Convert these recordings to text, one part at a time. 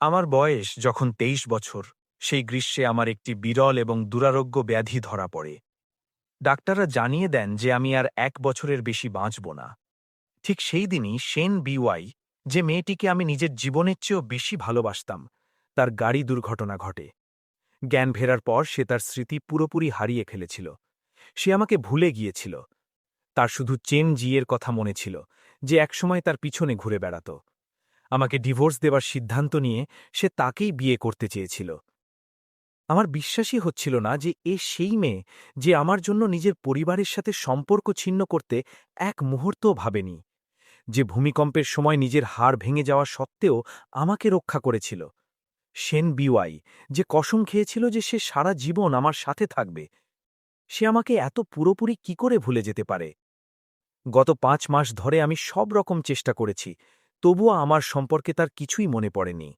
আমার বয়স যখন ২৩ বছর, সেই গ্রীষ্মে আমার একটি বিরল এবং দুরারোগ্য ব্যাধি ধরা পড়ে। ডাক্তাররা জানিয়ে দেন যে আমি আর ১ বছরের বেশি বাঁচব না। ঠিক সেই দিনই শেন বিওয়াই, যে মেয়েটিকে আমি নিজের জীবনের চেয়েও বেশি ভালোবাসতাম, তার গাড়ি দুর্ঘটনা ঘটে। জ্ঞান ফেরার পর সে তার স্মৃতি পুরোপুরি হারিয়ে ফেলেছিল। সে আমাকে ভুলে গিয়েছিল। তার শুধু চেন জিয়ের কথা মনে ছিল, যে একসময় তার পিছনে ঘুরে বেড়াত। আমাকে ডিভোর্স দেবার সিদ্ধান্ত নিয়ে সে তাকেই বিয়ে করতে চেয়েছিল। আমার বিশ্বাসই হচ্ছিল না যে সেই মেয়ে, যে আমার জন্য নিজের পরিবারের সাথে সম্পর্ক ছিন্ন করতে এক মুহূর্তও ভাবেনি, যে ভূমিকম্পের সময় নিজের হাড় ভেঙে যাওয়া সত্ত্বেও আমাকে রক্ষা করেছিল। শেন বিওয়াই, যে কসম খেয়েছিল যে সে সারা জীবন আমার সাথে থাকবে, সে আমাকে এত পুরোপুরি কি করে ভুলে যেতে পারে? গত ৫ মাস ধরে আমি সব রকম চেষ্টা করেছি, তবুও আমার সম্পর্কে তার কিছুই মনে পড়েনি।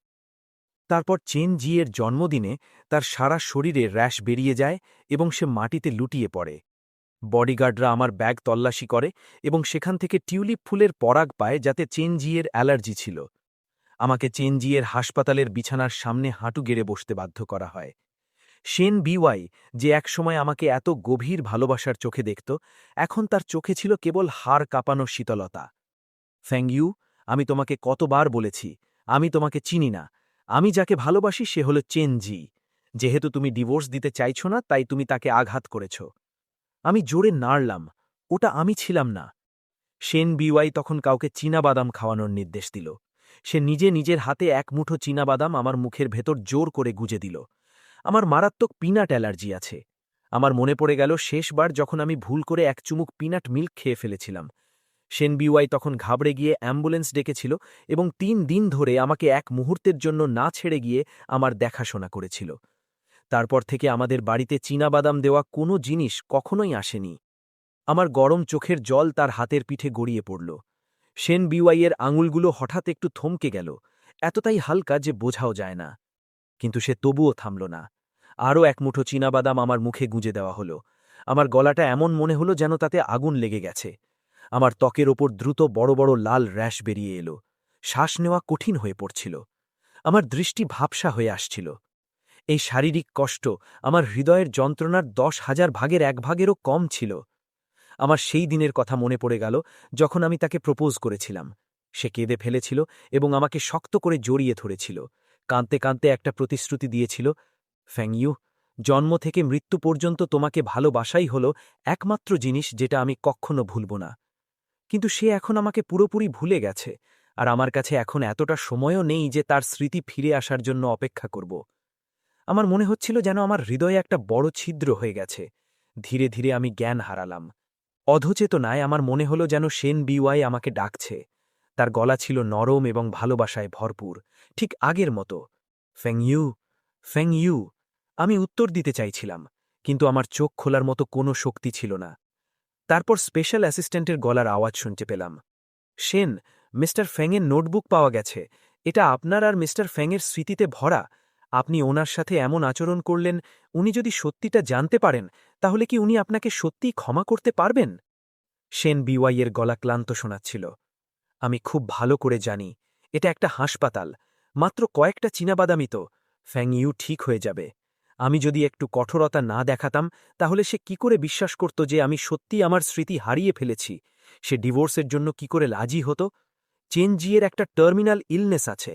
তারপর চেন জিয়ের জন্মদিনে তার সারা শরীরে র্যাশ বেরিয়ে যায় এবং সে মাটিতে লুটিয়ে পড়ে। বডিগার্ডরা আমার ব্যাগ তল্লাশি করে এবং সেখান থেকে টিউলিপ ফুলের পরাগ পায়, যাতে চেন জিয়ের অ্যালার্জি ছিল। আমাকে চেন জিয়ের হাসপাতালের বিছানার সামনে হাঁটু গেড়ে বসতে বাধ্য করা হয়। শেন বিওয়াই, যে একসময় আমাকে এত গভীর ভালোবাসার চোখে দেখত, এখন তার চোখে ছিল কেবল হাড় কাঁপানো শীতলতা। ফ্যাংইউ, আমি তোমাকে কতবার বলেছি, আমি তোমাকে চিনি না। আমি যাকে ভালোবাসি সে হল চেন জি। যেহেতু তুমি ডিভোর্স দিতে চাইছ না, তাই তুমি তাকে আঘাত করেছ। আমি জোরে নাড়লাম। ওটা আমি ছিলাম না। শেন বিওয়াই তখন কাউকে চীনাবাদাম খাওয়ানোর নির্দেশ দিল। সে নিজে নিজের হাতে এক মুঠো চীনাবাদাম আমার মুখের ভেতর জোর করে গুজে দিল। আমার মারাত্মক পিনাট অ্যালার্জি আছে। আমার মনে পড়ে গেল শেষবার যখন আমি ভুল করে এক চুমুক পিনাট মিল্ক খেয়ে ফেলেছিলাম। শেন বিওয়াই তখন ঘাবড়ে গিয়ে অ্যাম্বুলেন্স ডেকেছিল এবং ৩ দিন ধরে আমাকে এক মুহূর্তের জন্য না ছেড়ে গিয়ে আমার দেখাশোনা করেছিল। তারপর থেকে আমাদের বাড়িতে চীনাবাদাম দেওয়া কোনো জিনিস কখনোই আসেনি। আমার গরম চোখের জল তার হাতের পিঠে গড়িয়ে পড়ল। শেন বিওয়াইয়ের আঙুলগুলো হঠাৎ একটু থমকে গেল, এতটাই হালকা যে বোঝাও যায় না। কিন্তু সে তবুও থামল না। আরও এক মুঠো চীনাবাদাম আমার মুখে গুঁজে দেওয়া হলো। আমার গলাটা এমন মনে হলো যেন তাতে আগুন লেগে গেছে। আমার ত্বকের ওপর দ্রুত বড় বড় লাল র্যাশ বেরিয়ে এলো। শ্বাস নেওয়া কঠিন হয়ে পড়ছিল। আমার দৃষ্টি ভাবসা হয়ে আসছিল। এই শারীরিক কষ্ট আমার হৃদয়ের যন্ত্রণার ১০,০০০ ভাগের ১ ভাগেরও কম ছিল। আমার সেই দিনের কথা মনে পড়ে গেল, যখন আমি তাকে প্রপোজ করেছিলাম। সে কেঁদে ফেলেছিল এবং আমাকে শক্ত করে জড়িয়ে ধরেছিল। কাঁদতে কাঁদতে একটা প্রতিশ্রুতি দিয়েছিল, ফ্যাংইউ, জন্ম থেকে মৃত্যু পর্যন্ত তোমাকে ভালোবাসাই হল একমাত্র জিনিস যেটা আমি কখনো ভুলব না। কিন্তু সে এখন আমাকে পুরোপুরি ভুলে গেছে, আর আমার কাছে এখন এতটা সময়ও নেই যে তার স্মৃতি ফিরে আসার জন্য অপেক্ষা করব। আমার মনে হচ্ছিল যেন আমার হৃদয়ে একটা বড় ছিদ্র হয়ে গেছে। ধীরে ধীরে আমি জ্ঞান হারালাম। অধচেতনায় আমার মনে হলো যেন শেন বিওয়াই আমাকে ডাকছে। তার গলা ছিল নরম এবং ভালোবাসায় ভরপুর, ঠিক আগের মতো। ফ্যাংইউ, ফ্যাংইউ। আমি উত্তর দিতে চাইছিলাম, কিন্তু আমার চোখ খোলার মতো কোনো শক্তি ছিল না। তারপর স্পেশাল অ্যাসিস্ট্যান্টের গলার আওয়াজ শুনতে পেলাম। শেন, মিস্টার ফ্যাংয়ের নোটবুক পাওয়া গেছে। এটা আপনার আর মিস্টার ফ্যাংয়ের স্মৃতিতে ভরা। আপনি ওনার সাথে এমন আচরণ করলেন, উনি যদি সত্যিটা জানতে পারেন, তাহলে কি উনি আপনাকে সত্যিই ক্ষমা করতে পারবেন? শেন বিওয়াইয়ের গলা ক্লান্ত শোনাচ্ছিল। আমি খুব ভালো করে জানি, এটা একটা হাসপাতাল। মাত্র কয়েকটা চীনাবাদামই তো। ফ্যাংইউ ঠিক হয়ে যাবে। আমি যদি একটু কঠোরতা না দেখাতাম, তাহলে সে কি করে বিশ্বাস করত যে আমি সত্যি আমার স্মৃতি হারিয়ে ফেলেছি? সে ডিভোর্সের জন্য কি করে রাজি হতো? চেনজিয়ের একটা টার্মিনাল ইলনেস আছে।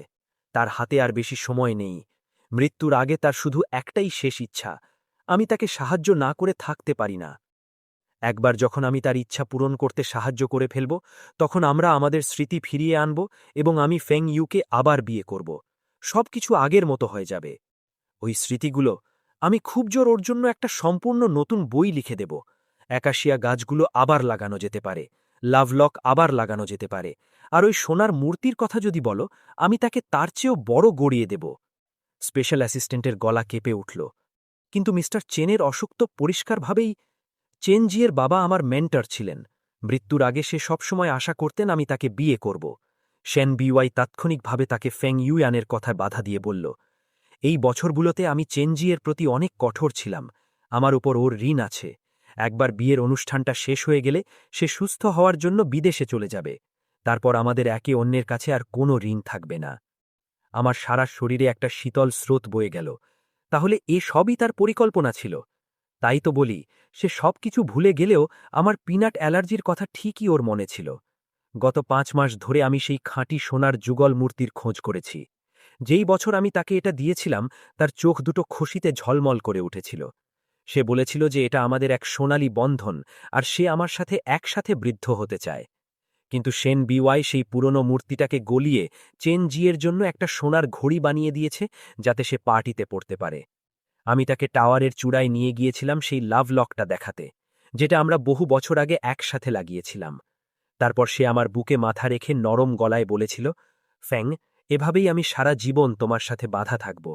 তার হাতে আর বেশি সময় নেই। মৃত্যুর আগে তার শুধু একটাই শেষ ইচ্ছা, আমি তাকে সাহায্য না করে থাকতে পারি না। একবার যখন আমি তার ইচ্ছা পূরণ করতে সাহায্য করে ফেলব, তখন আমরা আমাদের স্মৃতি ফিরিয়ে আনব এবং আমি ফেং ইউকে আবার বিয়ে করব। সবকিছু আগের মতো হয়ে যাবে। ওই স্মৃতিগুলো, আমি খুব জোর ওর জন্য একটা সম্পূর্ণ নতুন বই লিখে দেব। অ্যাকাশিয়া গাছগুলো আবার লাগানো যেতে পারে, লাভলক আবার লাগানো যেতে পারে, আর ওই সোনার মূর্তির কথা যদি বলো, আমি তাকে তার চেয়েও বড় গড়িয়ে দেব। স্পেশাল অ্যাসিস্ট্যান্টের গলা কেঁপে উঠল। কিন্তু মিস্টার চেনের অসুখ তো পরিষ্কারভাবেই। চেনজিয়ের বাবা আমার মেন্টর ছিলেন। মৃত্যুর আগে সে সবসময় আশা করতেন আমি তাকে বিয়ে করব। শেন বিওয়াই তাৎক্ষণিকভাবে তাকে ফেং ইউয়ানের কথায় বাধা দিয়ে বলল, এই বছরগুলোতে আমি চেনজিয়ের প্রতি অনেক কঠোর ছিলাম। আমার উপর ওর ঋণ আছে। একবার বিয়ের অনুষ্ঠানটা শেষ হয়ে গেলে সে সুস্থ হওয়ার জন্য বিদেশে চলে যাবে। তারপর আমাদের একে অন্যের কাছে আর কোনো ঋণ থাকবে না। আমার সারা শরীরে একটা শীতল স্রোত বয়ে গেল। তাহলে এ সবই তার পরিকল্পনা ছিল। তাই তো বলি, সে সবকিছু ভুলে গেলেও আমার পিনাট অ্যালার্জির কথা ঠিকই ওর মনে ছিল। গত ৫ মাস ধরে আমি সেই খাঁটি সোনার যুগল মূর্তির খোঁজ করেছি। যেই বছর আমি তাকে এটা দিয়েছিলাম, তার চোখ দুটো খুশিতে ঝলমল করে উঠেছিল। সে বলেছিল যে এটা আমাদের এক সোনালী বন্ধন, আর সে আমার সাথে একসাথে বৃদ্ধ হতে চায়। কিন্তু সেন বিওয়াই সেই পুরনো মূর্তিটাকে গলিয়ে চেন জিয়ের জন্য একটা সোনার ঘড়ি বানিয়ে দিয়েছে, যাতে সে পার্টিতে পড়তে পারে। আমি তাকে টাওয়ারের চূড়ায় নিয়ে গিয়েছিলাম সেই লাভ লকটা দেখাতে, যেটা আমরা বহু বছর আগে একসাথে লাগিয়েছিলাম। তারপর সে আমার বুকে মাথা রেখে নরম গলায় বলেছিল, ফ্যাং, এভাবেই আমি সারা জীবন তোমার সাথে বাধা থাকব।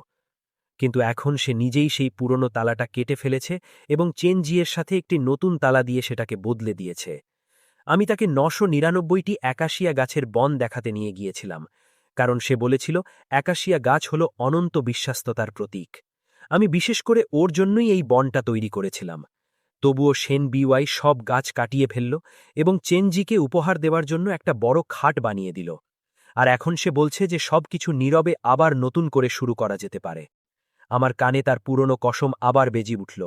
কিন্তু এখন সে নিজেই সেই পুরনো তালাটা কেটে ফেলেছে এবং চেন জিয়ের সাথে একটি নতুন তালা দিয়ে সেটাকে বদলে দিয়েছে। আমি তাকে ৯৯৯টি একাশিয়া গাছের বন দেখাতে নিয়ে গিয়েছিলাম, কারণ সে বলেছিল একাশিয়া গাছ হল অনন্ত বিশ্বাস্ততার প্রতীক। আমি বিশেষ করে ওর জন্যই এই বনটা তৈরি করেছিলাম। তবুও সেন বিওয়াই সব গাছ কাটিয়ে ফেলল এবং চেনজিকে উপহার দেওয়ার জন্য একটা বড় খাট বানিয়ে দিল। আর এখন সে বলছে যে সবকিছু নীরবে আবার নতুন করে শুরু করা যেতে পারে। আমার কানে তার পুরনো কসম আবার বেজি উঠল।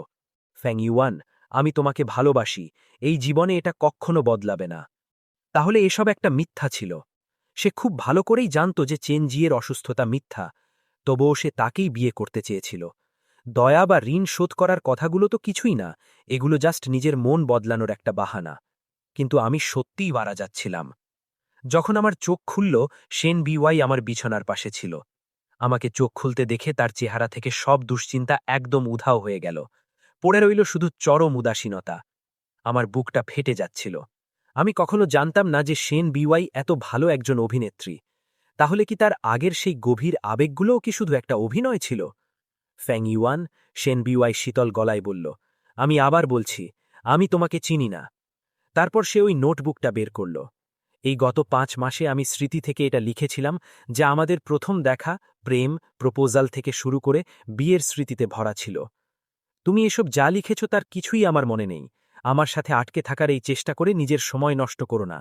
ফ্যাং ইউয়ান, আমি তোমাকে ভালোবাসি, এই জীবনে এটা কক্ষনো বদলাবে না। তাহলে এসব একটা মিথ্যা ছিল। সে খুব ভালো করেই জানত যে চেনজিয়ের অসুস্থতা মিথ্যা, তবুও সে তাকেই বিয়ে করতে চেয়েছিল। দয়া বা ঋণ শোধ করার কথাগুলো তো কিছুই না, এগুলো জাস্ট নিজের মন বদলানোর একটা বাহানা। কিন্তু আমি সত্যিই মারা যাচ্ছিলাম। যখন আমার চোখ খুলল, সেন বিওয়াই আমার বিছানার পাশে ছিল। আমাকে চোখ খুলতে দেখে তার চেহারা থেকে সব দুশ্চিন্তা একদম উধাও হয়ে গেল। পড়ে রইল শুধু চরম উদাসীনতা। আমার বুকটা ফেটে যাচ্ছিল। আমি কখনো জানতাম না যে সেন বিওয়াই এত ভালো একজন অভিনেত্রী। তাহলে কি তার আগের সেই গভীর আবেগগুলোও কি শুধু একটা অভিনয় ছিল? ফ্যাং ইউয়ান, সেন বিওয়াই শীতল গলায় বলল, আমি আবার বলছি, আমি তোমাকে চিনি না। তারপর সে ওই নোটবুকটা বের করল। এই গত ৫ মাসে আমি স্মৃতি থেকে এটা লিখেছিলাম, যা আমাদের প্রথম দেখা, প্রেম, প্রপোজাল থেকে শুরু করে বিয়ের স্মৃতিতে ভরা ছিল। তুমি এসব যা লিখেছ তার কিছুই আমার মনে নেই। আমার সাথে আটকে থাকার এই চেষ্টা করে নিজের সময় নষ্ট করো না।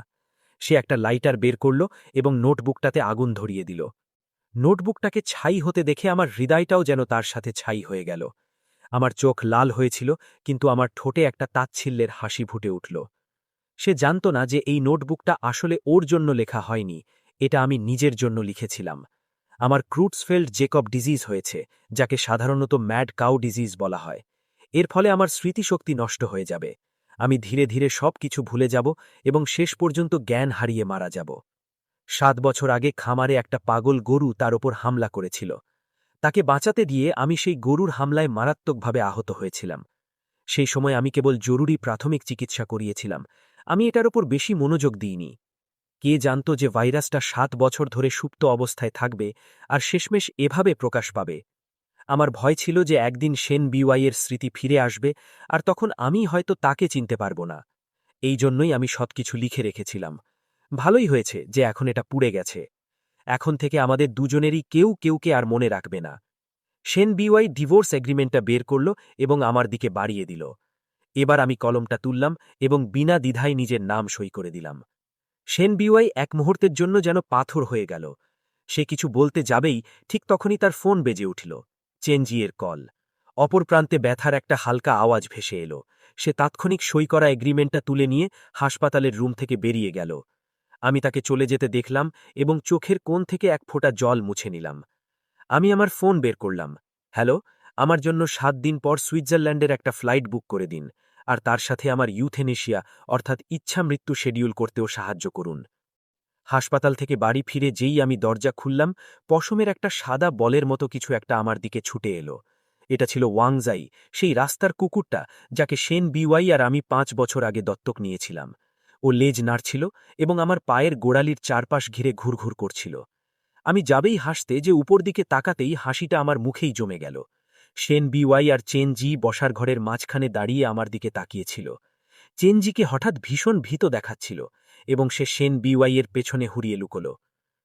সে একটা লাইটার বের করল এবং নোটবুকটাতে আগুন ধরিয়ে দিল। নোটবুকটাকে ছাই হতে দেখে আমার হৃদয়টাও যেন তার সাথে ছাই হয়ে গেল। আমার চোখ লাল হয়েছিল, কিন্তু আমার ঠোঁটে একটা তাচ্ছিল্যের হাসি ফুটে উঠল। সে জানত না যে এই নোটবুকটা আসলে ওর জন্য লেখা হয়নি, এটা আমি নিজের জন্য লিখেছিলাম। আমার ক্রুটসফেল্ড জেকব ডিজিজ হয়েছে, যাকে সাধারণত ম্যাড কাউ ডিজিজ বলা হয়। এর ফলে আমার স্মৃতিশক্তি নষ্ট হয়ে যাবে। আমি ধীরে ধীরে সব কিছু ভুলে যাব এবং শেষ পর্যন্ত জ্ঞান হারিয়ে মারা যাব। ৭ বছর আগে খামারে একটা পাগল গরু তার ওপর হামলা করেছিল। তাকে বাঁচাতে দিয়ে আমি সেই গরুর হামলায় মারাত্মকভাবে আহত হয়েছিলাম। সেই সময় আমি কেবল জরুরি প্রাথমিক চিকিৎসা করিয়েছিলাম। আমি এটার ওপর বেশি মনোযোগ দিইনি। কে জানত যে ভাইরাসটা ৭ বছর ধরে সুপ্ত অবস্থায় থাকবে আর শেষমেশ এভাবে প্রকাশ পাবে। আমার ভয় ছিল যে একদিন সেন বিওয়াইয়ের স্মৃতি ফিরে আসবে, আর তখন আমি হয়তো তাকে চিনতে পারব না। এই জন্যই আমি সবকিছু লিখে রেখেছিলাম। ভালোই হয়েছে যে এখন এটা পুড়ে গেছে। এখন থেকে আমাদের দুজনেরই কেউ কেউকে আর মনে রাখবে না। সেন বিওয়াই ডিভোর্স এগ্রিমেন্টটা বের করল এবং আমার দিকে বাড়িয়ে দিল। এবার আমি কলমটা তুললাম এবং বিনা দ্বিধায় নিজের নাম সই করে দিলাম। সেন বিওয়াই এক মুহূর্তের জন্য যেন পাথর হয়ে গেল। সে কিছু বলতে যাবেই ঠিক তখনই তার ফোন বেজে উঠল। চেনজিয়ের কল। অপর প্রান্তে ব্যথার একটা হালকা আওয়াজ ভেসে এলো। সে তাৎক্ষণিক সই করা এগ্রিমেন্টটা তুলে নিয়ে হাসপাতালের রুম থেকে বেরিয়ে গেল। আমি তাকে চলে যেতে দেখলাম এবং চোখের কোণ থেকে এক ফোঁটা জল মুছে নিলাম। আমি আমার ফোন বের করলাম। হ্যালো, আমার জন্য ৭ দিন পর সুইজারল্যান্ডের একটা ফ্লাইট বুক করে দিন, আর তার সাথে আমার ইউথেনেশিয়া অর্থাৎ ইচ্ছা মৃত্যু শেডিউল করতেও সাহায্য করুন। হাসপাতাল থেকে বাড়ি ফিরে যেই আমি দরজা খুললাম, পশমের একটা সাদা বলের মতো কিছু একটা আমার দিকে ছুটে এলো। এটা ছিল ওয়াংজাই, সেই রাস্তার কুকুরটা যাকে সেন বিওয়াই আর আমি ৫ বছর আগে দত্তক নিয়েছিলাম। ও লেজ নাড়ছিল এবং আমার পায়ের গোড়ালির চারপাশ ঘিরে ঘুরঘুর করছিল। আমি যাবেই হাসতে যে উপর দিকে তাকাতেই হাসিটা আমার মুখেই জমে গেল। সেন বিওয়াই আর চেনজি বসার ঘরের মাঝখানে দাঁড়িয়ে আমার দিকে তাকিয়েছিল। চেনজিকে হঠাৎ ভীষণ ভীত দেখাচ্ছিল এবং সে সেন বিওয়াইয়ের পেছনে হুড়িয়ে লুকোল।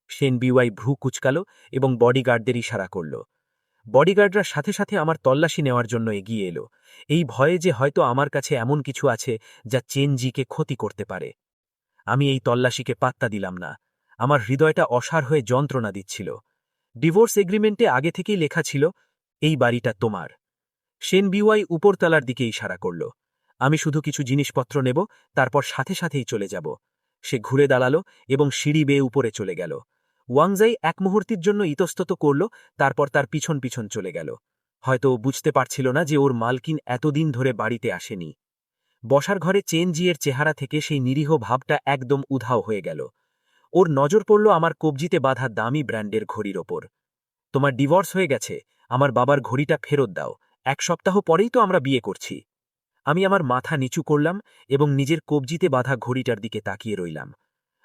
সেন বিওয়াই ভ্রু কুচকাল এবং বডিগার্ডদের ইশারা করল। বডিগার্ডরা সাথে সাথে আমার তল্লাশি নেওয়ার জন্য এগিয়ে এলো, এই ভয়ে যে হয়তো আমার কাছে এমন কিছু আছে যা চেনজিকে ক্ষতি করতে পারে। আমি এই তল্লাশিকে পাত্তা দিলাম না। আমার হৃদয়টা অসাড় হয়ে যন্ত্রণা দিচ্ছিল। ডিভোর্স এগ্রিমেন্টে আগে থেকেই লেখা ছিল, এই বাড়িটা তোমার। সেন বিওয়াই উপরতলার দিকে ইশারা করল। আমি শুধু কিছু জিনিসপত্র নেব, তারপর সাথে সাথেই চলে যাব। সে ঘুরে দাঁড়ালো এবং সিঁড়ি বেয়ে উপরে চলে গেল। ওয়াংজাই এক মুহূর্তের জন্য ইতস্তত করল, তারপর তার পিছন পিছন চলে গেল। হয়তো ও বুঝতে পারছিল না যে ওর মালকিন এতদিন ধরে বাড়িতে আসেনি। বসার ঘরে চেনজিয়ের চেহারা থেকে সেই নিরীহ ভাবটা একদম উধাও হয়ে গেল। ওর নজর পড়ল আমার কবজিতে বাঁধা দামি ব্র্যান্ডের ঘড়ির ওপর। তোমার ডিভোর্স হয়ে গেছে, আমার বাবার ঘড়িটা ফেরত দাও। 1 সপ্তাহ পরেই তো আমরা বিয়ে করছি। আমি আমার মাথা নিচু করলাম এবং নিজের কবজিতে বাঁধা ঘড়িটার দিকে তাকিয়ে রইলাম।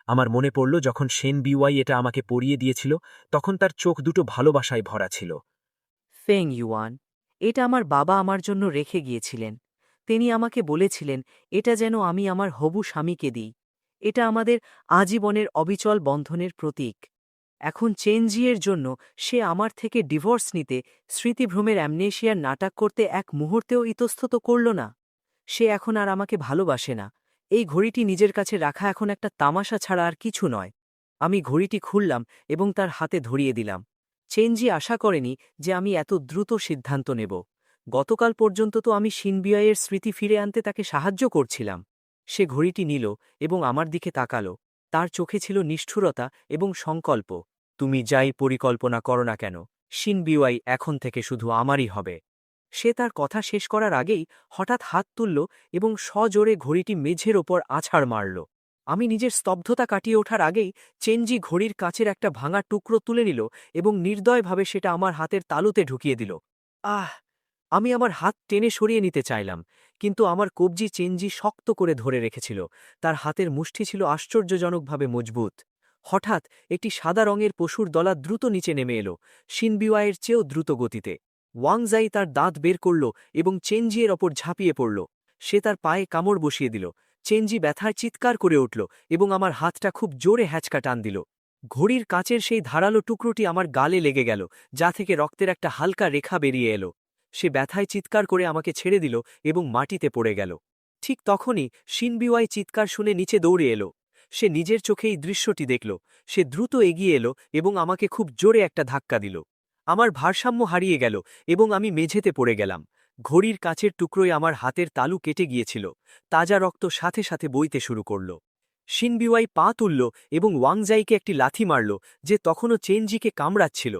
আমার মনে পড়ল যখন সেন বিওয়াই এটা আমাকে পরিয়ে দিয়েছিল, তখন তার চোখ দুটো ভালোবাসায় ভরা ছিল। ফেং ইউয়ান, এটা আমার বাবা আমার জন্য রেখে গিয়েছিলেন। তিনি আমাকে বলেছিলেন এটা যেন আমি আমার হবু স্বামীকে দিই। এটা আমাদের আজীবনের অবিচল বন্ধনের প্রতীক। এখন চেনজিয়ের জন্য সে আমার থেকে ডিভোর্স নিতে, স্মৃতিভ্রমের অ্যামনেশিয়ার নাটক করতে এক মুহূর্তেও ইতস্তত করল না। সে এখন আর আমাকে ভালোবাসে না। এই ঘড়িটি নিজের কাছে রাখা এখন একটা তামাশা ছাড়া আর কিছু নয়। আমি ঘড়িটি খুললাম এবং তার হাতে ধরিয়ে দিলাম। চেনজি আশা করেনি যে আমি এত দ্রুত সিদ্ধান্ত নেব। গতকাল পর্যন্ত তো আমি শিনবিয়াইয়ের স্মৃতি ফিরে আনতে তাকে সাহায্য করছিলাম। সে ঘড়িটি নিল এবং আমার দিকে তাকালো। তার চোখে ছিল নিষ্ঠুরতা এবং সংকল্প। তুমি যাই পরিকল্পনা করো না কেন, শিনবিওয়াই এখন থেকে শুধু আমারই হবে। সে তার কথা শেষ করার আগেই হঠাৎ হাত তুলল এবং সজোরে ঘড়িটি মেঝের ওপর আছাড় মারল। আমি নিজের স্তব্ধতা কাটিয়ে ওঠার আগেই চেনজি ঘড়ির কাচের একটা ভাঙা টুকরো তুলে নিল এবং নির্দয়ভাবে সেটা আমার হাতের তালুতে ঢুকিয়ে দিল। আহ! আমি আমার হাত টেনে সরিয়ে নিতে চাইলাম, কিন্তু আমার কবজি চেনজি শক্ত করে ধরে রেখেছিল। তার হাতের মুষ্টি ছিল আশ্চর্যজনকভাবে মজবুত। হঠাৎ একটি সাদা রঙের পশুর দলা দ্রুত নিচে নেমে এলো, শিনবিওয়াইয়ের চেয়েও দ্রুত গতিতে। ওয়াংজাই তার দাঁত বের করল এবং চেনজিয়ের ওপর ঝাঁপিয়ে পড়ল। সে তার পায়ে কামড় বসিয়ে দিল। চেনজি ব্যথায় চিৎকার করে উঠল এবং আমার হাতটা খুব জোরে হ্যাঁচকা টান দিল। ঘড়ির কাচের সেই ধারালো টুকরোটি আমার গালে লেগে গেল, যা থেকে রক্তের একটা হালকা রেখা বেরিয়ে এলো। সে ব্যথায় চিৎকার করে আমাকে ছেড়ে দিল এবং মাটিতে পড়ে গেল। ঠিক তখনই শিনবিওয়াই চিৎকার শুনে নিচে দৌড়ে এলো। সে নিজের চোখে এই দৃশ্যটি দেখল। সে দ্রুত এগিয়ে এলো এবং আমাকে খুব জোরে একটা ধাক্কা দিল। আমার ভারসাম্য হারিয়ে গেল এবং আমি মেঝেতে পড়ে গেলাম। ঘড়ির কাচের টুকরোয় আমার হাতের তালু কেটে গিয়েছিল। তাজা রক্ত সাথে সাথে বইতে শুরু করল। শিনবিওয়াই পা তুলল এবং ওয়াংজাইকে একটি লাথি মারল, যে তখনও চেনজিকে কামড়াচ্ছিল।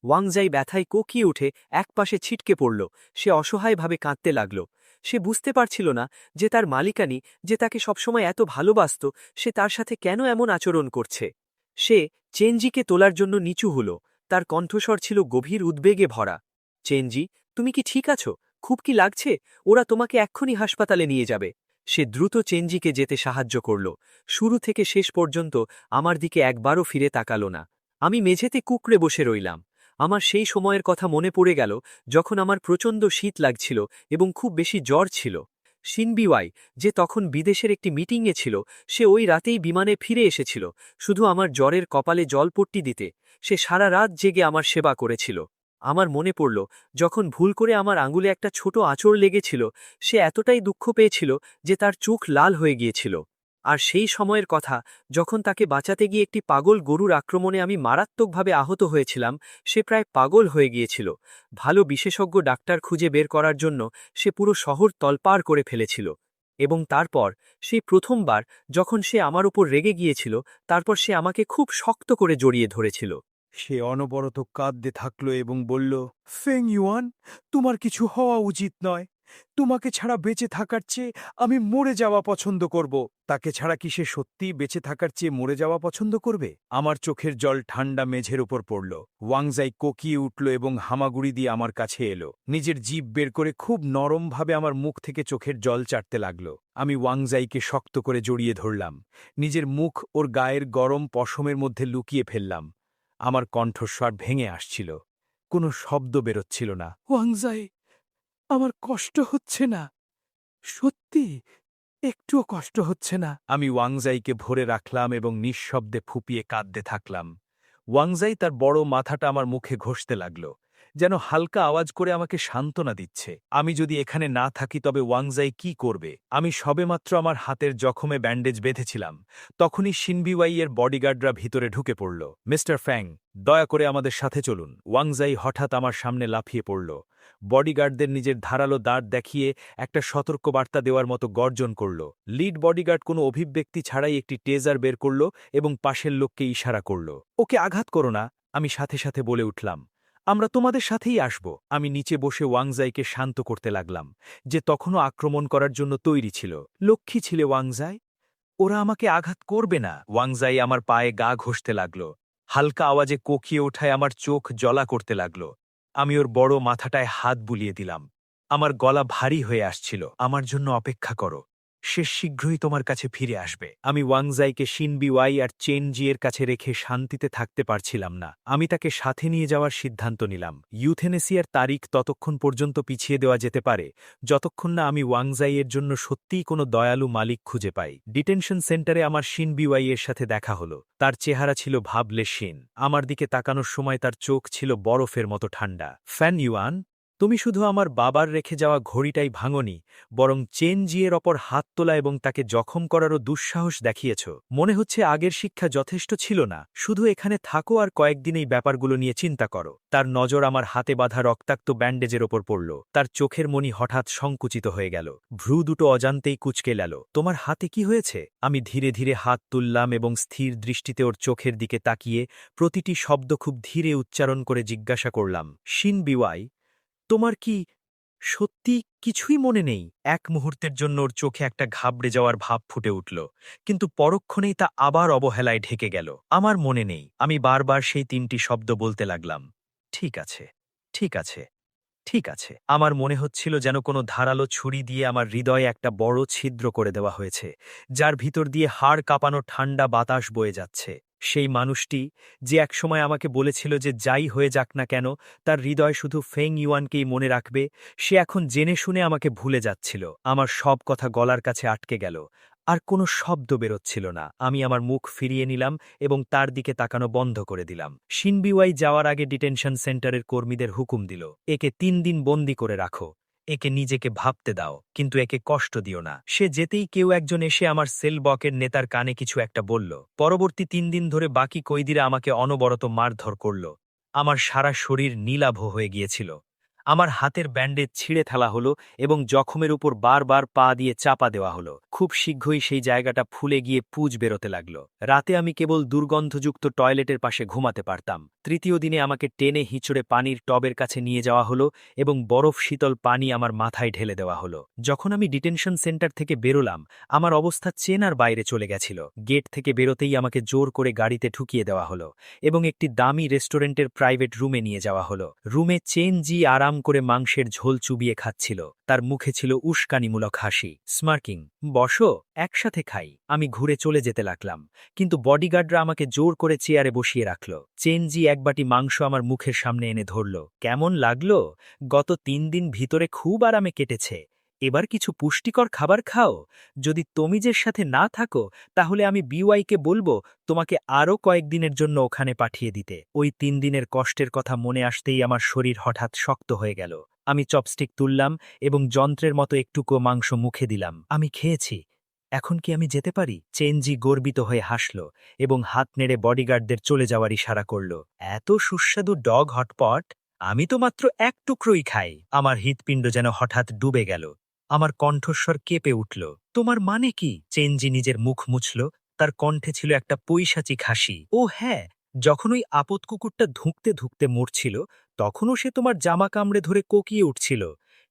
ওয়াংজাই ব্যথায় কোকিয়ে উঠে একপাশে ছিটকে পড়ল। সে অসহায়ভাবে কাঁদতে লাগল। সে বুঝতে পারছিল না যে তার মালিকানি, যে তাকে সবসময় এত ভালোবাসত, সে তার সাথে কেন এমন আচরণ করছে। সে চেনজিকে তোলার জন্য নিচু হল। তার কণ্ঠস্বর ছিল গভীর উদ্বেগে ভরা। চেনজি, তুমি কি ঠিক আছো? খুব কি লাগছে? ওরা তোমাকে এক্ষুনি হাসপাতালে নিয়ে যাবে। সে দ্রুত চেনজিকে যেতে সাহায্য করল। শুরু থেকে শেষ পর্যন্ত আমার দিকে একবারও ফিরে তাকালো না। আমি মেঝেতে কুঁকড়ে বসে রইলাম। আমার সেই সময়ের কথা মনে পড়ে গেল, যখন আমার প্রচণ্ড শীত লাগছিল এবং খুব বেশি জ্বর ছিল। শিনবিওয়াই, যে তখন বিদেশের একটি মিটিংয়ে ছিল, সে ওই রাতেই বিমানে ফিরে এসেছিল, শুধু আমার জ্বরের কপালে জলপট্টি দিতে। সে সারা রাত জেগে আমার সেবা করেছিল। আমার মনে পড়ল, যখন ভুল করে আমার আঙুলে একটা ছোট আঁচড় লেগেছিল, সে এতটাই দুঃখ পেয়েছিল যে তার চোখ লাল হয়ে গিয়েছিল। আর সেই সময়ের কথা, যখন তাকে বাঁচাতে গিয়ে একটি পাগল গরুর আক্রমণে আমি মারাত্মকভাবে আহত হয়েছিলাম। সে প্রায় পাগল হয়ে গিয়েছিল। ভালো বিশেষজ্ঞ ডাক্তার খুঁজে বের করার জন্য সে পুরো শহর তলপাড় করে ফেলেছিল। এবং তারপর, সেই প্রথমবার যখন সে আমার উপর রেগে গিয়েছিল, তারপর সে আমাকে খুব শক্ত করে জড়িয়ে ধরেছিল। সে অনবরত কাঁদতে থাকল এবং বলল, ফেং ইউয়ান, তোমার কিছু হওয়া উচিত নয়। তোমাকে ছাড়া বেঁচে থাকার চেয়ে আমি মরে যাওয়া পছন্দ করব। তাকে ছাড়া কি সে সত্যিই বেঁচে থাকার চেয়ে মরে যাওয়া পছন্দ করবে? আমার চোখের জল ঠান্ডা মেঝের উপর পড়ল। ওয়াংজাই কোকিয়ে উঠল এবং হামাগুড়ি দিয়ে আমার কাছে এলো। নিজের জিভ বের করে খুব নরমভাবে আমার মুখ থেকে চোখের জল চাটতে লাগল। আমি ওয়াংজাইকে শক্ত করে জড়িয়ে ধরলাম। নিজের মুখ ওর গায়ের গরম পশমের মধ্যে লুকিয়ে ফেললাম। আমার কণ্ঠস্বর ভেঙে আসছিল। কোনো শব্দ বেরোচ্ছিল না। ওয়াংজাই, আমার কষ্ট হচ্ছে না। সত্যি, একটুও কষ্ট হচ্ছে না। আমি ওয়াংজাইকে ভরে রাখলাম এবং নিঃশব্দে ফুপিয়ে কাঁদতে থাকলাম। ওয়াংজাই তার বড় মাথাটা আমার মুখে ঘষতে লাগল। যেন হালকা আওয়াজ করে আমাকে সান্ত্বনা দিচ্ছে। আমি যদি এখানে না থাকি তবে ওয়াংজাই কি করবে? আমি সবেমাত্র আমার হাতের জখমে ব্যান্ডেজ বেঁধেছিলাম, তখনই শিনবিওয়াইয়ের বডিগার্ডরা ভিতরে ঢুকে পড়ল। মিস্টার ফ্যাং, দয়া করে আমাদের সাথে চলুন। ওয়াংজাই হঠাৎ আমার সামনে লাফিয়ে পড়ল। বডিগার্ডদের নিজের ধারালো দাঁত দেখিয়ে একটা সতর্কবার্তা দেওয়ার মতো গর্জন করল। লিড বডিগার্ড কোনো অভিব্যক্তি ছাড়াই একটি টেজার বের করল এবং পাশের লোককে ইশারা করল। ওকে আঘাত করো না, আমি সাথে সাথে বলে উঠলাম। আমরা তোমাদের সাথেই আসব। আমি নিচে বসে ওয়াংজাইকে শান্ত করতে লাগলাম, যে তখনও আক্রমণ করার জন্য তৈরি ছিল। লক্ষ্মী ছিলে ওয়াংজাই, ওরা আমাকে আঘাত করবে না। ওয়াংজাই আমার পায়ে গা ঘষতে লাগল, হালকা আওয়াজে কোকিয়ে ওঠায় আমার চোখ জ্বলা করতে লাগল। আমি ওর বড় মাথাটায় হাত বুলিয়ে দিলাম। আমার গলা ভারী হয়ে আসছিল। আমার জন্য অপেক্ষা করো, সে শীঘ্রই তোমার কাছে ফিরে আসবে। আমি ওয়াংজাইকে শিনবিওয়াই আর চেনজি এর কাছে রেখে শান্তিতে থাকতে পারছিলাম না। আমি তাকে সাথে নিয়ে যাওয়ার সিদ্ধান্ত নিলাম। ইউথেনেসিয়ার তারিখ ততক্ষণ পর্যন্ত পিছিয়ে দেওয়া যেতে পারে যতক্ষণ না আমি ওয়াংজাইয়ের জন্য সত্যিই কোনো দয়ালু মালিক খুঁজে পাই। ডিটেনশন সেন্টারে আমার শিনবিওয়াই এর সাথে দেখা হলো। তার চেহারা ছিল ভাবলেশহীন। আমার দিকে তাকানোর সময় তার চোখ ছিল বরফের মতো ঠান্ডা। ফ্যান ইউয়ান, তুমি শুধু আমার বাবার রেখে যাওয়া ঘড়িটাই ভাঙনি, বরং চেনজিয়ের ওপর হাত তোলা এবং তাকে জখম করারও দুঃসাহস দেখিয়েছ। মনে হচ্ছে আগের শিক্ষা যথেষ্ট ছিল না। শুধু এখানে থাকো আর কয়েকদিন এই ব্যাপারগুলো নিয়ে চিন্তা করো। তার নজর আমার হাতে বাঁধা রক্তাক্ত ব্যান্ডেজের ওপর পড়ল। তার চোখের মনি হঠাৎ সংকুচিত হয়ে গেল। ভ্রু দুটো অজান্তেই কুঁচকে গেল। তোমার হাতে কি হয়েছে? আমি ধীরে ধীরে হাত তুললাম এবং স্থির দৃষ্টিতে ওর চোখের দিকে তাকিয়ে প্রতিটি শব্দ খুব ধীরে উচ্চারণ করে জিজ্ঞাসা করলাম, শিনবিওয়াই, তোমার কি সত্যি কিছুই মনে নেই? এক মুহূর্তের জন্য ওর চোখে একটা ঘাবড়ে যাওয়ার ভাব ফুটে উঠল, কিন্তু পরক্ষণেই তা আবার অবহেলায় ঢেকে গেল। আমার মনে নেই। আমি বারবার সেই ৩টি শব্দ বলতে লাগলাম, ঠিক আছে, ঠিক আছে, ঠিক আছে। আমার মনে হচ্ছিল যেন কোনো ধারালো ছুরি দিয়ে আমার হৃদয়ে একটা বড় ছিদ্র করে দেওয়া হয়েছে, যার ভিতর দিয়ে হাড় কাঁপানো ঠান্ডা বাতাস বয়ে যাচ্ছে। সেই মানুষটি, যে একসময় আমাকে বলেছিল যে যাই হয়ে যাক না কেন তার হৃদয় শুধু ফেং ইউয়ানকেই মনে রাখবে, সে এখন জেনে শুনে আমাকে ভুলে যাচ্ছিল। আমার সব কথা গলার কাছে আটকে গেল, আর কোনো শব্দ বেরোচ্ছিল না। আমি আমার মুখ ফিরিয়ে নিলাম এবং তার দিকে তাকানো বন্ধ করে দিলাম। শিনবিওয়াই যাওয়ার আগে ডিটেনশন সেন্টারের কর্মীদের হুকুম দিল, একে ৩ দিন বন্দি করে রাখো। একে নিজেকে ভাবতে দাও, কিন্তু একে কষ্ট দিও না। সে যেতেই কেউ একজন এসে আমার সেলবকের নেতার কানে কিছু একটা বলল। পরবর্তী ৩ দিন ধরে বাকি কয়েদিরা আমাকে অনবরত মারধর করল। আমার সারা শরীর নীলাভ হয়ে গিয়েছিল। আমার হাতের ব্যান্ডেজ ছিঁড়ে ফেলা হলো এবং জখমের উপর বারবার পা দিয়ে চাপা দেওয়া হলো। খুব শীঘ্রই সেই জায়গাটা ফুলে গিয়ে পুজ বেরোতে লাগল। রাতে আমি কেবল দুর্গন্ধযুক্ত টয়লেটের পাশে ঘুমাতে পারতাম। তৃতীয় দিনে আমাকে টেনে হিঁচড়ে পানির টবের কাছে নিয়ে যাওয়া হলো এবং বরফ শীতল পানি আমার মাথায় ঢেলে দেওয়া হলো। যখন আমি ডিটেনশন সেন্টার থেকে বেরোলাম, আমার অবস্থা চেনার বাইরে চলে গেছিল। গেট থেকে বেরোতেই আমাকে জোর করে গাড়িতে ঠুকিয়ে দেওয়া হলো এবং একটি দামি রেস্টুরেন্টের প্রাইভেট রুমে নিয়ে যাওয়া হলো। রুমে চেনজি আরাম করে মাংসের ঝোল চুবিয়ে খাচ্ছিল। তার মুখে ছিল উস্কানিমূলক হাসি, স্মার্কিং। বসো, একসাথে খাই। আমি ঘুরে চলে যেতে লাগলাম, কিন্তু বডিগার্ডরা আমাকে জোর করে চেয়ারে বসিয়ে রাখল। চেনজি এক বাটি মাংস আমার মুখের সামনে এনে ধরল। কেমন লাগলো? গত ৩ দিন ভিতরে খুব আরামে কেটেছে। এবার কিছু পুষ্টিকর খাবার খাও। যদি তমিজের সাথে না থাকো তাহলে আমি বিওয়াইকে বলবো তোমাকে আরও কয়েকদিনের জন্য ওখানে পাঠিয়ে দিতে। ওই ৩ দিনের কষ্টের কথা মনে আসতেই আমার শরীর হঠাৎ শক্ত হয়ে গেল। আমি চপস্টিক তুললাম এবং যন্ত্রের মতো একটুকু মাংস মুখে দিলাম। আমি খেয়েছি। এখন কি আমি যেতে পারি? চেনজি গর্বিত হয়ে হাসল এবং হাত নেড়ে বডিগার্ডদের চলে যাওয়ার ইশারা করল। এত সুস্বাদু ডগ হটপট, আমি তো মাত্র এক টুকরোই খাই। আমার হৃৎপিণ্ড যেন হঠাৎ ডুবে গেল। আমার কণ্ঠস্বর কেঁপে উঠল। তোমার মানে কি? চেনজি নিজের মুখ মুছল। তার কণ্ঠে ছিল একটা পৈশাচিক হাসি। ও হ্যাঁ, যখন ওই আপদ কুকুরটা ধুঁকতে ধুঁকতে মরছিল, তখনও সে তোমার জামা কামড়ে ধরে কোকিয়ে উঠছিল।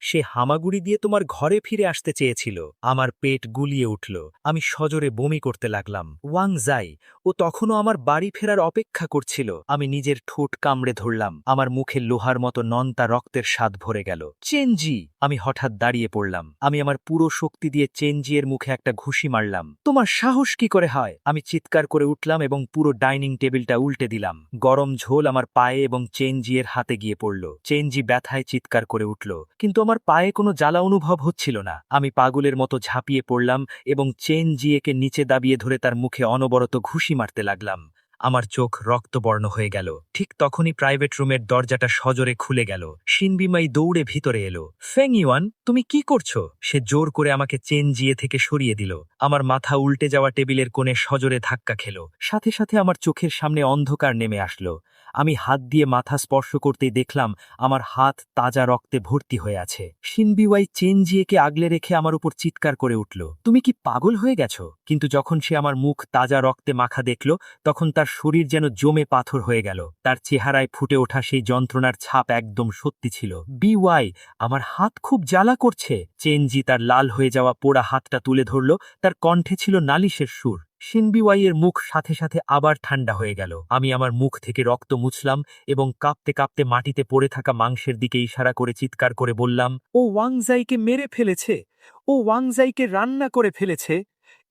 সে হামাগুড়ি দিয়ে তোমার ঘরে ফিরে আসতে চেয়েছিল। আমার পেট গুলিয়ে উঠল। আমি সজোরে বমি করতে লাগলাম। ওয়াংজাই, ও তখনও আমার বাড়ি ফেরার অপেক্ষা করছিল। আমি নিজের ঠোঁট কামড়ে ধরলাম। আমার মুখে লোহার মতো নন্তা রক্তের স্বাদ ভরে গেল। চেনজি! আমি হঠাৎ দাঁড়িয়ে পড়লাম। আমি আমার পুরো শক্তি দিয়ে চেনজিয়ের মুখে একটা ঘুষি মারলাম। তোমার সাহস কি করে হয়? আমি চিৎকার করে উঠলাম এবং পুরো ডাইনিং টেবিলটা উল্টে দিলাম। গরম ঝোল আমার পায়ে এবং চেনজিয়ের হাতে গিয়ে পড়ল। চেনজি ব্যথায় চিৎকার করে উঠল, কিন্তু আমার পায়ে কোনো জ্বালা অনুভব হচ্ছিল না। আমি পাগলের মতো ঝাঁপিয়ে পড়লাম এবং চেনজিয়েকে নিচে দাবিয়ে ধরে তার মুখে অনবরত ঘুষি মারতে লাগলাম। আমার চোখ রক্তবর্ণ হয়ে গেল। ঠিক তখনই প্রাইভেট রুমের দরজাটা সজোরে খুলে গেল। শিনবিমাই দৌড়ে ভিতরে এলো। ফেং ইউয়ান, তুমি কি করছো? সে জোর করে আমাকে চেন জিয়ে থেকে সরিয়ে দিল। আমার মাথা উল্টে যাওয়া টেবিলের কোণে সজোরে ধাক্কা খেল। সাথে সাথে আমার চোখের সামনে অন্ধকার নেমে আসলো। আমি হাত দিয়ে মাথা স্পর্শ করতেই দেখলাম আমার হাত তাজা রক্তে ভর্তি হয়ে আছে। শিনবিওয়াই চেন জিয়েকে আগলে রেখে আমার উপর চিৎকার করে উঠল, তুমি কি পাগল হয়ে গেছো? কিন্তু যখন সে আমার মুখ তাজা রক্তে মাখা দেখল, তখন তার শরীর যেন জমে পাথর হয়ে গেল। তার চেহারায় ফুটে ওঠা সেই যন্ত্রণার ছাপ একদম সত্যি ছিল। বিওয়াই, আমার হাত খুব জ্বালা করছে। চেনজি তার লাল হয়ে যাওয়া পোড়া হাতটা তুলে ধরল, তার কণ্ঠে ছিল নালিশের সুর। শিনবিওয়াইয়ের মুখ সাথে সাথে আবার ঠান্ডা হয়ে গেল। আমি আমার মুখ থেকে রক্ত মুছলাম এবং কাঁপতে কাঁপতে মাটিতে পড়ে থাকা মাংসের দিকে ইশারা করে চিৎকার করে বললাম, ও ওয়াংজাইকে মেরে ফেলেছে। ও ওয়াংজাইকে রান্না করে ফেলেছে।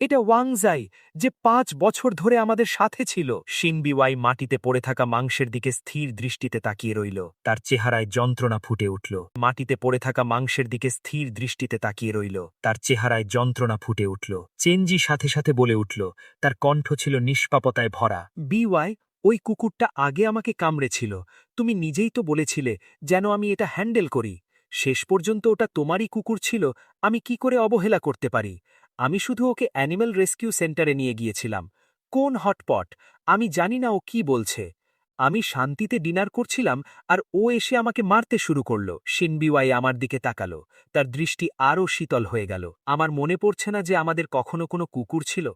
এটা ওয়াংজাই, যে 5 বছর ধরে আমাদের সাথে ছিল। শিনবিওয়াই মাটিতে পড়ে থাকা মাংসের দিকে স্থির দৃষ্টিতে তাকিয়ে রইল। তার চেহারায় যন্ত্রণা ফুটে উঠল। মাটিতে পড়ে থাকা মাংসের দিকে স্থির দৃষ্টিতে তাকিয়ে রইল। তার চেহারায় যন্ত্রণা ফুটে উঠল। চেনজি সাথে সাথে বলে উঠল, তার কণ্ঠ ছিল নিষ্পাপতায় ভরা, বিওয়াই, ওই কুকুরটা আগে আমাকে কামড়েছিল। তুমি নিজেই তো বলেছিলে যেন আমি এটা হ্যান্ডেল করি। শেষ পর্যন্ত ওটা তোমারই কুকুর ছিল। আমি কি করে অবহেলা করতে পারি? আমি শুধু ওকে অ্যানিম্যাল রেস্কিউ সেন্টারে নিয়ে গিয়েছিলাম। কোন হটপট? আমি জানি না ও কি বলছে। আমি শান্তিতে ডিনার করছিলাম আর ও এসে আমাকে মারতে শুরু করল। শিনবিওয়াই আমার দিকে তাকালো। তার দৃষ্টি আরও শীতল হয়ে গেল। আমার মনে পড়ছে না যে আমাদের কখনো কোনো কুকুর ছিল।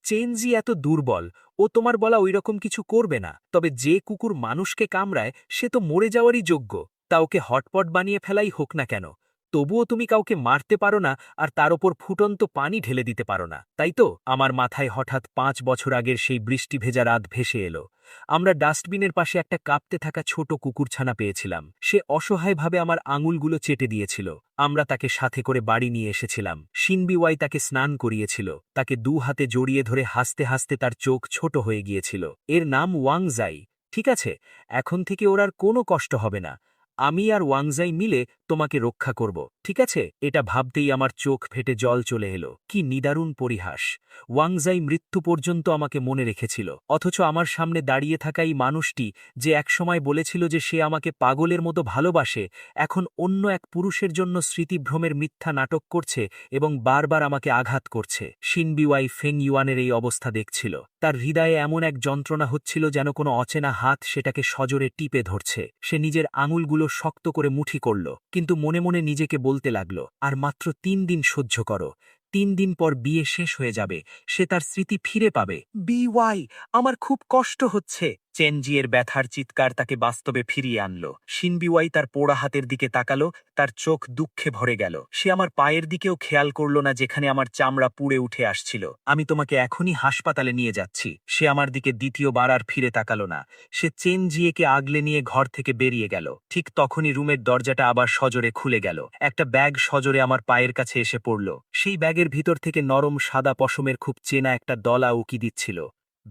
চেনজি এত দুর্বল, ও তোমার বলা ওইরকম কিছু করবে না। তবে যে কুকুর মানুষকে কামড়ায় সে তো মরে যাওয়ারই যোগ্য। তা ওকে হটপট বানিয়ে ফেলাই হোক না কেন। তবুও তুমি কাউকে মারতে পারো না আর তার ওপর ফুটন্ত পানি ঢেলে দিতে পারো না, তাই তো? আমার মাথায় হঠাৎ 5 বছর আগের সেই বৃষ্টি ভেজা রাত ভেসে এলো। আমরা ডাস্টবিনের পাশে একটা কাঁপতে থাকা ছোট কুকুরছানা পেয়েছিলাম। সে অসহায়ভাবে আমার আঙুলগুলো চেটে দিয়েছিল। আমরা তাকে সাথে করে বাড়ি নিয়ে এসেছিলাম। শিনবিওয়াই তাকে স্নান করিয়েছিল। তাকে 2 হাতে জড়িয়ে ধরে হাসতে হাসতে তার চোখ ছোট হয়ে গিয়েছিল। এর নাম ওয়াংজাই। ঠিক আছে, এখন থেকে ওর আর কোনো কষ্ট হবে না। আমি আর ওয়াংজাই মিলে তোমাকে রক্ষা করব, ঠিক আছে? এটা ভাবতেই আমার চোখ ফেটে জল চলে এলো। কি নিদারুণ পরিহাস! ওয়াংজাই মৃত্যু পর্যন্ত আমাকে মনে রেখেছিল। অথচ আমার সামনে দাঁড়িয়ে থাকা এই মানুষটি, যে একসময় বলেছিল যে সে আমাকে পাগলের মতো ভালোবাসে, এখন অন্য এক পুরুষের জন্য স্মৃতিভ্রমের মিথ্যা নাটক করছে এবং বারবার আমাকে আঘাত করছে। শিনবিওয়াই ফেং ইউয়ানের এই অবস্থা দেখছিল। তার হৃদয়ে এমন এক যন্ত্রণা হচ্ছিল যেন কোনো অচেনা হাত সেটাকে সজোরে টিপে ধরছে। সে নিজের আঙুলগুলো শক্ত করে মুঠি করল, কিন্তু মনে মনে নিজেকে বলতে লাগল, আর মাত্র 3 দিন সহ্য করো। 3 দিন পর বিয়ে শেষ হয়ে যাবে। সে তার স্মৃতি ফিরে পাবে। বিওয়াই, আমার খুব কষ্ট হচ্ছে। চেনজিয়ের ব্যথার চিৎকার তাকে বাস্তবে ফিরিয়ে আনল। শিনবিওয়াই তার পোড়া হাতের দিকে তাকালো, তার চোখ দুঃখে ভরে গেল। সে আমার পায়ের দিকেও খেয়াল করল না, যেখানে আমার চামড়া পুড়ে উঠে আসছিল। আমি তোমাকে এখনই হাসপাতালে নিয়ে যাচ্ছি। সে আমার দিকে দ্বিতীয়বার আর ফিরে তাকালো না। সে চেনজিয়েকে আগলে নিয়ে ঘর থেকে বেরিয়ে গেল। ঠিক তখনই রুমের দরজাটা আবার সজোরে খুলে গেল। একটা ব্যাগ সজোরে আমার পায়ের কাছে এসে পড়ল। সেই ব্যাগের ভিতর থেকে নরম সাদা পশমের খুব চেনা একটা দলা উকি দিচ্ছিল।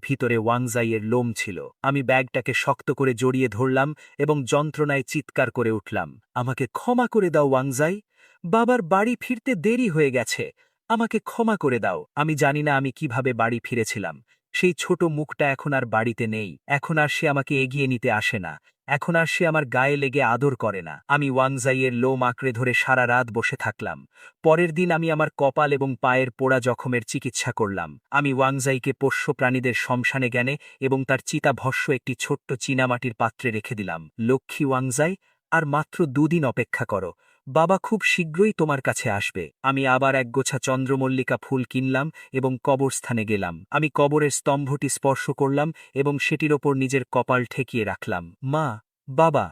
ভিতরে ওয়াংজাইয়ের লোম ছিল। আমি ব্যাগটাকে শক্ত করে জড়িয়ে ধরলাম এবং যন্ত্রণায় চিৎকার করে উঠলাম, আমাকে ক্ষমা করে দাও ওয়াংজাই। বাবার বাড়ি ফিরতে দেরি হয়ে গেছে। আমাকে ক্ষমা করে দাও। আমি জানি না আমি কিভাবে বাড়ি ফিরেছিলাম। সেই ছোট মুখটা এখন আর বাড়িতে নেই। এখন আর সে আমাকে এগিয়ে নিতে আসে না। এখন আর সে আমার গায়ে লেগে আদর করে না। আমি ওয়াংজাইয়ের লোম আঁকড়ে ধরে সারা রাত বসে থাকলাম। পরের দিন আমি আমার কপাল এবং পায়ের পোড়া জখমের চিকিৎসা করলাম। আমি ওয়াংজাইকে পোষ্য প্রাণীদের শ্মশানে জ্ঞানে এবং তার চিতাভস্য একটি ছোট্ট চীনামাটির পাত্রে রেখে দিলাম। লক্ষ্মী ওয়াংজাই, আর মাত্র 2 দিন অপেক্ষা করো। বাবা খুব শীঘ্রই তোমার কাছে আসবে। আমি আবার এক গোছা চন্দ্রমল্লিকা ফুল কিনলাম এবং কবরস্থানে গেলাম। আমি কবরের স্তম্ভটি স্পর্শ করলাম এবং সেটির ওপর নিজের কপাল ঠেকিয়ে রাখলাম। মা, বাবা,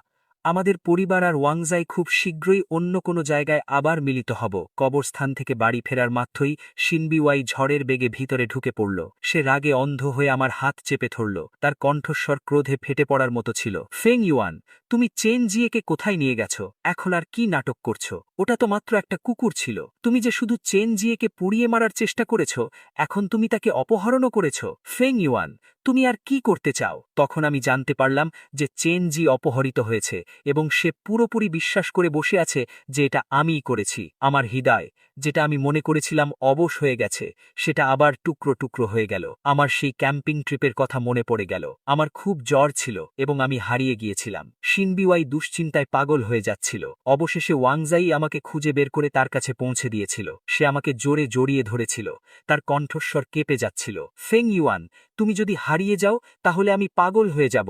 আমাদের পরিবার আর ওয়াংজাই খুব শীঘ্রই অন্য কোনো জায়গায় আবার মিলিত হব। কবরস্থান থেকে বাড়ি ফেরার মাত্রই শিনবিওয়াই ঝড়ের বেগে ভিতরে ঢুকে পড়ল। সে রাগে অন্ধ হয়ে আমার হাত চেপে ধরল। তার কণ্ঠস্বর ক্রোধে ফেটে পড়ার মতো ছিল। ফেং ইউয়ান, তুমি চেন জিয়েকে কোথায় নিয়ে গেছো? এখন আর কি নাটক করছো? ওটা তো মাত্র একটা কুকুর ছিল। তুমি যে শুধু চেন জিয়েকে পুড়িয়ে মারার চেষ্টা করেছো, এখন তুমি তাকে অপহরণও করেছো। ফেং ইউয়ান, তুমি আর কি করতে চাও? তখন আমি জানতে পারলাম যে চেন জি অপহরিত হয়েছে এবং সে পুরোপুরি বিশ্বাস করে বসে আছে যে এটা আমিই করেছি। আমার হৃদয়, যেটা আমি মনে করেছিলাম অবশ হয়ে গেছে, সেটা আবার টুকরো টুকরো হয়ে গেল। আমার সেই ক্যাম্পিং ট্রিপের কথা মনে পড়ে গেল। আমার খুব জ্বর ছিল এবং আমি হারিয়ে গিয়েছিলাম। শিনবিওয়াই দুশ্চিন্তায় পাগল হয়ে যাচ্ছিল। অবশেষে ওয়াংজাই আমাকে খুঁজে বের করে তার কাছে পৌঁছে দিয়েছিল। সে আমাকে জোরে জড়িয়ে ধরেছিল। তার কণ্ঠস্বর কেঁপে যাচ্ছিল। ফেং ইউয়ান, তুমি যদি হারিয়ে যাও তাহলে আমি পাগল হয়ে যাব।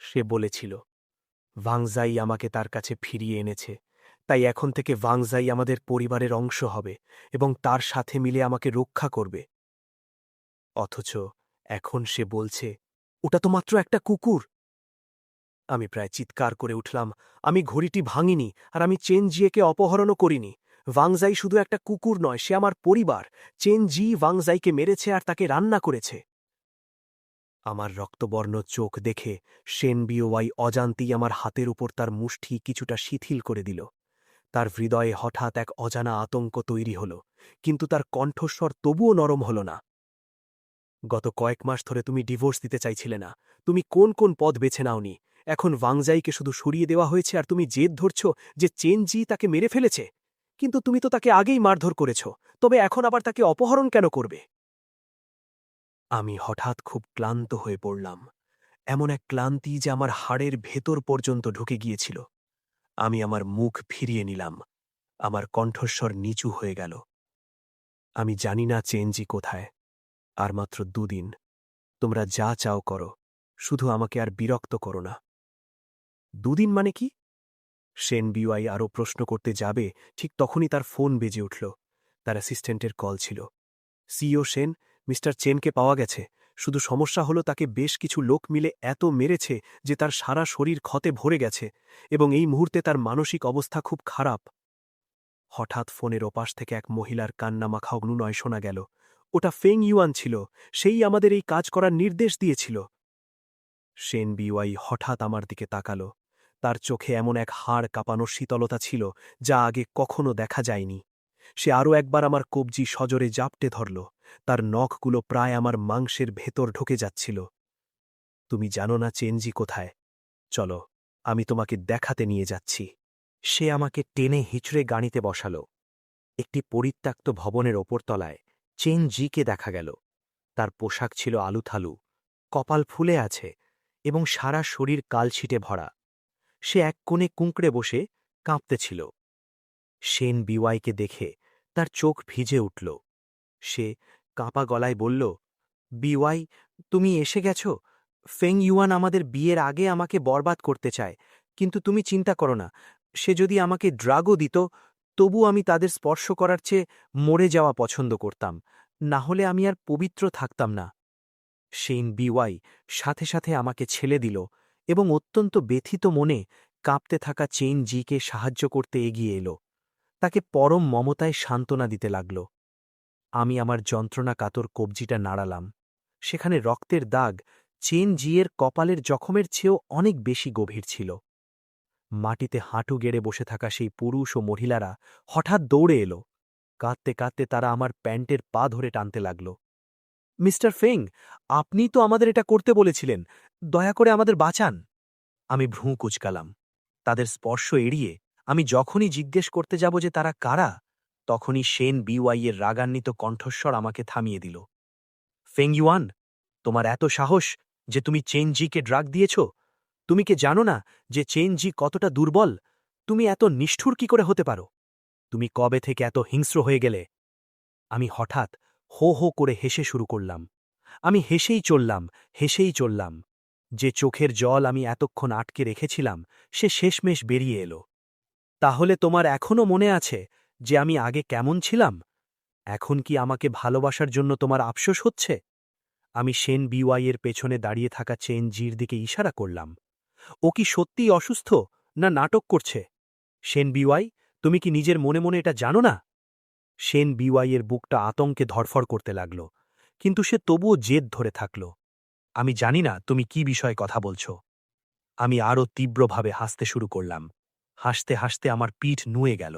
সে বলেছিল, ওয়াংজাই আমাকে তার কাছে ফিরিয়ে এনেছে, তাই এখন থেকে ওয়াংজাই আমাদের পরিবারের অংশ হবে এবং তার সাথে মিলে আমাকে রক্ষা করবে। অথচ এখন সে বলছে, ওটা তো মাত্র একটা কুকুর। আমি প্রায় চিৎকার করে উঠলাম, আমি ঘড়িটি ভাঙিনি আর আমি চেন জিয়েকে অপহরণও করিনি। ওয়াংজাই শুধু একটা কুকুর নয়, সে আমার পরিবার। চেন জি ওয়াংজাইকে মেরেছে আর তাকে রান্না করেছে। আমার রক্তবর্ণ চোখ দেখে শেনবিওয়াই অজান্তেই আমার হাতের উপর তার মুষ্টি কিছুটা শিথিল করে দিল। তার হৃদয়ে হঠাৎ এক অজানা আতঙ্ক তৈরি হল, কিন্তু তার কণ্ঠস্বর তবুও নরম হল না। গত কয়েক মাস ধরে তুমি ডিভোর্স দিতে চাইছিলে না। তুমি কোন কোন পথ বেছে নাওনি। এখন ওয়াংজাইকে শুধু সরিয়ে দেওয়া হয়েছে আর তুমি জেদ ধরছ যে চেন জি তাকে মেরে ফেলেছে। কিন্তু তুমি তো তাকে আগেই মারধর করেছ, তবে এখন আবার তাকে অপহরণ কেন করবে? আমি হঠাৎ খুব ক্লান্ত হয়ে পড়লাম, এমন এক ক্লান্তি যে আমার হাড়ের ভেতর পর্যন্ত ঢুকে গিয়েছিল। আমি আমার মুখ ফিরিয়ে নিলাম, আমার কণ্ঠস্বর নিচু হয়ে গেল। আমি জানি না চেনজি কোথায়। আর মাত্র 2 দিন। তোমরা যা চাও করো, শুধু আমাকে আর বিরক্ত করো না। 2 দিন মানে কি? শেনবিওয়াই আরও প্রশ্ন করতে যাবে, ঠিক তখনই তার ফোন বেজে উঠল। তার অ্যাসিস্ট্যান্টের কল ছিল। সিইও সেন, মিস্টার চেনকে পাওয়া গেছে। শুধু সমস্যা হলো তাকে বেশ কিছু লোক মিলে এত মেরেছে যে তার সারা শরীর ক্ষতে ভরে গেছে এবং এই মুহূর্তে তার মানসিক অবস্থা খুব খারাপ। হঠাৎ ফোনের ওপাশ থেকে এক মহিলার কান্নামাখা অনুনয় শোনা গেল। ওটা ফেং ইউয়ান ছিল, সেই আমাদের এই কাজ করার নির্দেশ দিয়েছিল। শেন বিওয়াই হঠাৎ আমার দিকে তাকাল। তার চোখে এমন এক হাড় কাঁপানো শীতলতা ছিল যা আগে কখনো দেখা যায়নি। সে আরও একবার আমার কবজি সজোরে জাপটে ধরল। তার নখগুলো প্রায় আমার মাংসের ভেতর ঢুকে যাচ্ছিল। তুমি জানো না চেনজি কোথায়? চলো, আমি তোমাকে দেখাতে নিয়ে যাচ্ছি। সে আমাকে টেনে হিঁচড়ে গাড়িতে বসাল। একটি পরিত্যক্ত ভবনের ওপরতলায় চেন জিকে দেখা গেল। তার পোশাক ছিল আলুথালু, কপাল ফুলে আছে এবং সারা শরীর কালছিটে ভরা। সে এক কোণে কুঁকড়ে বসে কাঁপতেছিল। শেন বিওয়াইকে দেখে তার চোখ ভিজে উঠল। সে কাঁপা গলায় বলল, বিওয়াই, তুমি এসে গেছ। ফেং ইউয়ান আমাদের বিয়ের আগে আমাকে বরবাদ করতে চায়, কিন্তু তুমি চিন্তা করো না। সে যদি আমাকে ড্রাগও দিত, তবু আমি তাদের স্পর্শ করার চেয়ে মরে যাওয়া পছন্দ করতাম। না হলে আমি আর পবিত্র থাকতাম না। শেন বিওয়াই সাথে সাথে আমাকে ছেলে দিল এবং অত্যন্ত ব্যথিত মনে কাঁপতে থাকা চেন জিকে সাহায্য করতে এগিয়ে এলো। তাকে পরম মমতায় সান্ত্বনা দিতে লাগল। আমি আমার যন্ত্রণা কাতর কবজিটা নাড়ালাম। সেখানে রক্তের দাগ চেন জিয়ের কপালের জখমের চেয়েও অনেক বেশি গভীর ছিল। মাটিতে হাঁটু গেড়ে বসে থাকা সেই পুরুষ ও মহিলারা হঠাৎ দৌড়ে এলো। কাঁদতে কাঁদতে তারা আমার প্যান্টের পা ধরে টানতে লাগল। মিস্টার ফেং, আপনি তো আমাদের এটা করতে বলেছিলেন। দয়া করে আমাদের বাঁচান। আমি ভ্রু কুঁচকালাম। তাদের স্পর্শ এড়িয়ে আমি যখনই জিজ্ঞেস করতে যাব যে তারা কারা, তখনই শেন বিওয়াইয়ের রাগান্বিত কণ্ঠস্বর আমাকে থামিয়ে দিল। ফেং ইউয়ান, তোমার এত সাহস যে তুমি চেন জিকে ড্রাগ দিয়েছ? তুমি কি জানো না যে চেন জি কতটা দুর্বল? তুমি এত নিষ্ঠুর কি করে হতে পারো? তুমি কবে থেকে এত হিংস্র হয়ে গেলে? আমি হঠাৎ হো হো করে হেসে শুরু করলাম। আমি হেসেই চললাম। যে চোখের জল আমি এতক্ষণ আটকে রেখেছিলাম সে শেষমেশ বেরিয়ে এলো। তাহলে তোমার এখনও মনে আছে যে আমি আগে কেমন ছিলাম? এখন কি আমাকে ভালোবাসার জন্য তোমার আফসোস হচ্ছে? আমি শেন বিওয়াইয়ের পেছনে দাঁড়িয়ে থাকা চেন জির দিকে ইশারা করলাম। ও কি সত্যিই অসুস্থ, না নাটক করছে? শেন বিওয়াই, তুমি কি নিজের মনে মনে এটা জানো না? শেন বিওয়াইয়ের বুকটা আতঙ্কে ধরফড় করতে লাগল, কিন্তু সে তবুও জেদ ধরে থাকল। আমি জানি না তুমি কি বিষয়ে কথা বলছ। আমি আরও তীব্রভাবে হাসতে শুরু করলাম। হাসতে হাসতে আমার পিঠ নুয়ে গেল।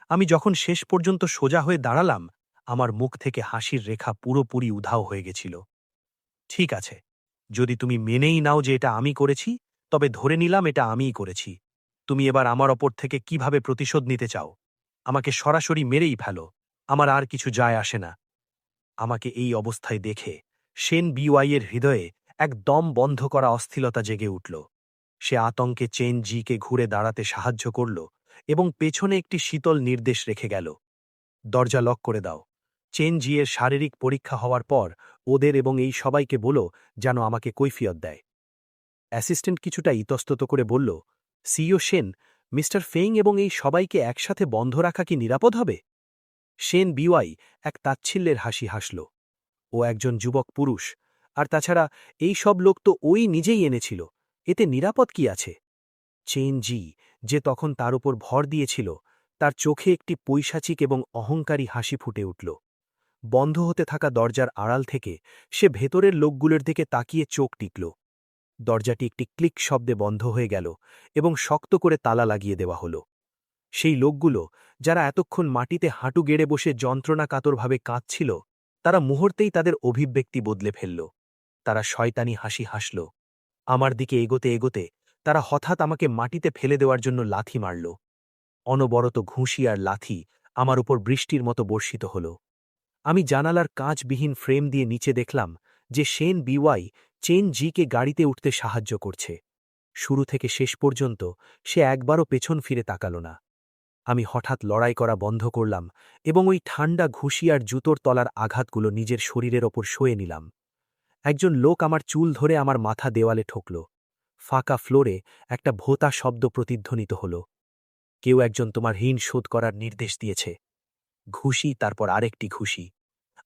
আমি যখন শেষ পর্যন্ত সোজা হয়ে দাঁড়ালাম, আমার মুখ থেকে হাসির রেখা পুরোপুরি উধাও হয়ে গেছিল। ঠিক আছে, যদি তুমি মেনেই নাও যে এটা আমি করেছি, তবে ধরে নিলাম এটা আমিই করেছি। তুমি এবার আমার ওপর থেকে কিভাবে প্রতিশোধ নিতে চাও? আমাকে সরাসরি মেরেই ফেলো, আমার আর কিছু যায় আসে না। আমাকে এই অবস্থায় দেখে শেন বিওয়াইয়ের হৃদয়ে এক দম বন্ধ করা অস্থিরতা জেগে উঠল। সে আতঙ্কে চেন জিকে ঘুরে দাঁড়াতে সাহায্য করল এবং পেছনে একটি শীতল নির্দেশ রেখে গেল, দরজা লক করে দাও। চেন জিয়ের শারীরিক পরীক্ষা হওয়ার পর ওদের এবং এই সবাইকে বলো যেন আমাকে কৈফিয়ত দেয়। অ্যাসিস্ট্যান্ট কিছুটা ইতস্তত করে বলল, সিইও শেন, মিস্টার ফেইং এবং এই সবাইকে একসাথে বন্ধ রাখা কি নিরাপদ হবে? শেন বিওয়াই এক তাচ্ছিল্যের হাসি হাসল। ও একজন যুবক পুরুষ, আর তাছাড়া এই সব লোক তো ওই নিজেই এনেছিল, এতে নিরাপদ কি আছে? চেন জি, যে তখন তার উপর ভর দিয়েছিল, তার চোখে একটি পৈশাচিক এবং অহংকারী হাসি ফুটে উঠল। বন্ধ হতে থাকা দরজার আড়াল থেকে সে ভেতরের লোকগুলোর দিকে তাকিয়ে চোখ টিকল। দরজাটি একটি ক্লিক শব্দে বন্ধ হয়ে গেল এবং শক্ত করে তালা লাগিয়ে দেওয়া হল। সেই লোকগুলো, যারা এতক্ষণ মাটিতে হাঁটু গেড়ে বসে যন্ত্রণাকাতরভাবে কাঁদছিল, তারা মুহূর্তেই তাদের অভিব্যক্তি বদলে ফেলল। তারা শয়তানি হাসি হাসল। আমার দিকে এগোতে এগোতে তারা হঠাৎ আমাকে মাটিতে ফেলে দেওয়ার জন্য লাথি মারল। অনবরত ঘুষি আর লাথি আমার উপর বৃষ্টির মতো বর্ষিত হল। আমি জানালার কাঁচবিহীন ফ্রেম দিয়ে নিচে দেখলাম যে শেন বিওয়াই চেন জিকে গাড়িতে উঠতে সাহায্য করছে। শুরু থেকে শেষ পর্যন্ত সে একবারও পেছন ফিরে তাকাল না। আমি হঠাৎ লড়াই করা বন্ধ করলাম এবং ওই ঠান্ডা ঘুষি আর জুতোর তলার আঘাতগুলো নিজের শরীরের ওপর সয়ে নিলাম। একজন লোক আমার চুল ধরে আমার মাথা দেওয়ালে ঠকল। ফাঁকা ফ্লোরে একটা ভোঁতা শব্দ প্রতিধ্বনিত হল। কেউ একজন তোমার ঋণ শোধ করার নির্দেশ দিয়েছে। ঘুষি, তারপর আরেকটি ঘুষি।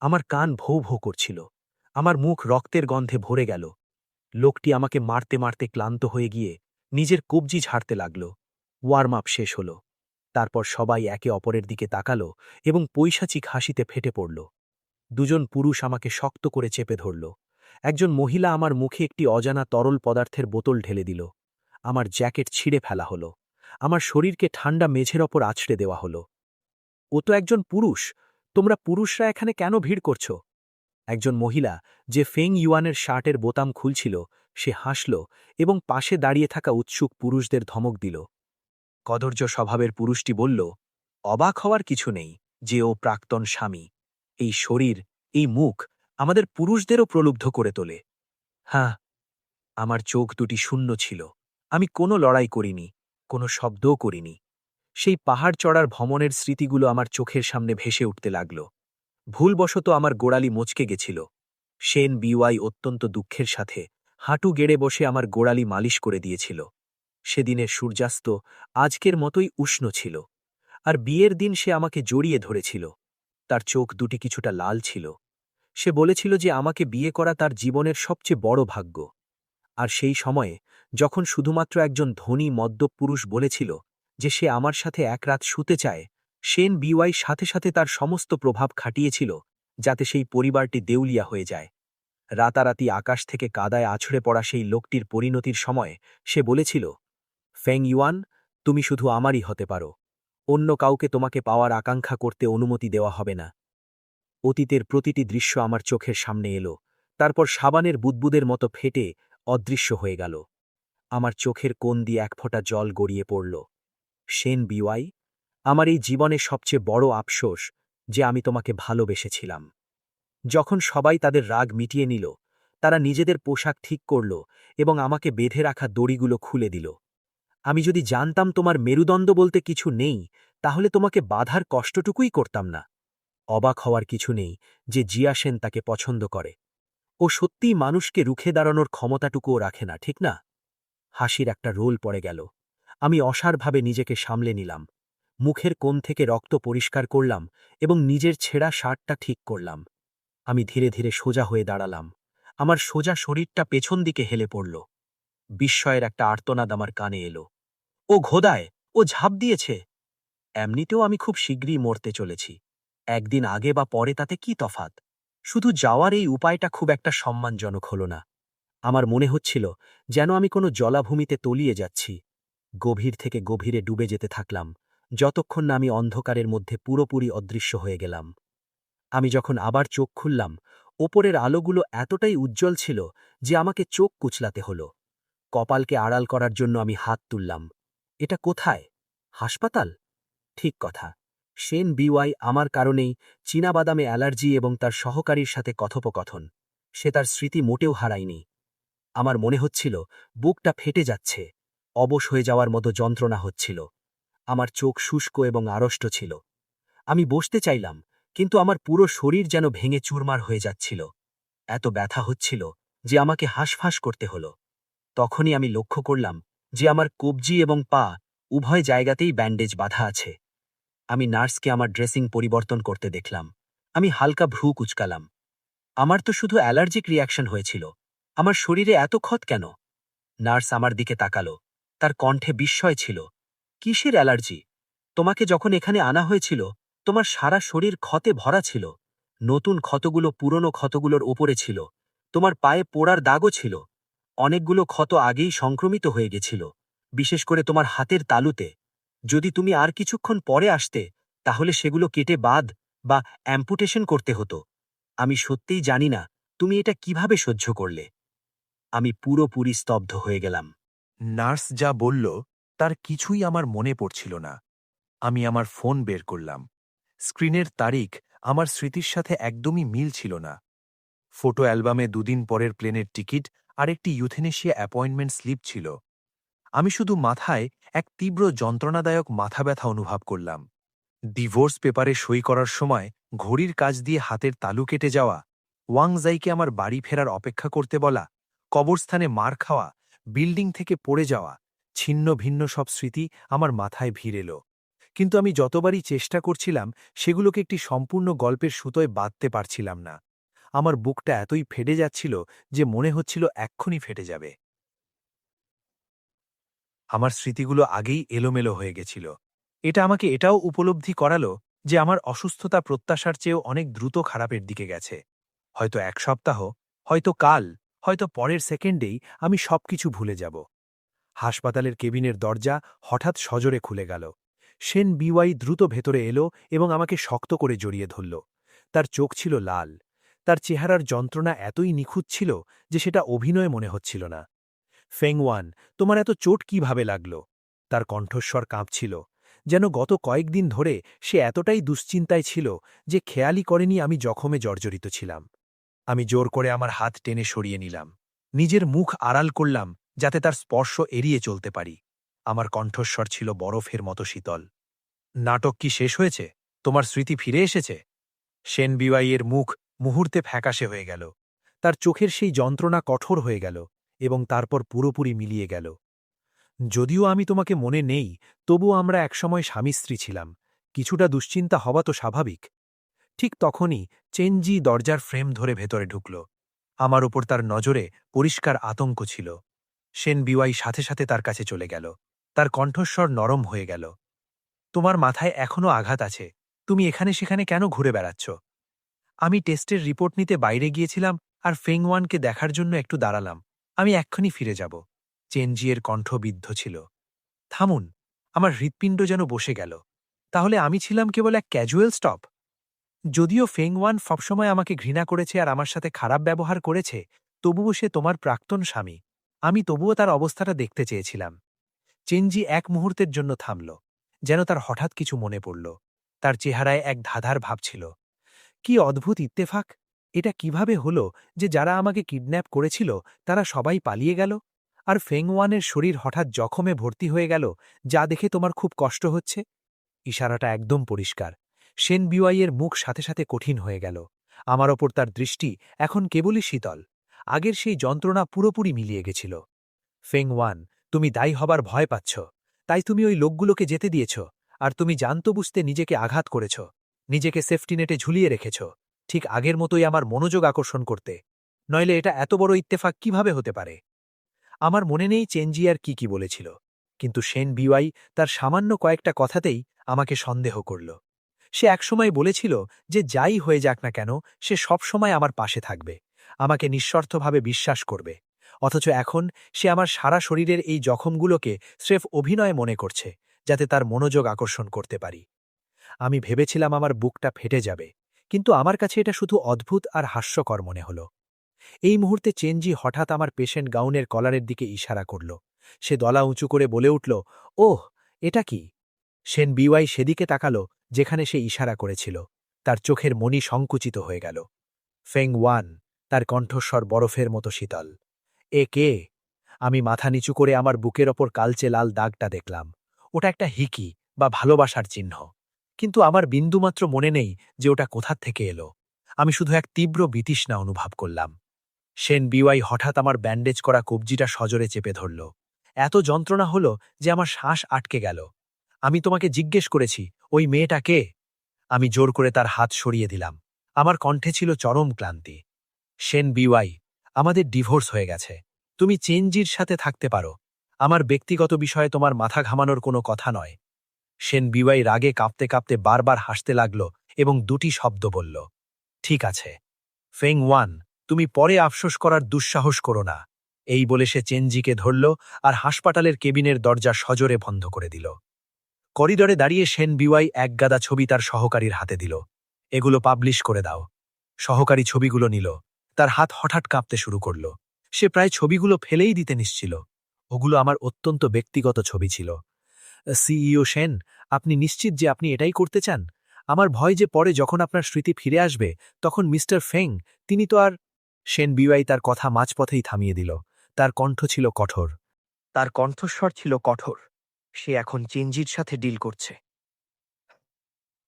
আমার কান ভৌ ভৌ করছিল। আমার মুখ রক্তের গন্ধে ভরে গেল। লোকটি আমাকে মারতে মারতে ক্লান্ত হয়ে গিয়ে নিজের কবজি ঝাড়তে লাগল। ওয়ার্ম আপ শেষ হল। তারপর সবাই একে অপরের দিকে তাকাল এবং পৈশাচিক হাসিতে ফেটে পড়ল। দুজন পুরুষ আমাকে শক্ত করে চেপে ধরল। একজন মহিলা আমার মুখে একটি অজানা তরল পদার্থের বোতল ঢেলে দিল। আমার জ্যাকেট ছিঁড়ে ফেলা হল। আমার শরীরকে ঠান্ডা মেঝের ওপর আছড়ে দেওয়া হল। ও তো একজন পুরুষ, তোমরা পুরুষরা এখানে কেন ভিড় করছ? একজন মহিলা, যে ফেং ইউয়ানের শার্টের বোতাম খুলছিল, সে হাসল এবং পাশে দাঁড়িয়ে থাকা উৎসুক পুরুষদের ধমক দিল। কদর্য স্বভাবের পুরুষটি বলল, অবাক হওয়ার কিছু নেই যে ও প্রাক্তন স্বামী। এই শরীর, এই মুখ আমাদের পুরুষদেরও প্রলুব্ধ করে তোলে। হ্যাঁ, আমার চোখ দুটি শূন্য ছিল। আমি কোনো লড়াই করিনি, কোনো শব্দও করিনি। সেই পাহাড় চড়ার ভ্রমণের স্মৃতিগুলো আমার চোখের সামনে ভেসে উঠতে লাগল। ভুলবশত আমার গোড়ালি মচকে গেছিল। শেন বিওয়াই অত্যন্ত দুঃখের সাথে হাঁটু গেড়ে বসে আমার গোড়ালি মালিশ করে দিয়েছিল। সেদিনের সূর্যাস্ত আজকের মতোই উষ্ণ ছিল, আর বিয়ের দিন সে আমাকে জড়িয়ে ধরেছিল। তার চোখ দুটি কিছুটা লাল ছিল। সে বলেছিল যে আমাকে বিয়ে করা তার জীবনের সবচেয়ে বড় ভাগ্য। আর সেই সময়ে, যখন শুধুমাত্র একজন ধনী মদ্যপ পুরুষ বলেছিল যে সে আমার সাথে এক রাত শুতে চায়, শেন বিওয়াই সাথে সাথে তার সমস্ত প্রভাব খাটিয়েছিল যাতে সেই পরিবারটি দেউলিয়া হয়ে যায়। রাতারাতি আকাশ থেকে কাদায় আছড়ে পড়া সেই লোকটির পরিণতির সময় সে বলেছিল, ফেং ইউয়ান, তুমি শুধু আমারই হতে পারো। অন্য কাউকে তোমাকে পাওয়ার আকাঙ্ক্ষা করতে অনুমতি দেওয়া হবে না। অতীতের প্রতিটি দৃশ্য আমার চোখের সামনে এলো, তারপর সাবানের বুদবুদের মতো ফেটে অদৃশ্য হয়ে গেল। আমার চোখের কোণ দিয়ে এক ফোঁটা জল গড়িয়ে পড়ল। শেন বিওয়াই, আমার এই জীবনের সবচেয়ে বড় আফসোস যে আমি তোমাকে ভালোবেসেছিলাম। যখন সবাই তাদের রাগ মিটিয়ে নিল, তারা নিজেদের পোশাক ঠিক করল এবং আমাকে বেঁধে রাখা দড়িগুলো খুলে দিল। আমি যদি জানতাম তোমার মেরুদণ্ড বলতে কিছু নেই, তাহলে তোমাকে বাধার কষ্টটুকুই করতাম না। অবাক হওয়ার কিছু নেই যে জিয়া সেন তাকে পছন্দ করে। ও সত্যিই মানুষকে রুখে দাঁড়ানোর ক্ষমতাটুকুও রাখে না, ঠিক না? হাসির একটা রোল পড়ে গেল। আমি অসারভাবে নিজেকে সামলে নিলাম। মুখের কোণ থেকে রক্ত পরিষ্কার করলাম এবং নিজের ছেঁড়া শার্টটা ঠিক করলাম। আমি ধীরে ধীরে সোজা হয়ে দাঁড়ালাম। আমার সোজা শরীরটা পেছন দিকে হেলে পড়ল। বিস্ময়ের একটা আর্তনাদ আমার কানে এলো। ও ঘোদায়, ও ঝাঁপ দিয়েছে। এমনিতেও আমি খুব শীঘ্রই মরতে চলেছি। একদিন আগে বা পরে তাতে কি তফাত? শুধু যাওয়ার এই উপায়টা খুব একটা সম্মানজনক হল না। আমার মনে হচ্ছিল যেন আমি কোনো জলাভূমিতে তলিয়ে যাচ্ছি। গভীর থেকে গভীরে ডুবে যেতে থাকলাম, যতক্ষণ না আমি অন্ধকারের মধ্যে পুরোপুরি অদৃশ্য হয়ে গেলাম। আমি যখন আবার চোখ খুললাম, ওপরের আলোগুলো এতটাই উজ্জ্বল ছিল যে আমাকে চোখ কুচলাতে হলো। কপালকে আড়াল করার জন্য আমি হাত তুললাম। এটা কোথায়? হাসপাতাল? ঠিক কথা। শেন বিওয়াই আমার কারণেই চীনাবাদামে অ্যালার্জি এবং তার সহকারীর সাথে কথোপকথন। সে তার স্মৃতি মোটেও হারায়নি। আমার মনে হচ্ছিল বুকটা ফেটে যাচ্ছে, অবশ হয়ে যাওয়ার মতো যন্ত্রণা হচ্ছিল। আমার চোখ শুষ্ক এবং আড়ষ্ট ছিল। আমি বসতে চাইলাম, কিন্তু আমার পুরো শরীর যেন ভেঙে চুরমার হয়ে যাচ্ছিল। এত ব্যথা হচ্ছিল যে আমাকে হাঁসফাঁস করতে হলো। তখনই আমি লক্ষ্য করলাম যে আমার কবজি এবং পা উভয় জায়গাতেই ব্যান্ডেজ বাঁধা আছে। আমি নার্সকে আমার ড্রেসিং পরিবর্তন করতে দেখলাম। আমি হালকা ভ্রু কুচকালাম। আমার তো শুধু অ্যালার্জিক রিয়াকশন হয়েছিল, আমার শরীরে এত ক্ষত কেন? নার্স আমার দিকে তাকালো। তার কণ্ঠে বিস্ময় ছিল। কিসের অ্যালার্জি? তোমাকে যখন এখানে আনা হয়েছিল, তোমার সারা শরীর ক্ষতে ভরা ছিল। নতুন ক্ষতগুলো পুরনো ক্ষতগুলোর ওপরে ছিল। তোমার পায়ে পোড়ার দাগও ছিল। অনেকগুলো ক্ষত আগেই সংক্রমিত হয়ে গেছিল, বিশেষ করে তোমার হাতের তালুতে। যদি তুমি আর কিছুক্ষণ পরে আসতে, তাহলে সেগুলো কেটে বাদ বা অ্যাম্পুটেশন করতে হতো। আমি সত্যিই জানি না তুমি এটা কিভাবে সহ্য করলে। আমি পুরোপুরি স্তব্ধ হয়ে গেলাম। নার্স যা বলল তার কিছুই আমার মনে পড়ছিল না। আমি আমার ফোন বের করলাম। স্ক্রিনের তারিখ আমার স্মৃতির সাথে একদমই মিল ছিল না। ফটো অ্যালবামে দুদিন পরের প্লেনের টিকিট আর একটি ইউথেনেশিয়া অ্যাপয়েন্টমেন্ট স্লিপ ছিল। আমি শুধু মাথায় এক তীব্র যন্ত্রণাদায়ক মাথা ব্যথা অনুভব করলাম। ডিভোর্স পেপারে সই করার সময় ঘড়ির কাজ দিয়ে হাতের তালু কেটে যাওয়া, ওয়াংজাইকে আমার বাড়ি ফেরার অপেক্ষা করতে বলা, কবরস্থানে মার খাওয়া, বিল্ডিং থেকে পড়ে যাওয়া, ছিন্ন ভিন্ন সব স্মৃতি আমার মাথায় ভিড় এলো। কিন্তু আমি যতবারই চেষ্টা করছিলাম সেগুলোকে একটি সম্পূর্ণ গল্পের সুতোয় বাঁধতে পারছিলাম না। আমার বুকটা এতই ফেটে যাচ্ছিল যে মনে হচ্ছিল এক্ষুনি ফেটে যাবে। আমার স্মৃতিগুলো আগেই এলোমেলো হয়ে গেছিল। এটা আমাকে এটাও উপলব্ধি করালো যে আমার অসুস্থতা প্রত্যাশার চেয়েও অনেক দ্রুত খারাপের দিকে গেছে। হয়তো এক সপ্তাহ, হয়তো কাল, হয়তো পরের সেকেন্ডেই আমি সবকিছু ভুলে যাব। হাসপাতালের কেবিনের দরজা হঠাৎ সজোরে খুলে গেল। শেন বিওয়াই দ্রুত ভেতরে এলো এবং আমাকে শক্ত করে জড়িয়ে ধরল। তার চোখ ছিল লাল। তার চেহারার যন্ত্রণা এতই নিখুঁত ছিল যে সেটা অভিনয় মনে হচ্ছিল না। ফেংওয়ান, তোমার এত চোট কিভাবে লাগল? তার কণ্ঠস্বর কাঁপছিল, যেন গত কয়েকদিন ধরে সে এতটাই দুশ্চিন্তায় ছিল যে খেয়ালই করেনি আমি জখমে জর্জরিত ছিলাম। আমি জোর করে আমার হাত টেনে সরিয়ে নিলাম। নিজের মুখ আড়াল করলাম যাতে তার স্পর্শ এড়িয়ে চলতে পারি। আমার কণ্ঠস্বর ছিল বরফের মতো শীতল। নাটক কি শেষ হয়েছে? তোমার স্মৃতি ফিরে এসেছে? শেন বিওয়াইয়ের মুখ মুহূর্তে ফ্যাকাশে হয়ে গেল। তার চোখের সেই যন্ত্রণা কঠোর হয়ে গেল এবং তারপর পুরোপুরি মিলিয়ে গেল। যদিও আমি তোমাকে মনে নেই, তবুও আমরা একসময় স্বামী স্ত্রী ছিলাম। কিছুটা দুশ্চিন্তা হওয়া তো স্বাভাবিক। ঠিক তখনই চেনজি দরজার ফ্রেম ধরে ভেতরে ঢুকল। আমার ওপর তার নজরে পরিষ্কার আতঙ্ক ছিল। শেন বিওয়াই সাথে সাথে তার কাছে চলে গেল। তার কণ্ঠস্বর নরম হয়ে গেল। তোমার মাথায় এখনও আঘাত আছে। তুমি এখানে সেখানে কেন ঘুরে বেড়াচ্ছ? আমি টেস্টের রিপোর্ট নিতে বাইরে গিয়েছিলাম আর ফেংওয়ানকে দেখার জন্য একটু দাঁড়ালাম। আমি এক্ষুনি ফিরে যাব। চেনজিয়ের কণ্ঠ বিদ্ধ ছিল। থামুন। আমার হৃৎপিণ্ড যেন বসে গেল। তাহলে আমি ছিলাম কেবল এক ক্যাজুয়াল স্টপ? যদিও ফেংওয়ান সবসময় আমাকে ঘৃণা করেছে আর আমার সাথে খারাপ ব্যবহার করেছে, তবুও সে তোমার প্রাক্তন স্বামী। আমি তবুও তার অবস্থাটা দেখতে চেয়েছিলাম। চেনজি এক মুহূর্তের জন্য থামল, যেন তার হঠাৎ কিছু মনে পড়ল। তার চেহারায় এক ধাঁধার ভাব ছিল। কি অদ্ভুত ইত্তেফাক! এটা কিভাবে হলো যে যারা আমাকে কিডন্যাপ করেছিল তারা সবাই পালিয়ে গেল, আর ফেংওয়ানের শরীর হঠাৎ জখমে ভর্তি হয়ে গেল, যা দেখে তোমার খুব কষ্ট হচ্ছে? ইশারাটা একদম পরিষ্কার। শেন বিওয়াইয়ের মুখ সাথে সাথে কঠিন হয়ে গেল। আমার ওপর তার দৃষ্টি এখন কেবলই শীতল। আগের সেই যন্ত্রণা পুরোপুরি মিলিয়ে গেছিল। ফেংওয়ান, তুমি দায়ী হবার ভয় পাচ্ছ, তাই তুমি ওই লোকগুলোকে যেতে দিয়েছ, আর তুমি জানতো বুঝতে নিজেকে আঘাত করেছ, নিজেকে সেফটি নেটে ঝুলিয়ে রেখেছ, ঠিক আগের মতোই আমার মনোযোগ আকর্ষণ করতে। নইলে এটা এত বড় ইত্তেফাক কিভাবে হতে পারে? আমার মনে নেই চেনজি আর কি বলেছিল, কিন্তু শেন বিওয়াই তার সামান্য কয়েকটা কথাতেই আমাকে সন্দেহ করল। সে একসময় বলেছিল যে যাই হয়ে যাক না কেন সে সব সময় আমার পাশে থাকবে, আমাকে নিঃস্বার্থভাবে বিশ্বাস করবে। অথচ এখন সে আমার সারা শরীরের এই জখমগুলোকে স্রেফ অভিনয় মনে করছে, যাতে তার মনোযোগ আকর্ষণ করতে পারি। আমি ভেবেছিলাম আমার বুকটা ফেটে যাবে, কিন্তু আমার কাছে এটা শুধু অদ্ভুত আর হাস্যকর মনে হল। এই মুহূর্তে চেনজি হঠাৎ আমার পেশেন্ট গাউনের কলারের দিকে ইশারা করল। সে গলা উঁচু করে বলে উঠল, ওহ, এটা কি? সেন বিওয়াই সেদিকে তাকালো যেখানে সে ইশারা করেছিল। তার চোখের মণি সংকুচিত হয়ে গেল। ফেং ওয়ান, তার কণ্ঠস্বর বরফের মতো শীতল। এ কে? আমি মাথা নিচু করে আমার বুকের ওপর কালচে লাল দাগটা দেখলাম। ওটা একটা হিকি বা ভালোবাসার চিহ্ন, কিন্তু আমার বিন্দুমাত্র মনে নেই যে ওটা কোথা থেকে এলো। আমি শুধু এক তীব্র বিতৃষ্ণা অনুভব করলাম। সেন বিওয়াই হঠাৎ আমার ব্যান্ডেজ করা কবজিটা সজোরে চেপে ধরল। এত যন্ত্রণা হলো যে আমার শ্বাস আটকে গেল। আমি তোমাকে জিজ্ঞেস করেছি, ওই মেয়েটা কে? আমি জোর করে তার হাত সরিয়ে দিলাম। আমার কণ্ঠে ছিল চরম ক্লান্তি। সেন বিওয়াই, আমাদের ডিভোর্স হয়ে গেছে। তুমি চেনজির সাথে থাকতে পারো। আমার ব্যক্তিগত বিষয়ে তোমার মাথা ঘামানোর কোনো কথা নয়। সেন বিওয়াই রাগে কাঁপতে কাঁপতে বারবার হাসতে লাগল এবং দুটি শব্দ বলল, ঠিক আছে, ফেং ওয়ান, তুমি পরে আফসোস করার দুঃসাহস করো না। এই বলে সে চেনজিকে ধরল আর হাসপাতালের কেবিনের দরজা সজোরে বন্ধ করে দিল। করিডরে দাঁড়িয়ে সেন বিওয়াই একগাদা ছবি তার সহকারীর হাতে দিল। এগুলো পাবলিশ করে দাও। সহকারী ছবিগুলো নিল। তার হাত হঠাৎ কাঁপতে শুরু করল। সে প্রায় ছবিগুলো ফেলেই দিতে নিচ্ছিল। ওগুলো আমার অত্যন্ত ব্যক্তিগত ছবি ছিল। সিইও সেন, আপনি নিশ্চিত যে আপনি এটাই করতে চান? আমার ভয় যে পরে যখন আপনার স্মৃতি ফিরে আসবে, তখন মিস্টার ফেং, তিনি তো আর... সেন বিওয়াই তার কথা মাঝপথেই থামিয়ে দিল। তার কণ্ঠ ছিল কঠোর। তার কণ্ঠস্বর ছিল কঠোর। সে এখন চেনজির সাথে ডিল করছে।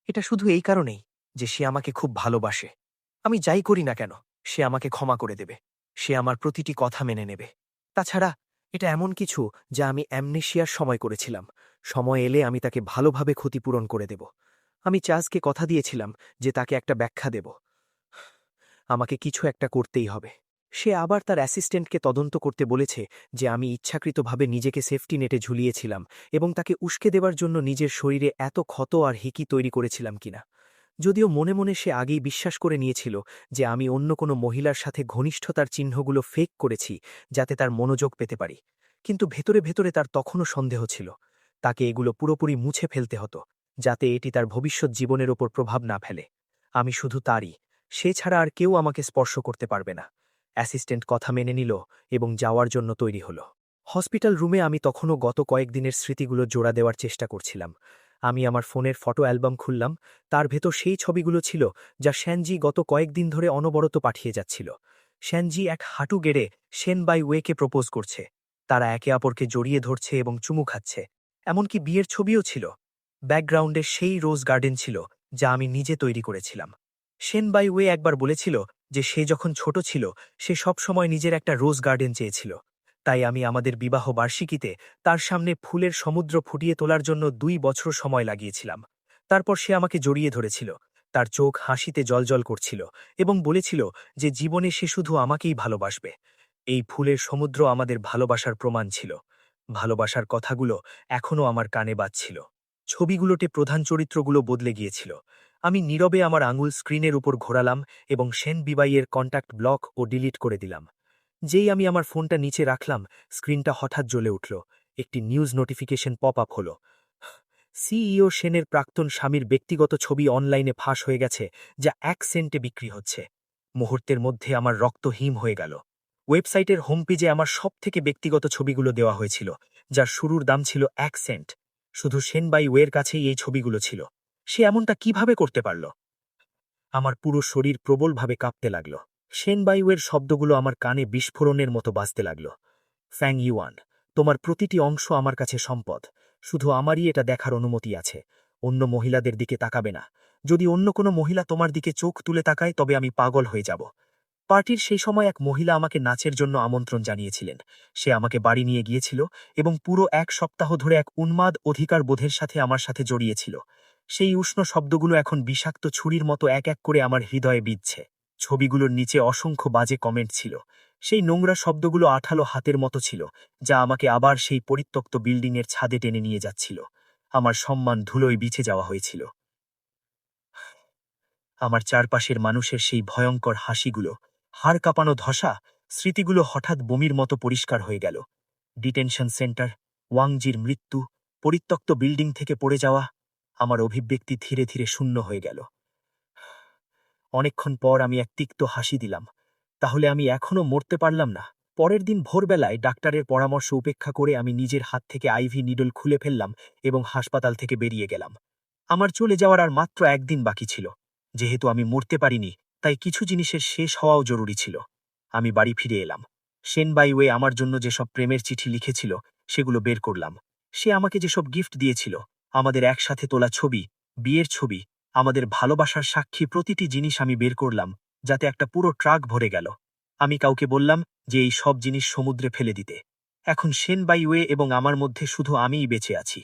এটা শুধু এই কারণেই যে সে আমাকে খুব ভালোবাসে। আমি যাই করি না কেন, সে আমাকে ক্ষমা করে দেবে। সে আমার প্রতিটি কথা মেনে নেবে। তাছাড়া এটা এমন কিছু যা আমি অ্যামনেশিয়ার সময় করেছিলাম। সময় এলে আমি তাকে ভালোভাবে ক্ষতিপূরণ করে দেব। আমি চার্লসকে কথা দিয়েছিলাম যে তাকে একটা ব্যাখ্যা দেব। আমাকে কিছু একটা করতেই হবে। সে আবার তার অ্যাসিস্ট্যান্টকে তদন্ত করতে বলেছে যে আমি ইচ্ছাকৃতভাবে নিজেকে সেফটি নেটে ঝুলিয়েছিলাম এবং তাকে উস্কে দেবার জন্য নিজের শরীরে এত ক্ষত আর হিকি তৈরি করেছিলাম কিনা। যদিও মনে মনে সে আগেই বিশ্বাস করে নিয়েছিল যে আমি অন্য কোনো মহিলার সাথে ঘনিষ্ঠতার চিহ্নগুলো ফেক করেছি যাতে তার মনোযোগ পেতে পারি, কিন্তু ভেতরে ভেতরে তার তখনও সন্দেহ ছিল। তাকে এগুলো পুরোপুরি মুছে ফেলতে হতো, যাতে এটি তার ভবিষ্যৎ জীবনের ওপর প্রভাব না ফেলে। আমি শুধু তারই, সে ছাড়া আর কেউ আমাকে স্পর্শ করতে পারবে না। অ্যাসিস্ট্যান্ট কথা মেনে নিল এবং যাওয়ার জন্য তৈরি হল। হসপিটাল রুমে আমি তখনও গত কয়েকদিনের স্মৃতিগুলো জোড়া দেওয়ার চেষ্টা করছিলাম। আমি আমার ফোনের ফটো অ্যালবাম খুললাম। তার ভেতর সেই ছবিগুলো ছিল যা শ্যানজি গত কয়েকদিন ধরে অনবরত পাঠিয়ে যাচ্ছিল। শ্যানজি এক হাঁটু গেড়ে সেন বাই ওয়েকে প্রপোজ করছে। তারা একে অপরকে জড়িয়ে ধরছে এবং চুমু খাচ্ছে। এমনকি বিয়ের ছবিও ছিল। ব্যাকগ্রাউন্ডে সেই রোজ গার্ডেন ছিল যা আমি নিজে তৈরি করেছিলাম। সেন বাই ওয়ে একবার বলেছিল যে সে যখন ছোট ছিল সে সবসময় নিজের একটা রোজ গার্ডেন চেয়েছিল। তাই আমি আমাদের বিবাহ বার্ষিকীতে তার সামনে ফুলের সমুদ্র ফুটিয়ে তোলার জন্য 2 বছর সময় লাগিয়েছিলাম। তারপর সে আমাকে জড়িয়ে ধরেছিল। তার চোখ হাসিতে জ্বলজ্বল করছিল এবং বলেছিল যে জীবনে সে শুধু আমাকেই ভালোবাসবে। এই ফুলের সমুদ্র আমাদের ভালোবাসার প্রমাণ ছিল। ভালোবাসার কথাগুলো এখনও আমার কানে বাজছিল। ছবিগুলোতে প্রধান চরিত্রগুলো বদলে গিয়েছিল। আমি নীরবে আমার আঙুল স্ক্রিনের উপর ঘোরালাম এবং সেন বিবাইয়ের কন্ট্যাক্ট ব্লক ও ডিলিট করে দিলাম। যেই আমি আমার ফোনটা নিচে রাখলাম, স্ক্রিনটা হঠাৎ জ্বলে উঠল। একটি নিউজ নোটিফিকেশন পপ আপ হল। সিইও সেনের প্রাক্তন স্বামীর ব্যক্তিগত ছবি অনলাইনে ফাঁস হয়ে গেছে, যা 1 সেন্টে বিক্রি হচ্ছে। মুহূর্তের মধ্যে আমার রক্ত হিম হয়ে গেল। ওয়েবসাইটের হোম পেজে আমার সবথেকে ব্যক্তিগত ছবিগুলো দেওয়া হয়েছিল, যার শুরুর দাম ছিল 1 সেন্ট। শুধু সেন বাই ওয়ের কাছেই এই ছবিগুলো ছিল। সে এমনটা কিভাবে করতে পারল? আমার পুরো শরীর প্রবলভাবে কাঁপতে লাগল। সেন বাই ওয়ের শব্দগুলো আমার কানে বিস্ফোরণের মতো বাজতে লাগল। ফ্যাং ইউয়ান, তোমার প্রতিটি অংশ আমার কাছে সম্পদ। শুধু আমারই এটা দেখার অনুমতি আছে। অন্য মহিলাদের দিকে তাকাবে না। যদি অন্য কোনো মহিলা তোমার দিকে চোখ তুলে তাকায় তবে আমি পাগল হয়ে যাব। পার্টির সেই সময় এক মহিলা আমাকে নাচের জন্য আমন্ত্রণ জানিয়েছিলেন। সে আমাকে বাড়ি নিয়ে গিয়েছিল এবং পুরো 1 সপ্তাহ ধরে এক উন্মাদ অধিকার বোধের সাথে আমার সাথে জড়িয়েছিল। সেই উষ্ণ শব্দগুলো এখন বিষাক্ত ছুরির মতো এক এক করে আমার হৃদয়ে বিঁধছে। ছবিগুলোর নিচে অসংখ্য বাজে কমেন্ট ছিল। সেই নোংরা শব্দগুলো আঠালো হাতের মতো ছিল, যা আমাকে আবার সেই পরিত্যক্ত বিল্ডিংয়ের ছাদে টেনে নিয়ে যাচ্ছিল। আমার সম্মান ধুলোয় বিছে যাওয়া হয়েছিল। আমার চারপাশের মানুষের সেই ভয়ঙ্কর হাসিগুলো, হাড় কাঁপানো ধসা স্মৃতিগুলো হঠাৎ বমির মতো পরিষ্কার হয়ে গেল। ডিটেনশন সেন্টার, ওয়াংজির মৃত্যু, পরিত্যক্ত বিল্ডিং থেকে পড়ে যাওয়া। আমার অভিব্যক্তি ধীরে ধীরে শূন্য হয়ে গেল। অনেকক্ষণ পর আমি এক তিক্ত হাসি দিলাম। তাহলে আমি এখনও মরতে পারলাম না? পরের দিন ভোরবেলায় ডাক্তারের পরামর্শ উপেক্ষা করে আমি নিজের হাত থেকে আইভি নিডল খুলে ফেললাম এবং হাসপাতাল থেকে বেরিয়ে গেলাম। আমার চলে যাওয়ার আর মাত্র একদিন বাকি ছিল। যেহেতু আমি মরতে পারিনি, তাই কিছু জিনিসের শেষ হওয়াও জরুরি ছিল। আমি বাড়ি ফিরে এলাম। শেন বাইওয়ে আমার জন্য যেসব প্রেমের চিঠি লিখেছিল সেগুলো বের করলাম। সে আমাকে যেসব গিফট দিয়েছিল, আমাদের একসাথে তোলা ছবি, বিয়ের ছবি, আমাদের ভালোবাসার সাক্ষী, প্রতিটি জিনিস আমি বের করলাম, যাতে একটা পুরো ট্রাক ভরে গেল। আমি কাউকে বললাম যে এই সব জিনিস সমুদ্রে ফেলে দিতে। এখন শেন বাইওয়ে এবং আমার মধ্যে শুধু আমিই বেঁচে আছি।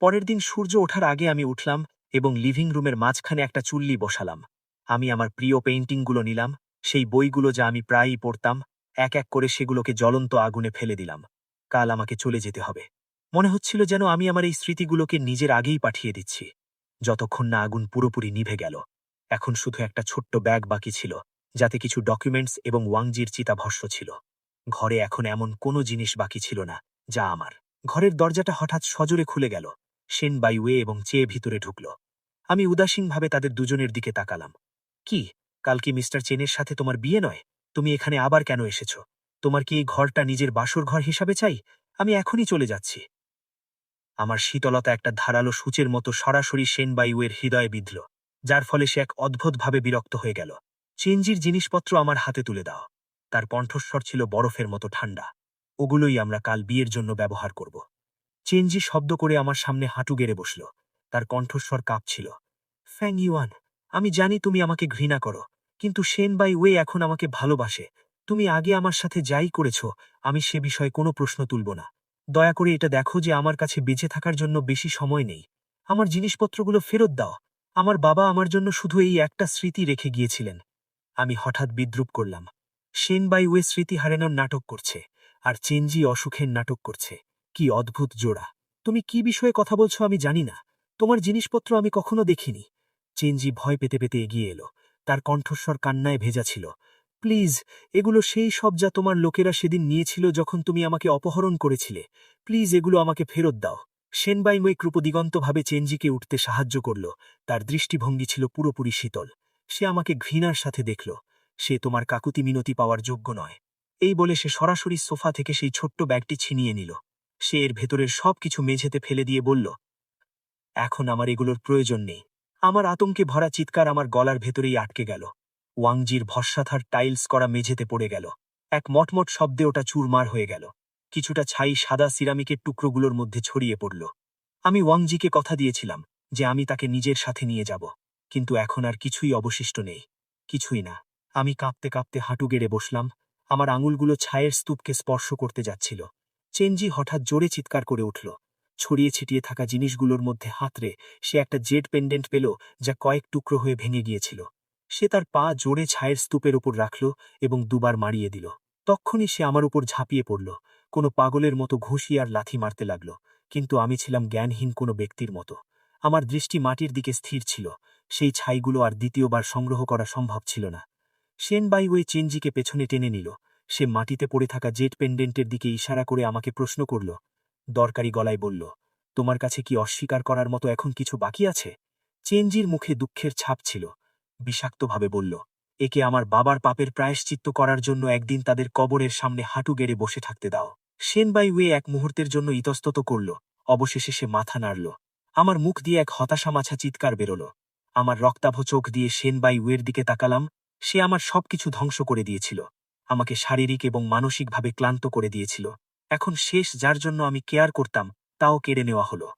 পরের দিন সূর্য ওঠার আগে আমি উঠলাম এবং লিভিং রুমের মাঝখানে একটা চুল্লি বসালাম। আমি আমার প্রিয় পেইন্টিংগুলো নিলাম, সেই বইগুলো যা আমি প্রায়ই পড়তাম, এক এক করে সেগুলোকে জ্বলন্ত আগুনে ফেলে দিলাম। কাল আমাকে চলে যেতে হবে। মনে হচ্ছিল যেন আমি আমার এই স্মৃতিগুলোকে নিজের আগেই পাঠিয়ে দিচ্ছি, যতক্ষণ না আগুন পুরোপুরি নিভে গেল। এখন শুধু একটা ছোট্ট ব্যাগ বাকি ছিল, যাতে কিছু ডকুমেন্টস এবং ওয়াংজির চিতাভস্ম ছিল। ঘরে এখন এমন কোনো জিনিস বাকি ছিল না যা আমার। ঘরের দরজাটা হঠাৎ সজোরে খুলে গেল। শেন বাইওয়ে এবং চেয়ে ভিতরে ঢুকল। আমি উদাসীনভাবে তাদের দুজনের দিকে তাকালাম। কি, কাল কি মিস্টার চেনের সাথে তোমার বিয়ে নয়? তুমি এখানে আবার কেন এসেছ? তোমার কি এই ঘরটা নিজের বাসর ঘর হিসাবে চাই? আমি এখনই চলে যাচ্ছি। আমার শীতলতা একটা ধারালো সূচের মতো সরাসরি শেন বাইওয়ের হৃদয়ে বিঁধল, যার ফলে সে এক অদ্ভুতভাবে বিরক্ত হয়ে গেল। চেনজির জিনিসপত্র আমার হাতে তুলে দাও। তার কণ্ঠস্বর ছিল বরফের মতো ঠান্ডা। ওগুলোই আমরা কাল বিয়ের জন্য ব্যবহার করব। চেনজি শব্দ করে আমার সামনে হাঁটু গেড়ে বসল। তার কণ্ঠস্বর কাঁপছিল। ফ্যাং ইউয়ান, আমি জানি তুমি আমাকে ঘৃণা করো, কিন্তু শেন বাইওয়ে এখন আমাকে ভালোবাসে। তুমি আগে আমার সাথে যাই করেছ, আমি সে বিষয়ে কোনো প্রশ্ন তুলব না। দয়া করে এটা দেখো যে আমার কাছে বেঁচে থাকার জন্য বেশি সময় নেই। আমার জিনিসপত্রগুলো ফেরত দাও। আমার বাবা আমার জন্য শুধু এই একটা স্মৃতি রেখে গিয়েছিলেন। আমি হঠাৎ বিদ্রূপ করলাম। শেন বাইওয়ে স্মৃতি হারানোর নাটক করছে, আর চেনজি অসুখের নাটক করছে। কি অদ্ভুত জোড়া! তুমি কি বিষয়ে কথা বলছো আমি জানি না। তোমার জিনিসপত্র আমি কখনো দেখিনি। চেনজি ভয় পেতে পেতে এগিয়ে এলো। তার কণ্ঠস্বর কান্নায় ভেজা ছিল। প্লিজ, এগুলো সেই সব যা তোমার লোকেরা সেদিন নিয়েছিল যখন তুমি আমাকে অপহরণ করেছিলে। প্লিজ, এগুলো আমাকে ফেরত দাও। সেনবাইময় কৃপদিগন্তভাবে চেনজিকে উঠতে সাহায্য করল। তার দৃষ্টিভঙ্গি ছিল পুরোপুরি শীতল। সে আমাকে ঘৃণার সাথে দেখল। সে তোমার কাকুতি মিনতি পাওয়ার যোগ্য নয়। এই বলে সে সরাসরি সোফা থেকে সেই ছোট্ট ব্যাগটি ছিনিয়ে নিল। সে এর ভেতরের সবকিছু মেঝেতে ফেলে দিয়ে বলল, এখন আমার এগুলোর প্রয়োজন নেই। আমার আতঙ্কে ভরা চিৎকার আমার গলার ভেতরেই আটকে গেল। ওয়াংজির ভস্মাথার টাইলস করা মেঝেতে পড়ে গেল। এক মটমট শব্দে ওটা চুরমার হয়ে গেল। কিছুটা ছাই সাদা সিরামিকের টুকরোগুলোর মধ্যে ছড়িয়ে পড়ল। আমি ওয়াংজিকে কথা দিয়েছিলাম যে আমি তাকে নিজের সাথে নিয়ে যাব, কিন্তু এখন আর কিছুই অবশিষ্ট নেই। কিছুই না। আমি কাঁপতে কাঁপতে হাঁটু গেড়ে বসলাম। আমার আঙুলগুলো ছায়ের স্তূপকে স্পর্শ করতে যাচ্ছিল। চেনজি হঠাৎ জোরে চিৎকার করে উঠল। ছড়িয়ে ছিটিয়ে থাকা জিনিসগুলোর মধ্যে হাতড়ে সে একটা জেড পেন্ডেন্ট পেল, যা কয়েক টুকরো হয়ে ভেঙে গিয়েছিল। সে তার পা জোরে ছায়ের স্তূপের উপর রাখল এবং দুবার মারিয়ে দিল। তক্ষুনি সে আমার উপর ঝাঁপিয়ে পড়ল। কোনো পাগলের মতো ঘুষি আর লাথি মারতে লাগল, কিন্তু আমি ছিলাম জ্ঞানহীন কোনো ব্যক্তির মতো। আমার দৃষ্টি মাটির দিকে স্থির ছিল। সেই ছাইগুলো আর দ্বিতীয়বার সংগ্রহ করা সম্ভব ছিল না। শেন বাইওয়ে চেনজিকে পেছনে টেনে নিল। সে মাটিতে পড়ে থাকা জেট পেন্ডেন্টের দিকে ইশারা করে আমাকে প্রশ্ন করল। দরকারি গলায় বলল, তোমার কাছে কি অস্বীকার করার মতো এখন কিছু বাকি আছে? চেনজির মুখে দুঃখের ছাপ ছিল। বিষাক্তভাবে বলল, একে আমার বাবার পাপের প্রায়শ্চিত্ত করার জন্য একদিন তাদের কবরের সামনে হাঁটু গেড়ে বসে থাকতে দাও। শেন বাইওয়ে এক মুহূর্তের জন্য ইতস্তত করল। অবশেষে সে মাথা নাড়ল। আমার মুখ দিয়ে এক হতাশা মাছা চিৎকার বেরোল। আমার রক্তাভ চোখ দিয়ে শেন বাইওয়ের দিকে তাকালাম। সে আমার সবকিছু ধ্বংস করে দিয়েছিল। আমাকে শারীরিক এবং মানসিকভাবে ক্লান্ত করে দিয়েছিল। এখন শেষ যার জন্য আমি কেয়ার করতাম, তাও কেড়ে নেওয়া হলো।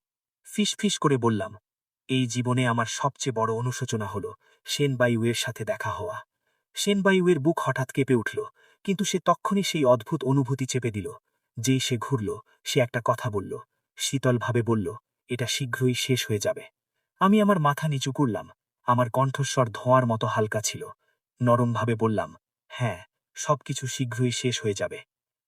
ফিস করে বললাম, এই জীবনে আমার সবচেয়ে বড় অনুশোচনা হল শেন বাইওয়ের সাথে দেখা হওয়া। শেন বাইওয়ের বুক হঠাৎ কেঁপে উঠল, কিন্তু সে তক্ষুনি সেই অদ্ভুত অনুভূতি চেপে দিল। যেই সে ঘুরল, সে একটা কথা বলল। শীতলভাবে বলল, এটা শীঘ্রই শেষ হয়ে যাবে। আমি আমার মাথা নিচু করলাম। আমার কণ্ঠস্বর ধোঁয়ার মতো হালকা ছিল। নরমভাবে বললাম, হ্যাঁ, সবকিছু শীঘ্রই শেষ হয়ে যাবে।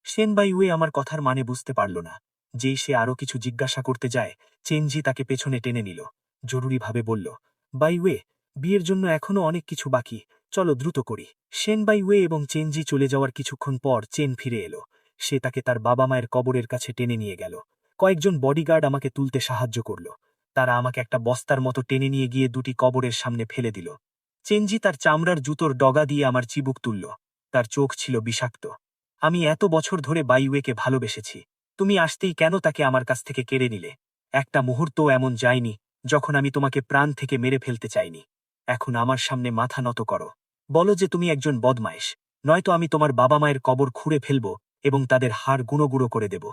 শেন বাইওয়ে আমার কথার মানে বুঝতে পারল না। যেই সে আরও কিছু জিজ্ঞাসা করতে যায়, চেনজি তাকে পেছনে টেনে নিল। জরুরিভাবে বলল, বাইওয়ে, বিয়ের জন্য এখনও অনেক কিছু বাকি। চলো দ্রুত করি। শেন বাইওয়ে এবং চেনজি চলে যাওয়ার কিছুক্ষণ পর চেন ফিরে এলো। সে তাকে তার বাবা মায়ের কবরের কাছে টেনে নিয়ে গেল। কয়েকজন বডিগার্ড আমাকে তুলতে সাহায্য করল। তারা আমাকে একটা বস্তার মতো টেনে নিয়ে গিয়ে দুটি কবরের সামনে ফেলে দিল। চেনজি তার চামড়ার জুতোর ডগা দিয়ে আমার চিবুক তুলল। তার চোখ ছিল বিষাক্ত। আমি এত বছর ধরে বাইওয়েকে ভালোবেসেছি। তুমি আসতেই কেন তাকে আমার কাছ থেকে কেড়ে নিলে? একটা মুহূর্তও এমন যায়নি যখন আমি তোমাকে প্রাণ থেকে মেরে ফেলতে চাইনি। এখন আমার সামনে মাথা নত করো। বলো যে তুমি একজন বদমাইশ, নয়তো আমি তোমার বাবা মায়ের কবর খুঁড়ে ফেলব এবং তাদের হাড় গুঁড়ো গুঁড়ো করে দেব।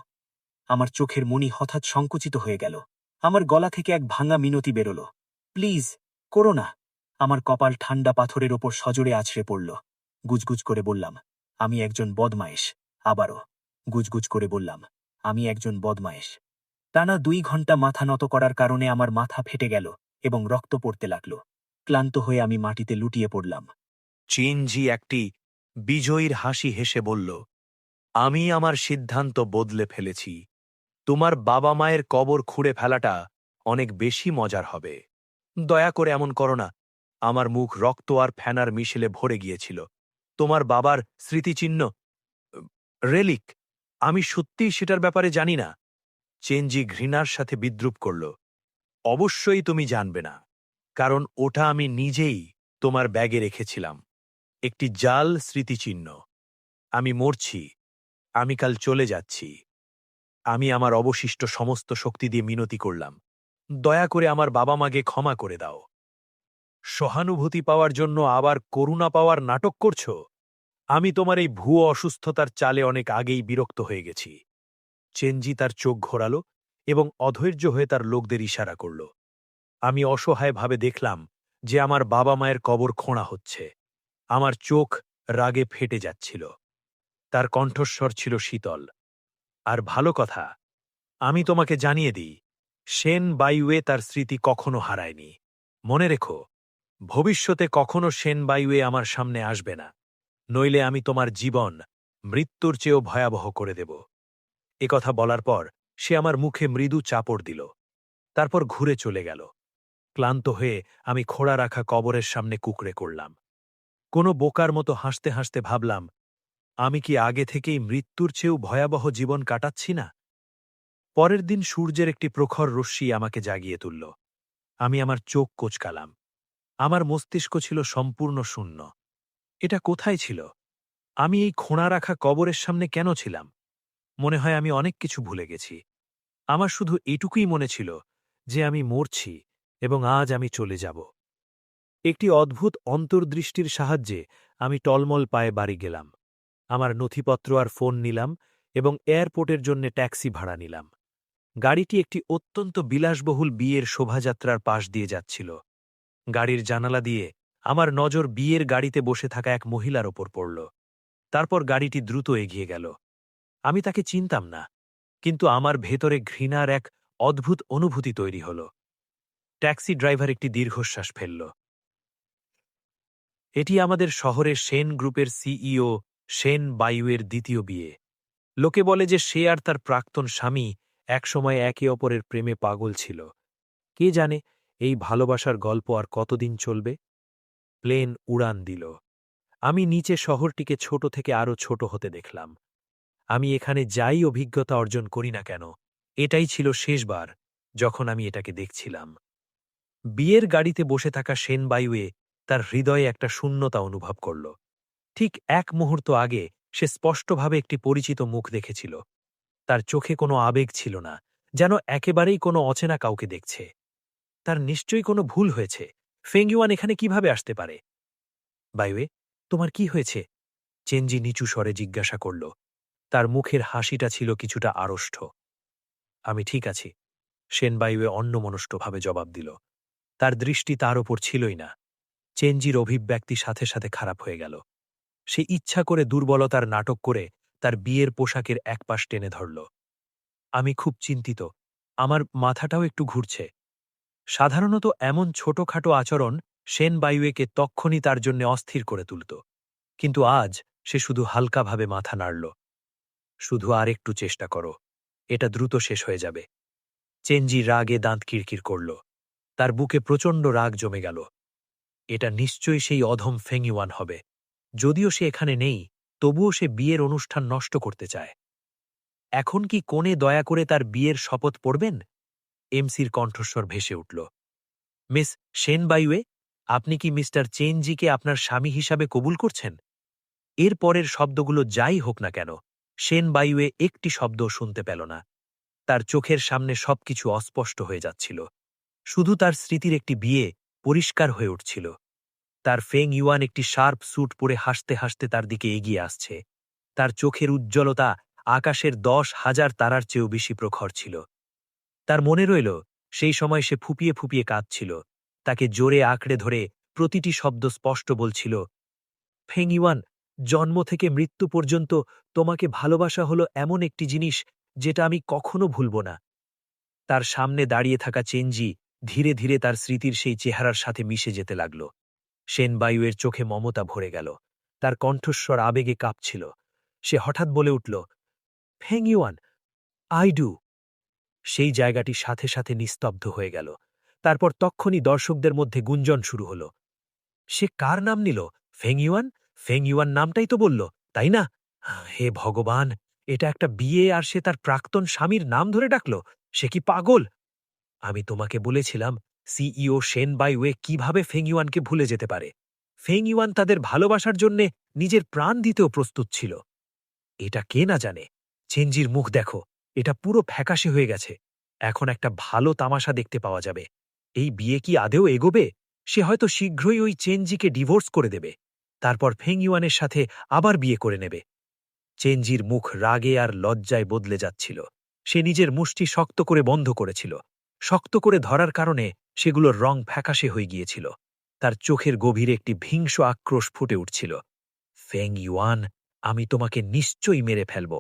আমার চোখের মণি হঠাৎ সংকুচিত হয়ে গেল। আমার গলা থেকে এক ভাঙা মিনতি বেরোল। প্লিজ, করো না। আমার কপাল ঠান্ডা পাথরের ওপর সজোরে আছড়ে পড়ল। গুজগুজ করে বললাম, আমি একজন বদমাইশ। আবারও গুজগুজ করে বললাম, আমি একজন বদমাইশ। টানা 2 ঘন্টা মাথা নত করার কারণে আমার মাথা ফেটে গেল এবং রক্ত পড়তে লাগল। ক্লান্ত হয়ে আমি মাটিতে লুটিয়ে পড়লাম। চেনজি একটি বিজয়ীর হাসি হেসে বলল, আমি আমার সিদ্ধান্ত বদলে ফেলেছি। তোমার বাবা মায়ের কবর খুঁড়ে ফেলাটা অনেক বেশি মজার হবে। দয়া করে এমন করো না। আমার মুখ রক্ত আর ফেনার মিশেলে ভরে গিয়েছিল। তোমার বাবার স্মৃতিচিহ্ন, রেলিক, আমি সত্যিই সেটার ব্যাপারে জানি না। চেনজি ঘৃণার সাথে বিদ্রূপ করল। অবশ্যই তুমি জানবে না, কারণ ওটা আমি নিজেই তোমার ব্যাগে রেখেছিলাম। একটি জাল স্মৃতিচিহ্ন। আমি মরছি। আমি কাল চলে যাচ্ছি। আমি আমার অবশিষ্ট সমস্ত শক্তি দিয়ে মিনতি করলাম, দয়া করে আমার বাবা মাকে ক্ষমা করে দাও। সহানুভূতি পাওয়ার জন্য আবার করুণা পাওয়ার নাটক করছ? আমি তোমার এই ভুয়ো অসুস্থতার চালে অনেক আগেই বিরক্ত হয়ে গেছি। চেনজি তার চোখ ঘোরাল এবং অধৈর্য হয়ে তার লোকদের ইশারা করল। আমি অসহায়ভাবে দেখলাম যে আমার বাবা মায়ের কবর খোঁড়া হচ্ছে। আমার চোখ রাগে ফেটে যাচ্ছিল। তার কণ্ঠস্বর ছিল শীতল। আর ভালো কথা, আমি তোমাকে জানিয়ে দিই, শেন বাইওয়ে তার স্মৃতি কখনো হারায়নি। মনে রেখো, ভবিষ্যতে কখনো শেন বাইওয়ে আমার সামনে আসবে না, নইলে আমি তোমার জীবন মৃত্যুর চেয়েও ভয়াবহ করে দেব। কথা বলার পর সে আমার মুখে মৃদু চাপড় দিল। তারপর ঘুরে চলে গেল। ক্লান্ত হয়ে আমি খোঁড়া রাখা কবরের সামনে কুঁকড়ে করলাম। কোনো বোকার মতো হাসতে হাসতে ভাবলাম, আমি কি আগে থেকেই মৃত্যুর চেয়েও ভয়াবহ জীবন কাটাচ্ছি না? পরের দিন সূর্যের একটি প্রখর রশ্মি আমাকে জাগিয়ে তুলল। আমি আমার চোখ কোঁচকালাম। আমার মস্তিষ্ক ছিল সম্পূর্ণ শূন্য। এটা কোথায় ছিল? আমি এই খোঁড়া রাখা কবরের সামনে কেন ছিলাম? মনে হয় আমি অনেক কিছু ভুলে গেছি। আমার শুধু এটুকুই মনে ছিল যে আমি মরছি এবং আজ আমি চলে যাব। একটি অদ্ভুত অন্তর্দৃষ্টির সাহায্যে আমি টলমল পায়ে বাড়ি গেলাম। আমার নথিপত্র আর ফোন নিলাম এবং এয়ারপোর্টের জন্য ট্যাক্সি ভাড়া নিলাম। গাড়িটি একটি অত্যন্ত বিলাসবহুল বিয়ের শোভাযাত্রার পাশ দিয়ে যাচ্ছিল। গাড়ির জানালা দিয়ে আমার নজর বিয়ের গাড়িতে বসে থাকা এক মহিলার ওপর পড়ল। তারপর গাড়িটি দ্রুত এগিয়ে গেল। আমি তাকে চিনতাম না, কিন্তু আমার ভেতরে ঘৃণার এক অদ্ভুত অনুভূতি তৈরি হল। ট্যাক্সি ড্রাইভার একটি দীর্ঘশ্বাস ফেলল। এটি আমাদের শহরের শেন গ্রুপের সিইও শেন বাইওয়ের দ্বিতীয় বিয়ে। লোকে বলে যে সে আর তার প্রাক্তন স্বামী একসময় একে অপরের প্রেমে পাগল ছিল। কে জানে এই ভালোবাসার গল্প আর কতদিন চলবে? প্লেন উড়ান দিল। আমি নিচে শহরটিকে ছোট থেকে আরও ছোট হতে দেখলাম। আমি এখানে যাই অভিজ্ঞতা অর্জন করি না কেন, এটাই ছিল শেষবার যখন আমি এটাকে দেখছিলাম। বিয়ের গাড়িতে বসে থাকা শেন বাইওয়ে তার হৃদয়ে একটা শূন্যতা অনুভব করল। ঠিক এক মুহূর্ত আগে সে স্পষ্টভাবে একটি পরিচিত মুখ দেখেছিল। তার চোখে কোনো আবেগ ছিল না, যেন একেবারেই কোনো অচেনা কাউকে দেখছে। তার নিশ্চয়ই কোনো ভুল হয়েছে। ফেংইউয়ান এখানে কিভাবে আসতে পারে? বাইওয়ে, তোমার কি হয়েছে? চেনজি নিচু স্বরে জিজ্ঞাসা করল। তার মুখের হাসিটা ছিল কিছুটা আড়ষ্ট। আমি ঠিক আছি, শেন বাইওয়ে অন্যমনস্কভাবে জবাব দিল। তার দৃষ্টি তার ওপর ছিলই না। চেনজির অভিব্যক্তি সাথে সাথে খারাপ হয়ে গেল। সে ইচ্ছা করে দুর্বলতার নাটক করে তার বিয়ের পোশাকের একপাশ টেনে ধরল। আমি খুব চিন্তিত। আমার মাথাটাও একটু ঘুরছে। সাধারণত এমন ছোটখাটো আচরণ শেন বাইওয়েকে তক্ষণই তার জন্য অস্থির করে তুলত, কিন্তু আজ সে শুধু হালকাভাবে মাথা নাড়ল। শুধু আর একটু চেষ্টা করো, এটা দ্রুত শেষ হয়ে যাবে। চেনজি রাগে দাঁত কিরকির করল। তার বুকে প্রচণ্ড রাগ জমে গেল। এটা নিশ্চয়ই সেই অধম ফেংইউয়ান হবে। যদিও সে এখানে নেই, তবুও সে বিয়ের অনুষ্ঠান নষ্ট করতে চায়। এখন কি কোণে দয়া করে তার বিয়ের শপথ পড়বেন? এমসির কণ্ঠস্বর ভেসে উঠল। মিস শেনবাইওয়ে, আপনি কি মিস্টার চেনজিকে আপনার স্বামী হিসাবে কবুল করছেন? এর পরের শব্দগুলো যাই হোক না কেন, শেনবাইওয়ে একটি শব্দও শুনতে পেল না। তার চোখের সামনে সবকিছু অস্পষ্ট হয়ে যাচ্ছিল। শুধু তার স্মৃতির একটি বিয়ে পরিষ্কার হয়ে উঠছিল। তার ফেং ইউয়ান একটি শার্প স্যুট পরে হাসতে হাসতে তার দিকে এগিয়ে আসছে। তার চোখের উজ্জ্বলতা আকাশের 10,000 তারার চেয়েও বেশি প্রখর ছিল। তার মনে রইল সেই সময় সে ফুপিয়ে ফুপিয়ে কাঁদছিল। তাকে জোরে আঁকড়ে ধরে প্রতিটি শব্দ স্পষ্ট বলছিল, ফেং ইউয়ান, জন্ম থেকে মৃত্যু পর্যন্ত তোমাকে ভালোবাসা হলো এমন একটি জিনিস যেটা আমি কখনো ভুলব না। তার সামনে দাঁড়িয়ে থাকা চেনজি ধীরে ধীরে তার স্মৃতির সেই চেহারার সাথে মিশে যেতে লাগল। সেনবায়ুয়ের চোখে মমতা ভরে গেল। তার কণ্ঠস্বর আবেগে কাঁপছিল। সে হঠাৎ বলে উঠল, ফেং ইউয়ান, আই ডু। সেই জায়গাটি সাথে সাথে নিস্তব্ধ হয়ে গেল। তারপর তক্ষুনি দর্শকদের মধ্যে গুঞ্জন শুরু হল। সে কার নাম নিল? Feng yuan? ফেং ইউয়ান নামটাই তো বলল, তাই না? হে ভগবান, এটা একটা বিয়ে আর সে তার প্রাক্তন স্বামীর নাম ধরে ডাকল। সে কি পাগল? আমি তোমাকে বলেছিলাম সিইও শেন বাইওয়ে কিভাবে ফেং ইউয়ানকে ভুলে যেতে পারে। ফেং ইউয়ান তাদের ভালোবাসার জন্যে নিজের প্রাণ দিতেও প্রস্তুত ছিল। এটা কে না জানে? চেনজির মুখ দেখো, এটা পুরো ফ্যাকাশে হয়ে গেছে। এখন একটা ভালো তামাশা দেখতে পাওয়া যাবে। এই বিয়ে কি আদেও এগোবে? সে হয়তো শীঘ্রই ওই চেনজিকে ডিভোর্স করে দেবে। তারপর ফেং ইউয়ানের সাথে আবার বিয়ে করে নেবে। চেনজির মুখ রাগে আর লজ্জায় বদলে যাচ্ছিল। সে নিজের মুষ্টি শক্ত করে বন্ধ করেছিল। শক্ত করে ধরার কারণে সেগুলোর রং ফ্যাকাশে হয়ে গিয়েছিল। তার চোখের গভীরে একটি হিংস্র আক্রোশ ফুটে উঠছিল। ফেং ইউয়ান, আমি তোমাকে নিশ্চয়ই মেরে ফেলব।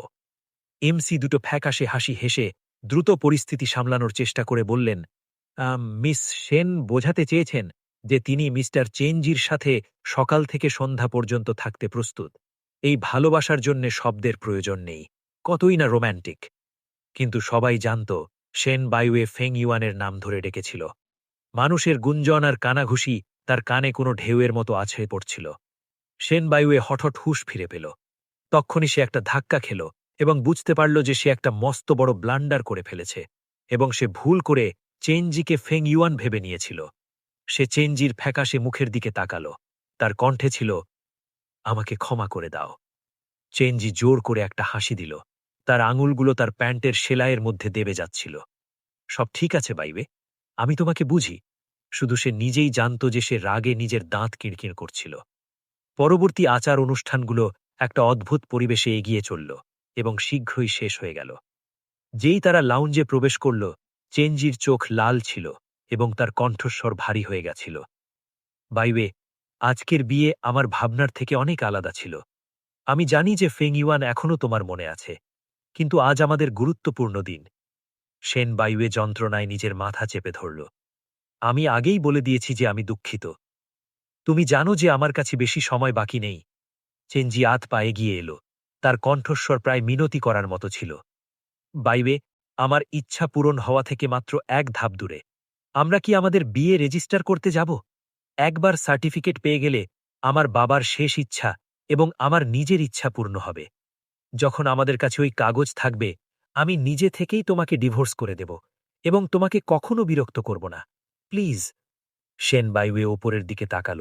এমসি দুটো ফ্যাকাশে হাসি হেসে দ্রুত পরিস্থিতি সামলানোর চেষ্টা করে বললেন, মিস সেন বোঝাতে চেয়েছেন যে তিনি মিস্টার চেনজির সাথে সকাল থেকে সন্ধ্যা পর্যন্ত থাকতে প্রস্তুত। এই ভালোবাসার জন্যে শব্দের প্রয়োজন নেই, কতই না রোম্যান্টিক। কিন্তু সবাই জানত শেন বাইওয়ে ফেং ইউয়ানের নাম ধরে ডেকেছিল। মানুষের গুঞ্জন আর কানাঘুষি তার কানে কোনো ঢেউয়ের মতো আছড়ে পড়ছিল। শেন বাইওয়ে হঠাৎ হুঁশ ফিরে পেল। তক্ষুনি সে একটা ধাক্কা খেল এবং বুঝতে পারল যে সে একটা মস্ত বড় ব্লান্ডার করে ফেলেছে এবং সে ভুল করে চেনজিকে ফেং ইউয়ান ভেবে নিয়েছিল। সে চেনজির ফ্যাকাশে মুখের দিকে তাকাল। তার কণ্ঠে ছিল, আমাকে ক্ষমা করে দাও। চেনজি জোর করে একটা হাসি দিল। তার আঙুলগুলো তার প্যান্টের সেলাইয়ের মধ্যে দেবে যাচ্ছিল। সব ঠিক আছে বাইবে, আমি তোমাকে বুঝি। শুধু সে নিজেই জানত যে সে রাগে নিজের দাঁত কিড়কিড় করছিল। পরবর্তী আচার অনুষ্ঠানগুলো একটা অদ্ভুত পরিবেশে এগিয়ে চলল এবং শীঘ্রই শেষ হয়ে গেল। যেই তারা লাউঞ্জে প্রবেশ করল, চেনজির চোখ লাল ছিল এবং তার কণ্ঠস্বর ভারী হয়ে গেছিল। বাইওয়ে, আজকের বিয়ে আমার ভাবনার থেকে অনেক আলাদা ছিল। আমি জানি যে ফেং ইউয়ান এখনও তোমার মনে আছে, কিন্তু আজ আমাদের গুরুত্বপূর্ণ দিন। শেন বাইওয়ে যন্ত্রণায় নিজের মাথা চেপে ধরল। আমি আগেই বলে দিয়েছি যে আমি দুঃখিত। তুমি জানো যে আমার কাছে বেশি সময় বাকি নেই। চেনজি আত পা এগিয়ে এলো। তার কণ্ঠস্বর প্রায় মিনতি করার মতো ছিল। বাইওয়ে, আমার ইচ্ছা পূরণ হওয়া থেকে মাত্র এক ধাপ দূরে। আমরা কি আমাদের বিয়ে রেজিস্টার করতে যাব? একবার সার্টিফিকেট পেয়ে গেলে আমার বাবার শেষ ইচ্ছা এবং আমার নিজের ইচ্ছা পূর্ণ হবে। যখন আমাদের কাছে ওই কাগজ থাকবে, আমি নিজে থেকেই তোমাকে ডিভোর্স করে দেব এবং তোমাকে কখনো বিরক্ত করব না। প্লিজ। শেন বাইওয়ে ওপরের দিকে তাকাল।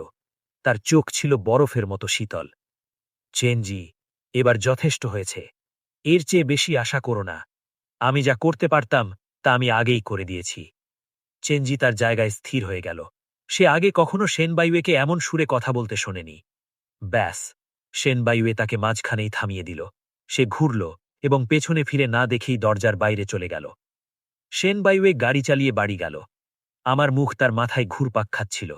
তার চোখ ছিল বরফের মতো শীতল। চেনজি, এবার যথেষ্ট হয়েছে। এর চেয়ে বেশি আশা করো না। আমি যা করতে পারতাম তা আমি আগেই করে দিয়েছি। চেনজি তার জায়গায় স্থির হয়ে গেল। সে আগে কখনো শেনবাইওয়েকে এমন সুরে কথা বলতে শোনেনি। ব্যাস, শেনবাইওয়ে তাকে মাঝখানেই থামিয়ে দিল। সে ঘুরল এবং পেছনে ফিরে না দেখেই দরজার বাইরে চলে গেল। শেনবাইওয়ে গাড়ি চালিয়ে বাড়ি গেল। আমার মুখ তার মাথায় ঘুরপাক খাচ্ছিল।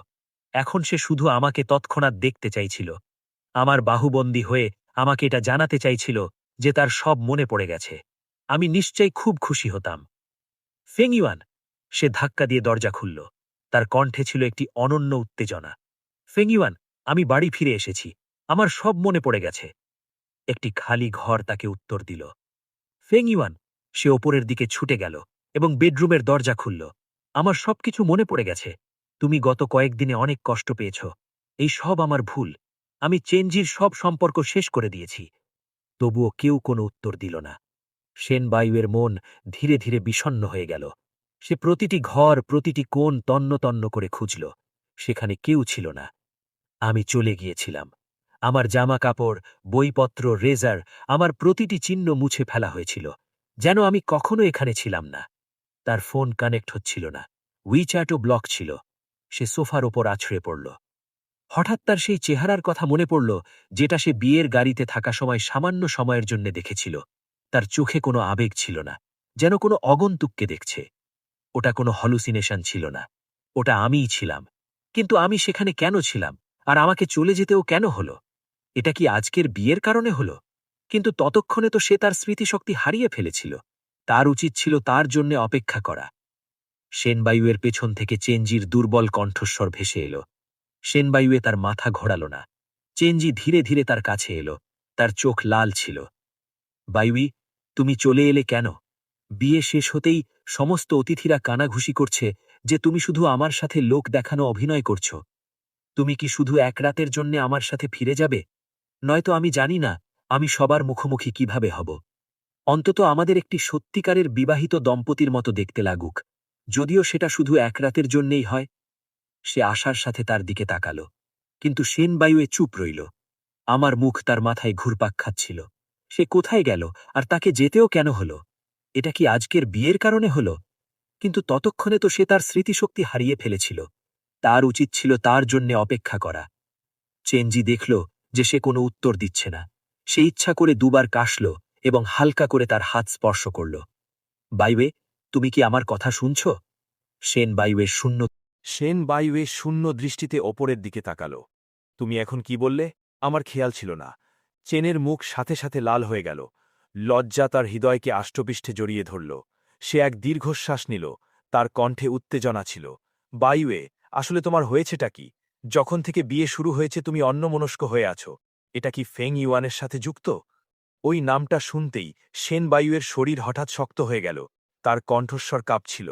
এখন সে শুধু আমাকে তৎক্ষণাৎ দেখতে চাইছিল। আমার বাহুবন্দী হয়ে আমাকে এটা জানাতে চাইছিল যে তার সব মনে পড়ে গেছে। আমি নিশ্চয়ই খুব খুশি হতাম। ফেং ইউয়ান, সে ধাক্কা দিয়ে দরজা খুলল। তার কণ্ঠে ছিল একটি অনন্য উত্তেজনা। ফেং ইউয়ান, আমি বাড়ি ফিরে এসেছি। আমার সব মনে পড়ে গেছে। একটি খালি ঘর তাকে উত্তর দিল। ফেং ইউয়ান, সে ওপরের দিকে ছুটে গেল এবং বেডরুমের দরজা খুলল। আমার সবকিছু মনে পড়ে গেছে। তুমি গত কয়েকদিনে অনেক কষ্ট পেয়েছ। এই সব আমার ভুল। আমি চেনজির সব সম্পর্ক শেষ করে দিয়েছি। তবুও কেউ কোনো উত্তর দিল না। সেনবায়ুয়ের মন ধীরে ধীরে বিষণ্ণ হয়ে গেল। সে প্রতিটি ঘর, প্রতিটি কোণ তন্ন তন্ন করে খুঁজল। সেখানে কেউ ছিল না। আমি চলে গিয়েছিলাম। আমার জামা কাপড়, বইপত্র, রেজার, আমার প্রতিটি চিহ্ন মুছে ফেলা হয়েছিল, যেন আমি কখনো এখানে ছিলাম না। তার ফোন কানেক্ট হচ্ছিল না। উইচ্যাটও ব্লক ছিল। সে সোফার ওপর আছড়ে পড়ল। হঠাৎ তার সেই চেহারার কথা মনে পড়ল, যেটা সে বিয়ের গাড়িতে থাকা সময় সামান্য সময়ের জন্য দেখেছিল। তার চোখে কোনো আবেগ ছিল না, যেন কোনো অগন্তুককে দেখছে। ওটা কোনো হলুসিনেশন ছিল না, ওটা আমিই ছিলাম। কিন্তু আমি সেখানে কেন ছিলাম, আর আমাকে চলে যেতেও কেন হলো? এটা কি আজকের বিয়ের কারণে হলো? কিন্তু ততক্ষণে তো সে তার স্মৃতিশক্তি হারিয়ে ফেলেছিল। তার উচিত ছিল তার জন্য অপেক্ষা করা। সেনবায়ুয়ের পেছন থেকে চেনজির দুর্বল কণ্ঠস্বর ভেসে এলো। সেনবায়ুয়ে তার মাথা ঘোরাল না। চেনজি ধীরে ধীরে তার কাছে এলো। তার চোখ লাল ছিল। বায়ুই, তুমি চলে এলে কেন? বিয়ে শেষ হতেই সমস্ত অতিথিরা কানাঘুষি করছে যে তুমি শুধু আমার সাথে লোক দেখানো অভিনয় করছ। তুমি কি শুধু এক রাতের জন্যে আমার সাথে ফিরে যাবে? নয়তো আমি জানি না আমি সবার মুখোমুখি কিভাবে হব। অন্তত আমাদের একটি সত্যিকারের বিবাহিত দম্পতির মতো দেখতে লাগুক, যদিও সেটা শুধু এক রাতের জন্যেই হয়। সে আশার সাথে তার দিকে তাকাল, কিন্তু সেনবায়ুয়ে চুপ রইল। আমার মুখ তার মাথায় ঘুরপাক খাচ্ছিল। সে কোথায় গেল, আর তাকে যেতেও কেন হলো? এটা কি আজকের বিয়ের কারণে হলো? কিন্তু ততক্ষণে তো সে তার স্মৃতিশক্তি হারিয়ে ফেলেছিল। তার উচিত ছিল তার জন্যে অপেক্ষা করা। চেনজি দেখল যে সে কোনো উত্তর দিচ্ছে না। সে ইচ্ছা করে দুবার কাশল এবং হালকা করে তার হাত স্পর্শ করল। বাইওয়ে, তুমি কি আমার কথা শুনছ? সেনবায়ুয়ের শূন্য সেনবায়ুয়ে শূন্য দৃষ্টিতে ওপরের দিকে তাকাল। তুমি এখন কি বললে? আমার খেয়াল ছিল না। চেনের মুখ সাথে সাথে লাল হয়ে গেল। লজ্জা তার হৃদয়কে আষ্টপৃষ্ঠে জড়িয়ে ধরল। সে এক দীর্ঘশ্বাস নিল। তার কণ্ঠে উত্তেজনা ছিল। বায়ুয়ে, আসলে তোমার হয়েছেটা কি? যখন থেকে বিয়ে শুরু হয়েছে তুমি অন্যমনস্ক হয়ে আছো। এটা কি ফেং ইউয়ানের সাথে যুক্ত? ওই নামটা শুনতেই সেনবায়ুয়ের শরীর হঠাৎ শক্ত হয়ে গেল। তার কণ্ঠস্বর কাঁপছিল।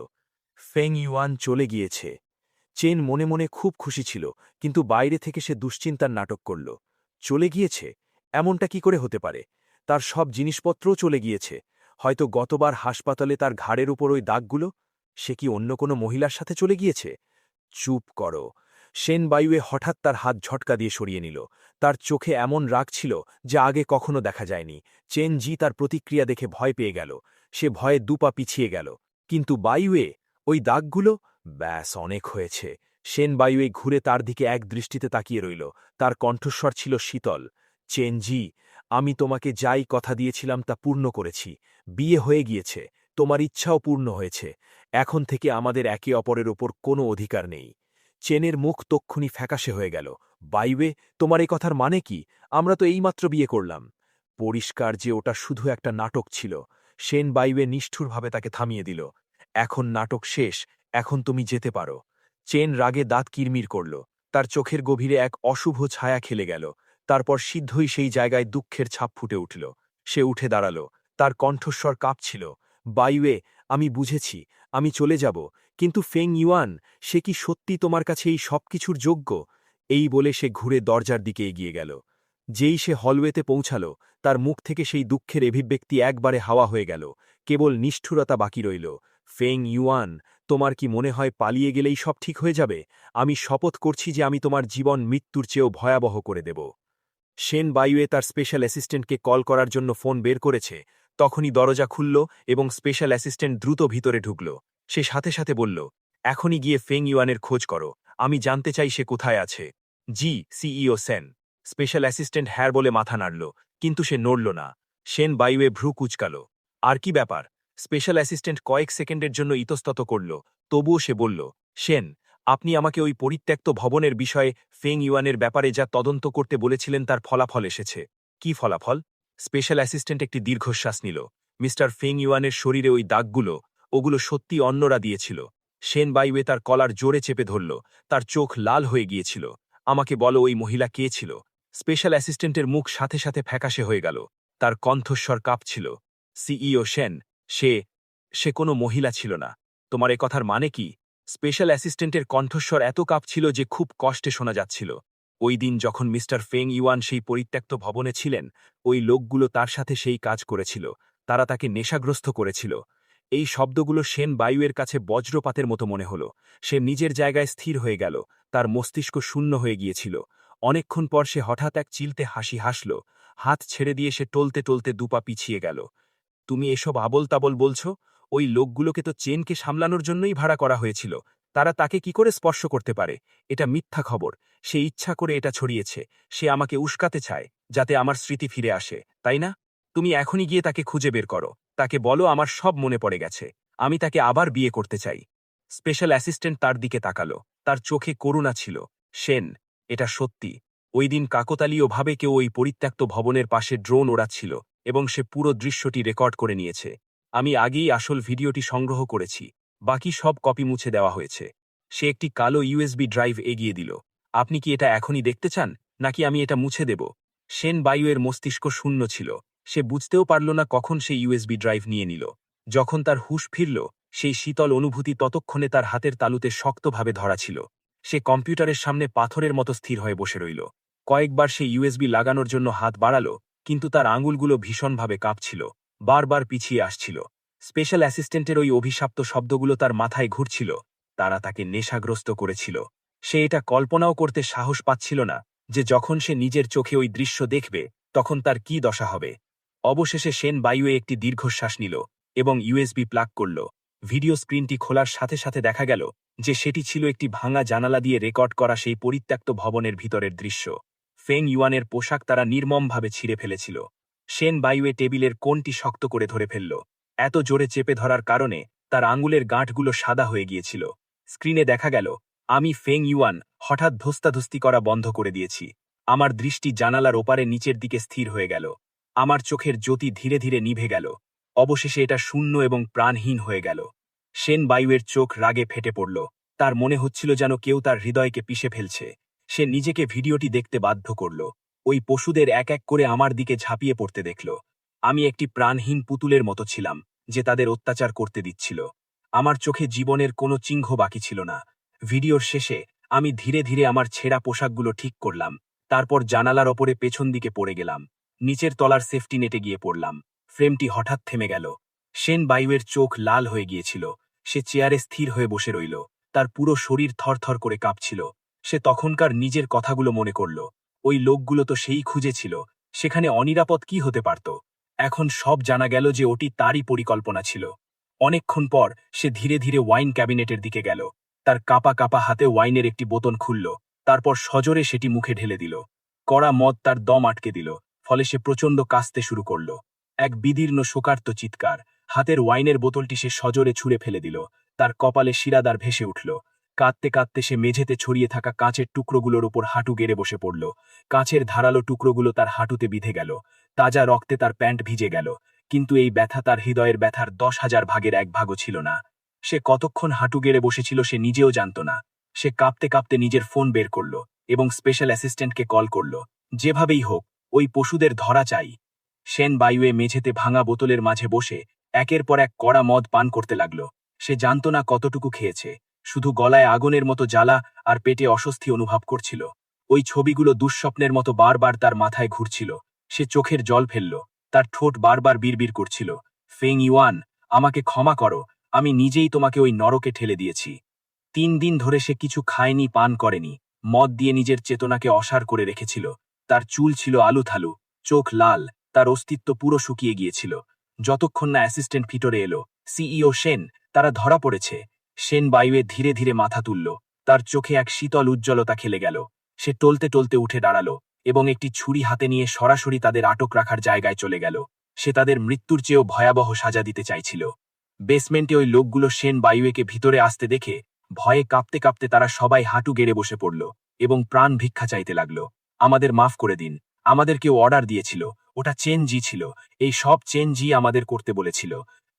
ফেং ইউয়ান চলে গিয়েছে। চেন মনে মনে খুব খুশি ছিল, কিন্তু বাইরে থেকে সে দুশ্চিন্তার নাটক করল। চলে গিয়েছে? এমনটা কি করে হতে পারে? তার সব জিনিসপত্রও চলে গিয়েছে। হয়তো গতবার হাসপাতালে তার ঘাড়ের উপর ওই দাগগুলো। সে কি অন্য কোনো মহিলার সাথে চলে গিয়েছে? চুপ করো। সেনবায়ুয়ে হঠাৎ তার হাত ঝটকা দিয়ে সরিয়ে নিল। তার চোখে এমন রাগ ছিল যা আগে কখনো দেখা যায়নি। চেনজি তার প্রতিক্রিয়া দেখে ভয় পেয়ে গেল। সে ভয়ে দুপা পিছিয়ে গেল। কিন্তু বায়ুয়ে, ওই দাগগুলো? ব্যাস, অনেক হয়েছে। সেনবায়ুয়ে ঘুরে তার দিকে এক দৃষ্টিতে তাকিয়ে রইল। তার কণ্ঠস্বর ছিল শীতল। চেনজি, আমি তোমাকে যাই কথা দিয়েছিলাম তা পূর্ণ করেছি। বিয়ে হয়ে গিয়েছে, তোমার ইচ্ছাও পূর্ণ হয়েছে। এখন থেকে আমাদের একে অপরের ওপর কোনো অধিকার নেই। চেনের মুখ তক্ষুনি ফ্যাকাশে হয়ে গেল। বায়ুয়ে, তোমার এই কথার মানে কি? আমরা তো এইমাত্র বিয়ে করলাম। পরিষ্কার যে ওটা শুধু একটা নাটক ছিল। সেন বায়ুয়ে নিষ্ঠুরভাবে তাকে থামিয়ে দিল। এখন নাটক শেষ, এখন তুমি যেতে পারো। চেন রাগে দাঁত কিরমির করল। তার চোখের গভীরে এক অশুভ ছায়া খেলে গেল। তারপর সিদ্ধই সেই জায়গায় দুঃখের ছাপ ফুটে উঠল। সে উঠে দাঁড়াল। তার কণ্ঠস্বর কাঁপছিল। বায়ুয়ে, আমি বুঝেছি, আমি চলে যাব। কিন্তু ফেং ইউয়ান, সে কি সত্যি তোমার কাছে এই সব কিছুর যোগ্য? এই বলে সে ঘুরে দরজার দিকে এগিয়ে গেল। যেই সে হলওয়েতে পৌঁছাল, তার মুখ থেকে সেই দুঃখের অভিব্যক্তি একবারে হাওয়া হয়ে গেল। কেবল নিষ্ঠুরতা বাকি রইল। ফেং ইউয়ান, তোমার কি মনে হয় পালিয়ে গেলেই সব ঠিক হয়ে যাবে? আমি শপথ করছি যে আমি তোমার জীবন মৃত্যুর চেয়েও ভয়াবহ করে দেব। সেন বায়ুয়ে তার স্পেশাল অ্যাসিস্ট্যান্টকে কল করার জন্য ফোন বের করেছে। তখনই দরজা খুলল এবং স্পেশাল অ্যাসিস্ট্যান্ট দ্রুত ভিতরে ঢুকল। সে সাথে সাথে বলল, এখনই গিয়ে ফেং ইউয়ানের খোঁজ করো। আমি জানতে চাই সে কোথায় আছে। জি, সিইও সেন। স্পেশাল অ্যাসিস্ট্যান্ট হ্যার বলে মাথা নাড়ল, কিন্তু সে নড়ল না। সেন বায়ুয়ে ভ্রু কুচকাল। আর কি ব্যাপার? স্পেশাল অ্যাসিস্ট্যান্ট কয়েক সেকেন্ডের জন্য ইতস্তত করল। তবুও সে বলল, সেন, আপনি আমাকে ওই পরিত্যক্ত ভবনের বিষয়ে ফেং ইউয়ানের ব্যাপারে যা তদন্ত করতে বলেছিলেন তার ফলাফল এসেছে। কি ফলাফল? স্পেশাল অ্যাসিস্ট্যান্ট একটি দীর্ঘশ্বাস নিল। মিস্টার ফেং ইউয়ানের শরীরে ওই দাগগুলো, ওগুলো সত্যি অন্যরা দিয়েছিল। সেন বায়ুয়ে তার কলার জোরে চেপে ধরল। তার চোখ লাল হয়ে গিয়েছিল। আমাকে বলো, ওই মহিলা কে ছিল? স্পেশাল অ্যাসিস্ট্যান্টের মুখ সাথে সাথে ফ্যাকাশে হয়ে গেল। তার কণ্ঠস্বর কাঁপছিল। সিইও সেন, সে কোনো মহিলা ছিল না। তোমার এ কথার মানে কি? স্পেশাল অ্যাসিস্ট্যান্টের কণ্ঠস্বর এত কাঁপছিল যে খুব কষ্টে শোনা যাচ্ছিল। ওই দিন যখন মিস্টার ফেং ইউয়ান সেই পরিত্যক্ত ভবনে ছিলেন, ওই লোকগুলো তার সাথে সেই কাজ করেছিল। তারা তাকে নেশাগ্রস্ত করেছিল। এই শব্দগুলো সেন বায়ুয়ের কাছে বজ্রপাতের মতো মনে হল। সে নিজের জায়গায় স্থির হয়ে গেল, তার মস্তিষ্ক শূন্য হয়ে গিয়েছিল। অনেকক্ষণ পর সে হঠাৎ এক চিলতে হাসি হাসল। হাত ছেড়ে দিয়ে সে টলতে টলতে দুপা পিছিয়ে গেল। তুমি এসব আবল তাবল বলছ? ওই লোকগুলোকে তো চেনকে সামলানোর জন্যই ভাড়া করা হয়েছিল। তারা তাকে কি করে স্পর্শ করতে পারে? এটা মিথ্যা খবর। সে ইচ্ছা করে এটা ছড়িয়েছে। সে আমাকে উস্কাতে চায়, যাতে আমার স্মৃতি ফিরে আসে, তাই না? তুমি এখনই গিয়ে তাকে খুঁজে বের করো। তাকে বলো আমার সব মনে পড়ে গেছে। আমি তাকে আবার বিয়ে করতে চাই। স্পেশাল অ্যাসিস্ট্যান্ট তার দিকে তাকালো। তার চোখে করুণা ছিল। সেন, এটা সত্যি। ওই দিন কাকতালীয়ভাবে কেউ ওই পরিত্যক্ত ভবনের পাশে ড্রোন ওড়াচ্ছিল এবং সে পুরো দৃশ্যটি রেকর্ড করে নিয়েছে। আমি আগেই আসল ভিডিওটি সংগ্রহ করেছি। বাকি সব কপি মুছে দেওয়া হয়েছে। সে একটি কালো ইউএসবি ড্রাইভ এগিয়ে দিল। আপনি কি এটা এখনই দেখতে চান, নাকি আমি এটা মুছে দেব? সেন বায়ুয়ের মস্তিষ্ক শূন্য ছিল। সে বুঝতেও পারল না কখন সেই ইউএসবি ড্রাইভ নিয়ে নিল। যখন তার হুঁশ ফিরল, সেই শীতল অনুভূতি ততক্ষণে তার হাতের তালুতে শক্তভাবে ধরা ছিল। সে কম্পিউটারের সামনে পাথরের মতো স্থির হয়ে বসে রইল। কয়েকবার সে ইউএসবি লাগানোর জন্য হাত বাড়াল, কিন্তু তার আঙুলগুলো ভীষণভাবে কাঁপছিল, বারবার পিছিয়ে আসছিল। স্পেশাল অ্যাসিস্ট্যান্টের ওই অভিশপ্ত শব্দগুলো তার মাথায় ঘুরছিল। তারা তাকে নেশাগ্রস্ত করেছিল। সে এটা কল্পনাও করতে সাহস পাচ্ছিল না যে যখন সে নিজের চোখে ওই দৃশ্য দেখবে, তখন তার কি দশা হবে। অবশেষে সেন বায়ুয়ে একটি দীর্ঘশ্বাস নিল এবং ইউএসবি প্লাগ করল। ভিডিও স্ক্রিনটি খোলার সাথে সাথে দেখা গেল যে সেটি ছিল একটি ভাঙা জানালা দিয়ে রেকর্ড করা সেই পরিত্যক্ত ভবনের ভিতরের দৃশ্য। ফেং ইউয়ানের পোশাক তারা নির্মমভাবে ছিঁড়ে ফেলেছিল। সেন বায়ুয়ে টেবিলের কোণটি শক্ত করে ধরে ফেলল। এত জোরে চেপে ধরার কারণে তার আঙুলের গাঁটগুলো সাদা হয়ে গিয়েছিল। স্ক্রিনে দেখা গেল আমি ফেং ইউয়ান হঠাৎ ধস্তাধস্তি করা বন্ধ করে দিয়েছি। আমার দৃষ্টি জানালার ওপারে নিচের দিকে স্থির হয়ে গেল। আমার চোখের জ্যোতি ধীরে ধীরে নিভে গেল। অবশেষে এটা শূন্য এবং প্রাণহীন হয়ে গেল। সেন বায়ুয়ের চোখ রাগে ফেটে পড়ল। তার মনে হচ্ছিল যেন কেউ তার হৃদয়কে পিষে ফেলছে। সে নিজেকে ভিডিওটি দেখতে বাধ্য করল। ওই পশুদের এক এক করে আমার দিকে ঝাঁপিয়ে পড়তে দেখল। আমি একটি প্রাণহীন পুতুলের মতো ছিলাম, যে তাদের অত্যাচার করতে দিচ্ছিল। আমার চোখে জীবনের কোনো চিহ্ন বাকি ছিল না। ভিডিওর শেষে আমি ধীরে ধীরে আমার ছেঁড়া পোশাকগুলো ঠিক করলাম। তারপর জানালার ওপরে পেছন দিকে পড়ে গেলাম। নিচের তলার সেফটি নেটে গিয়ে পড়লাম। ফ্রেমটি হঠাৎ থেমে গেল। সেন বায়ুয়ের চোখ লাল হয়ে গিয়েছিল। সে চেয়ারে স্থির হয়ে বসে রইল। তার পুরো শরীর থরথর করে কাঁপছিল। সে তখনকার নিজের কথাগুলো মনে করল। ওই লোকগুলো তো সেই খুঁজেছিল। সেখানে অনিরাপদ কি হতে পারত? এখন সব জানা গেল যে ওটি তারই পরিকল্পনা ছিল। অনেকক্ষণ পর সে ধীরে ধীরে ওয়াইন ক্যাবিনেটের দিকে গেল। তার কাপা কাপা হাতে ওয়াইনের একটি বোতল খুলল। তারপর সজোরে সেটি মুখে ঢেলে দিল। কড়া মদ তার দম আটকে দিল। ফলে সে প্রচণ্ড কাশতে শুরু করল। এক বিদীর্ণ শোকার্ত চিৎকার। হাতের ওয়াইনের বোতলটি সে সজোরে ছুঁড়ে ফেলে দিল। তার কপালে শিরাদার ভেসে উঠল। কাঁদতে কাঁদতে সে মেঝেতে ছড়িয়ে থাকা কাঁচের টুকরোগুলোর ওপর হাঁটু গেড়ে বসে পড়ল। কাঁচের ধারালো টুকরোগুলো তার হাঁটুতে বিঁধে গেল। তাজা রক্তে তার প্যান্ট ভিজে গেল। কিন্তু এই ব্যথা তার হৃদয়ের ব্যথার 10,000 ভাগের 1 ভাগও ছিল না। সে কতক্ষণ হাঁটু গেড়ে বসেছিল সে নিজেও জানত না। সে কাঁপতে কাঁপতে নিজের ফোন বের করল এবং স্পেশাল অ্যাসিস্ট্যান্টকে কল করল। যেভাবেই হোক ওই পশুদের ধরা চাই। সেন বায়ুয়ে মেঝেতে ভাঙা বোতলের মাঝে বসে একের পর এক কড়া মদ পান করতে লাগল। সে জানত না কতটুকু খেয়েছে। শুধু গলায় আগুনের মতো জ্বালা আর পেটে অস্বস্তি অনুভব করছিল। ওই ছবিগুলো দুঃস্বপ্নের মতো বারবার তার মাথায় ঘুরছিল। সে চোখের জল ফেলল। তার ঠোঁট বারবার বিড়বিড় করছিল, ফেং ইউয়ান, আমাকে ক্ষমা করো। আমি নিজেই তোমাকে ওই নরকে ঠেলে দিয়েছি। 3 দিন ধরে সে কিছু খায়নি, পান করেনি। মদ দিয়ে নিজের চেতনাকে অসাড় করে রেখেছিল। তার চুল ছিল আলুথালু, চোখ লাল, তার অস্তিত্ব পুরো শুকিয়ে গিয়েছিল। যতক্ষণ না অ্যাসিস্ট্যান্ট ভিতরে এলো, সিইও সেন, তারা ধরা পড়েছে। সেন বায়ুয়ে ধীরে ধীরে মাথা তুলল। তার চোখে এক শীতল উজ্জ্বলতা খেলে গেল। সে টলতে টলতে উঠে দাঁড়াল এবং একটি ছুরি হাতে নিয়ে সরাসরি তাদের আটক রাখার জায়গায় চলে গেল। সে তাদের মৃত্যুর চেয়েও ভয়াবহ সাজা দিতে চাইছিল। বেসমেন্টে ওই লোকগুলো সেন বায়ুয়েকে ভিতরে আসতে দেখে ভয়ে কাঁপতে কাঁপতে তারা সবাই হাঁটু গেড়ে বসে পড়ল এবং প্রাণ ভিক্ষা চাইতে লাগল। আমাদের মাফ করে দিন। আমাদের কেউ অর্ডার দিয়েছিল। ওটা চেনজি ছিল। এই সব চেনজি আমাদের করতে বলেছিল।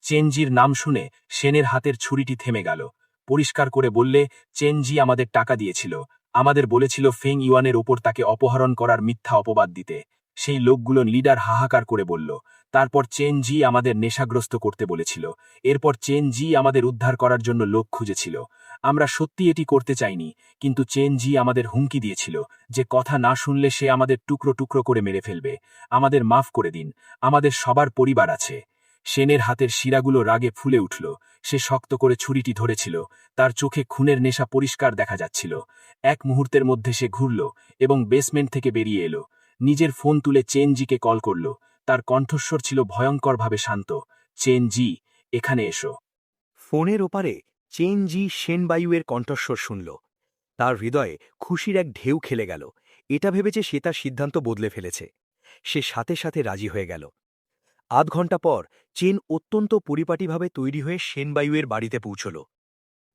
চেনজির নাম শুনে সেনের হাতের ছুরিটি থেমে গেল। পরিষ্কার করে বললে, চেনজি আমাদের টাকা দিয়েছিল। আমাদের বলেছিল ফেং ইউয়ানের ওপর তাকে অপহরণ করার মিথ্যা অপবাদ দিতে। সেই লোকগুলো লিডার হাহাকার করে বলল। তারপর চেনজি আমাদের নেশাগ্রস্ত করতে বলেছিল। এরপর চেনজি আমাদের উদ্ধার করার জন্য লোক খুঁজেছিল। আমরা সত্যি এটি করতে চাইনি, কিন্তু চেনজি আমাদের হুমকি দিয়েছিল যে কথা না শুনলে সে আমাদের টুকরো টুকরো করে মেরে ফেলবে। আমাদের মাফ করে দিন, আমাদের সবার পরিবার আছে। সেনের হাতের শিরাগুলো রাগে ফুলে উঠল। সে শক্ত করে ছুরিটি ধরেছিল, তার চোখে খুনের নেশা পরিষ্কার দেখা যাচ্ছিল। এক মুহূর্তের মধ্যে সে ঘুরল এবং বেসমেন্ট থেকে বেরিয়ে এলো। নিজের ফোন তুলে চেনজিকে কল করল। তার কণ্ঠস্বর ছিল ভয়ঙ্করভাবে শান্ত। চেনজি, এখানে এসো। ফোনের ওপারে চেনজি সেনবায়ুয়ের কণ্ঠস্বর শুনল। তার হৃদয়ে খুশির এক ঢেউ খেলে গেল। এটা ভেবেছে সে তার সিদ্ধান্ত বদলে ফেলেছে। সে সাথে সাথে রাজি হয়ে গেল। আধ ঘন্টা পর চেন অত্যন্ত পরিপাটিভাবে তৈরি হয়ে সেনবায়ুয়ের বাড়িতে পৌঁছল।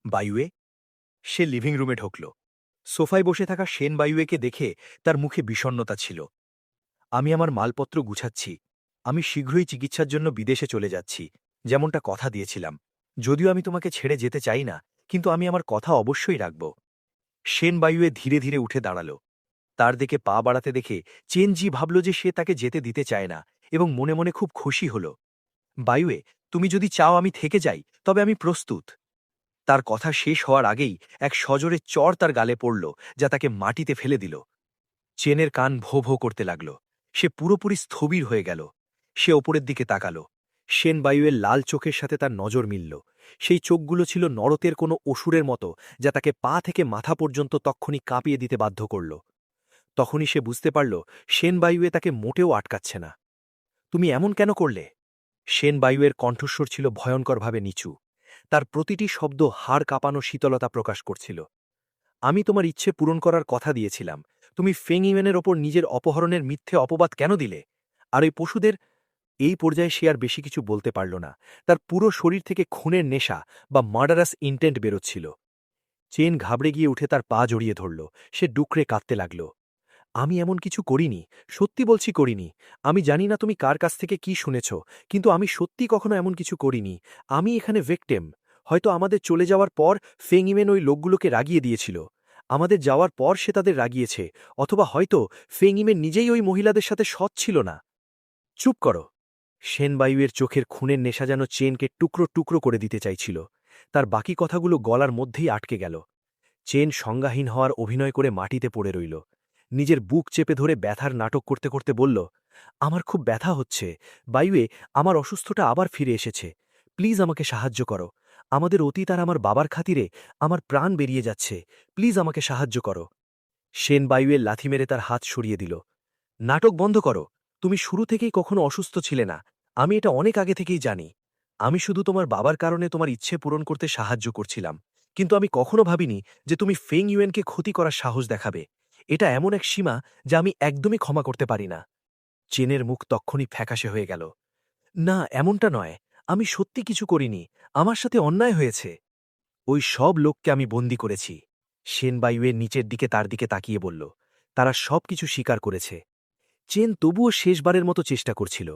বায়ুয়ে? সে লিভিং রুমে ঢুকল। সোফায় বসে থাকা সেনবায়ুয়েকে দেখে তার মুখে বিষণ্ণতা ছিল। আমি আমার মালপত্র গুছাচ্ছি। আমি শীঘ্রই চিকিৎসার জন্য বিদেশে চলে যাচ্ছি, যেমনটা কথা দিয়েছিলাম। যদিও আমি তোমাকে ছেড়ে যেতে চাই না, কিন্তু আমি আমার কথা অবশ্যই রাখব। সেনবায়ুয়ে ধীরে ধীরে উঠে দাঁড়াল। তার দিকে পা বাড়াতে দেখে চেনজি ভাবল যে সে তাকে যেতে দিতে চায় না, এবং মনে মনে খুব খুশি হল। বায়ুয়ে, তুমি যদি চাও আমি থেকে যাই, তবে আমি প্রস্তুত। তার কথা শেষ হওয়ার আগেই এক সজোরে চড় তার গালে পড়ল, যা তাকে মাটিতে ফেলে দিল। চেনের কান ভো ভো করতে লাগল। সে পুরোপুরি স্থবির হয়ে গেল। সে ওপরের দিকে তাকাল। সেনবায়ুয়ের লাল চোখের সাথে তার নজর মিলল। সেই চোখগুলো ছিল নরতের কোনো অসুরের মতো, যা তাকে পা থেকে মাথা পর্যন্ত তক্ষুনি কাঁপিয়ে দিতে বাধ্য করল। তখনই সে বুঝতে পারল সেনবায়ুয়ে তাকে মোটেও আটকাচ্ছে না। তুমি এমন কেন করলে? সেনবায়ুয়ের কণ্ঠস্বর ছিল ভয়ঙ্করভাবে নিচু। তার প্রতিটি শব্দ হাড় কাঁপানো শীতলতা প্রকাশ করছিল। আমি তোমার ইচ্ছে পূরণ করার কথা দিয়েছিলাম। তুমি ফেংইউয়েনের ওপর নিজের অপহরণের মিথ্যে অপবাদ কেন দিলে? আর ওই পশুদের? এই পর্যায়ে সে আর বেশি কিছু বলতে পারল না। তার পুরো শরীর থেকে খুনের নেশা বা মার্ডারাস ইন্টেন্ট বেরোচ্ছিল। চেন ঘাবড়ে গিয়ে উঠে তার পা জড়িয়ে ধরল। সে ডুকরে কাঁদতে লাগল। আমি এমন কিছু করিনি, সত্যি বলছি করিনি। আমি জানি না তুমি কার কাছ থেকে কি শুনেছ, কিন্তু আমি সত্যি কখনো এমন কিছু করিনি। আমি এখানে ভিকটিম। হয়তো আমাদের চলে যাওয়ার পর ফেংইমেন ওই লোকগুলোকে রাগিয়ে দিয়েছিল। আমাদের যাওয়ার পর সে তাদের রাগিয়েছে, অথবা হয়তো ফেংইমেন নিজেই ওই মহিলাদের সাথে সৎ ছিল না। চুপ করো। সেনবায়ুয়ের চোখের খুনের নেশা যেন চেনকে টুকরো টুকরো করে দিতে চাইছিল। তার বাকি কথাগুলো গলার মধ্যেই আটকে গেল। চেন সংজ্ঞাহীন হওয়ার অভিনয় করে মাটিতে পড়ে রইল। নিজের বুক চেপে ধরে ব্যথার নাটক করতে করতে বলল, আমার খুব ব্যথা হচ্ছে। বায়ুয়ে, আমার অসুস্থতা আবার ফিরে এসেছে। প্লিজ আমাকে সাহায্য করো। আমাদের অতীত আর আমার বাবার খাতিরে আমার প্রাণ বেরিয়ে যাচ্ছে। প্লিজ আমাকে সাহায্য করো। সেন বায়ুয়ের লাথি মেরে তার হাত সরিয়ে দিল। নাটক বন্ধ করো। তুমি শুরু থেকেই কখনো অসুস্থ ছিলে না। আমি এটা অনেক আগে থেকেই জানি। আমি শুধু তোমার বাবার কারণে তোমার ইচ্ছে পূরণ করতে সাহায্য করছিলাম, কিন্তু আমি কখনো ভাবিনি যে তুমি ফেং ইউয়েনকে ক্ষতি করার সাহস দেখাবে। এটা এমন এক সীমা যা আমি একদমই ক্ষমা করতে পারি না। চেনের মুখ তক্ষুনি ফ্যাকাশে হয়ে গেল। না, এমনটা নয়। আমি সত্যি কিছু করিনি। আমার সাথে অন্যায় হয়েছে। ওই সব লোককে আমি বন্দি করেছি। সেনবায়ুয়ের নিচের দিকে তার দিকে তাকিয়ে বলল, তারা সব কিছু স্বীকার করেছে। চেন তবুও শেষবারের মতো চেষ্টা করছিল।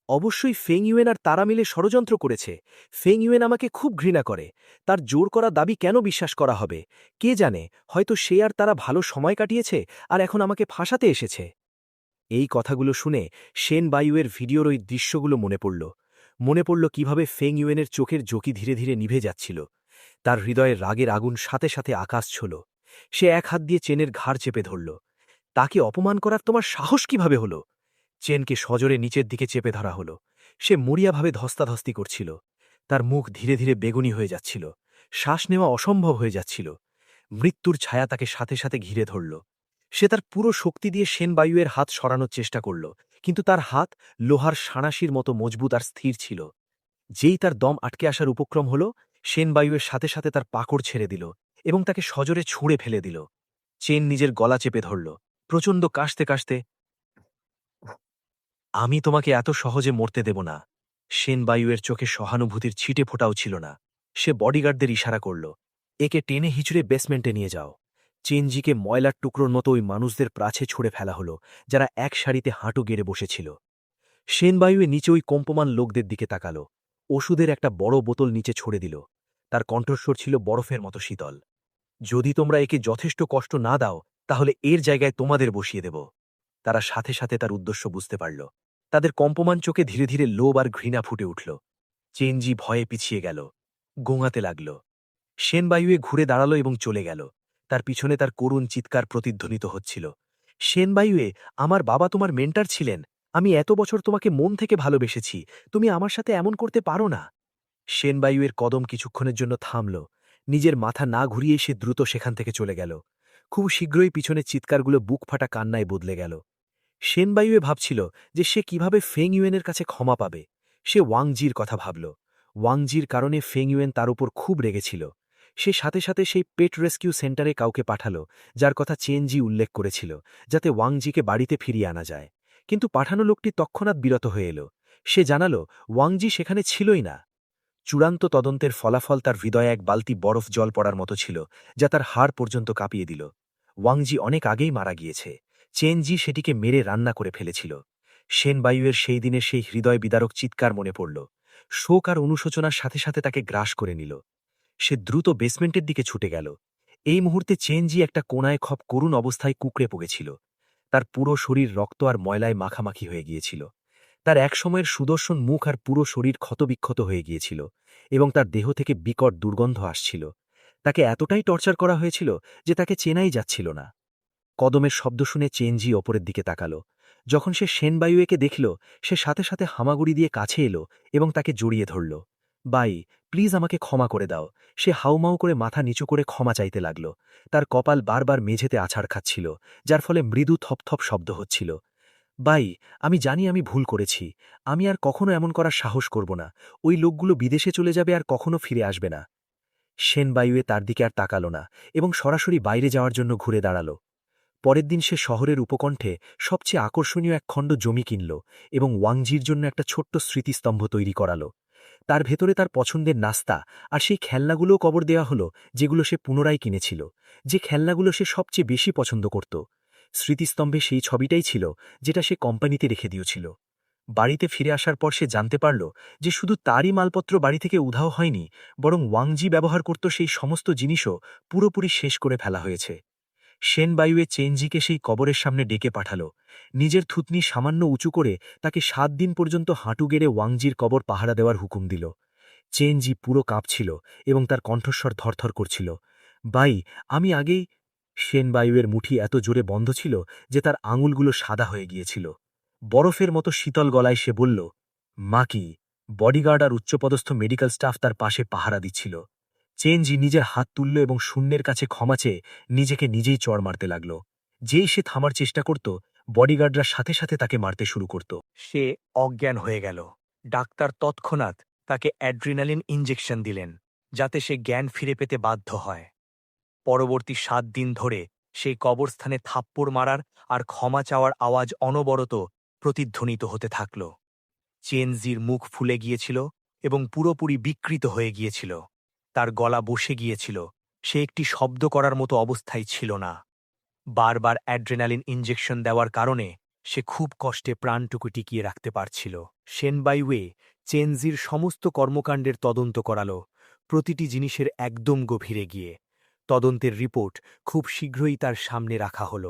অবশ্যই ফেংইউয়েন আর তারা মিলে ষড়যন্ত্র করেছে। ফেংইউয়েন আমাকে খুব ঘৃণা করে। তার জোর করা দাবি কেন বিশ্বাস করা হবে? কে জানে, হয়তো সে আর তারা ভালো সময় কাটিয়েছে আর এখন আমাকে ফাঁসাতে এসেছে। এই কথাগুলো শুনে সেন বায়ুয়ের ভিডিওর ওই দৃশ্যগুলো মনে পড়ল কিভাবে ফেংইউয়েনের চোখের জ্যোতি ধীরে ধীরে নিভে যাচ্ছিল। তার হৃদয়ের রাগের আগুন সাথে সাথে আকাশ ছোল। সে এক হাত দিয়ে চেনের ঘাড় চেপে ধরল। তাকে অপমান করার তোমার সাহস কিভাবে হল? চেনকে সজোরে নিচের দিকে চেপে ধরা হল। সে মরিয়াভাবে ধস্তাধস্তি করছিল। তার মুখ ধীরে ধীরে বেগুনি হয়ে যাচ্ছিল। শ্বাস নেওয়া অসম্ভব হয়ে যাচ্ছিল। মৃত্যুর ছায়া তাকে সাথে সাথে ঘিরে ধরল। সে তার পুরো শক্তি দিয়ে সেনবায়ুয়ের হাত সরানোর চেষ্টা করল, কিন্তু তার হাত লোহার সাঁড়াশির মতো মজবুত আর স্থির ছিল। যেই তার দম আটকে আসার উপক্রম হল, সেনবায়ুয়ের সাথে সাথে তার পাকড় ছেড়ে দিল এবং তাকে সজোরে ছুঁড়ে ফেলে দিল। চেন নিজের গলা চেপে ধরল, প্রচণ্ড কাশতে কাশতে, আমি তোমাকে এত সহজে মরতে দেব না। সেনবায়ুয়ের চোখে সহানুভূতির ছিটে ফোটাও ছিল না। সে বডিগার্ডদের ইশারা করল, একে টেনে হিচড়ে বেসমেন্টে নিয়ে যাও। চেনজিকে ময়লার টুকরোর মতো ওই মানুষদের প্রাছে ছুঁড়ে ফেলা হলো, যারা এক সারিতে হাঁটু গেড়ে বসেছিল। সেনবায়ুয়ে নিচে ওই কম্পমান লোকদের দিকে তাকাল। ওষুধের একটা বড় বোতল নিচে ছড়ে দিল। তার কণ্ঠস্বর ছিল বরফের মতো শীতল। যদি তোমরা একে যথেষ্ট কষ্ট না দাও, তাহলে এর জায়গায় তোমাদের বসিয়ে দেব। তারা সাথে সাথে তার উদ্দেশ্য বুঝতে পারল। তাদের কম্পমান চোখে ধীরে ধীরে লোভ আর ঘৃণা ফুটে উঠল। চেনজি ভয়ে পিছিয়ে গেল, গোঙাতে লাগল। সেনবায়ুয়ে ঘুরে দাঁড়ালো এবং চলে গেল। তার পিছনে তার করুণ চিৎকার প্রতিধ্বনিত হচ্ছিল। সেনবায়ুয়ে, আমার বাবা তোমার মেন্টার ছিলেন। আমি এত বছর তোমাকে মন থেকে ভালোবেসেছি। তুমি আমার সাথে এমন করতে পারো না। সেনবায়ুয়ের কদম কিছুক্ষণের জন্য থামল। নিজের মাথা না ঘুরিয়ে সে দ্রুত সেখান থেকে চলে গেল। খুব শীঘ্রই পিছনের চিৎকারগুলো বুক ফাটা কান্নায় বদলে গেল। সেনবায়ুয়ে ভাবছিল যে সে কিভাবে ফেং ইউয়েনের কাছে ক্ষমা পাবে। সে ওয়াংজির কথা ভাবল। ওয়াংজির কারণে ফেং ইউয়েন তার উপর খুব রেগেছিল। সে সাথে সাথে সেই পেট রেস্কিউ সেন্টারে কাউকে পাঠাল, যার কথা চেনজি উল্লেখ করেছিল, যাতে ওয়াংজিকে বাড়িতে ফিরিয়ে আনা যায়। কিন্তু পাঠানো লোকটি তৎক্ষণাৎ বিরত হয়ে এল। সে জানাল ওয়াংজি সেখানে ছিলই না। চূড়ান্ত তদন্তের ফলাফল তার হৃদয়ে এক বালতি বরফ জল পড়ার মতো ছিল, যা তার হাড় পর্যন্ত কাঁপিয়ে দিল। ওয়াংজি অনেক আগেই মারা গিয়েছে। চেনজি সেটিকে মেরে রান্না করে ফেলেছিল। সেনবায়ুয়ের সেই দিনের সেই হৃদয় বিদারক চিৎকার মনে পড়ল। শোক আর অনুশোচনার সাথে সাথে তাকে গ্রাস করে নিল। সে দ্রুত বেসমেন্টের দিকে ছুটে গেল। এই মুহূর্তে চেনজি একটা কোণায় খপ করুণ অবস্থায় কুঁকড়ে পড়েছিল। তার পুরো শরীর রক্ত আর ময়লায় মাখামাখি হয়ে গিয়েছিল। তার একসময়ের সুদর্শন মুখ আর পুরো শরীর ক্ষতবিক্ষত হয়ে গিয়েছিল, এবং তার দেহ থেকে বিকট দুর্গন্ধ আসছিল। তাকে এতটাই টর্চার করা হয়েছিল যে তাকে চেনাই যাচ্ছিল না। কদমের শব্দ শুনে চেনজি ওপরের দিকে তাকাল। যখন সে সেনবায়ুয়েকে দেখল, সে সাথে সাথে হামাগুড়ি দিয়ে কাছে এলো এবং তাকে জড়িয়ে ধরল। বাই, প্লিজ আমাকে ক্ষমা করে দাও। সে হাউমাউ করে মাথা নিচু করে ক্ষমা চাইতে লাগল। তার কপাল বারবার মেঝেতে আছাড় খাচ্ছিল, যার ফলে মৃদু থপথপ শব্দ হচ্ছিল। বাই, আমি জানি আমি ভুল করেছি। আমি আর কখনো এমন করার সাহস করব না। ওই লোকগুলো বিদেশে চলে যাবে আর কখনো ফিরে আসবে না। সেনবায়ুয়ে তার দিকে আর তাকাল না এবং সরাসরি বাইরে যাওয়ার জন্য ঘুরে দাঁড়াল। পরের দিন সে শহরের উপকণ্ঠে সবচেয়ে আকর্ষণীয় এক খণ্ড জমি কিনল এবং ওয়াংজির জন্য একটা ছোট্ট স্মৃতিস্তম্ভ তৈরি করাল। তার ভেতরে তার পছন্দের নাস্তা আর সেই খেলনাগুলোও কবর দেওয়া হল, যেগুলো সে পুনরায় কিনেছিল, যে খেলনাগুলো সে সবচেয়ে বেশি পছন্দ করত। স্মৃতিস্তম্ভে সেই ছবিটাই ছিল যেটা সে কোম্পানিতে রেখে দিয়েছিল। বাড়িতে ফিরে আসার পর সে জানতে পারল যে শুধু তারই মালপত্র বাড়ি থেকে উধাও হয়নি, বরং ওয়াংজি ব্যবহার করত সেই সমস্ত জিনিসও পুরোপুরি শেষ করে ফেলা হয়েছে। সেনবায়ুয়ে চেনজিকে সেই কবরের সামনে ডেকে পাঠাল। নিজের থুতনি সামান্য উঁচু করে তাকে 7 দিন পর্যন্ত হাঁটু গেড়ে ওয়াংজির কবর পাহারা দেওয়ার হুকুম দিল। চেনজি পুরো কাঁপছিল এবং তার কণ্ঠস্বর থরথর করছিল। বাই, আমি আগেই। সেনবায়ুয়ের মুঠি এত জোরে বন্ধ ছিল যে তার আঙুলগুলো সাদা হয়ে গিয়েছিল। বরফের মতো শীতল গলায় সে বলল, মা কি? বডিগার্ড আর উচ্চপদস্থ মেডিকেল স্টাফ তার পাশে পাহারা দিচ্ছিল। চেনজি নিজের হাত তুলল এবং শূন্যের কাছে ক্ষমা চেয়ে নিজেকে নিজেই চড় মারতে লাগল। যেই সে থামার চেষ্টা করত, বডিগার্ডরা সাথে সাথে তাকে মারতে শুরু করত। সে অজ্ঞান হয়ে গেল। ডাক্তার তৎক্ষণাৎ তাকে অ্যাড্রিনালিন ইঞ্জেকশন দিলেন, যাতে সে জ্ঞান ফিরে পেতে বাধ্য হয়। পরবর্তী 7 দিন ধরে সেই কবরস্থানে থাপ্পড় মারার আর ক্ষমা চাওয়ার আওয়াজ অনবরত প্রতিধ্বনিত হতে থাকল। চেনজির মুখ ফুলে গিয়েছিল এবং পুরোপুরি বিকৃত হয়ে গিয়েছিল। তার গলা বসে গিয়েছিল। সে একটি শব্দ করার মতো অবস্থায় ছিল না। বারবার অ্যাড্রেনালিন ইঞ্জেকশন দেওয়ার কারণে সে খুব কষ্টে প্রাণটুকু টিকিয়ে রাখতে পারছিল। সেনবাইওয়ে চেনজির সমস্ত কর্মকাণ্ডের তদন্ত করাল, প্রতিটি জিনিসের একদম গভীরে গিয়ে। তদন্তের রিপোর্ট খুব শীঘ্রই তার সামনে রাখা হল।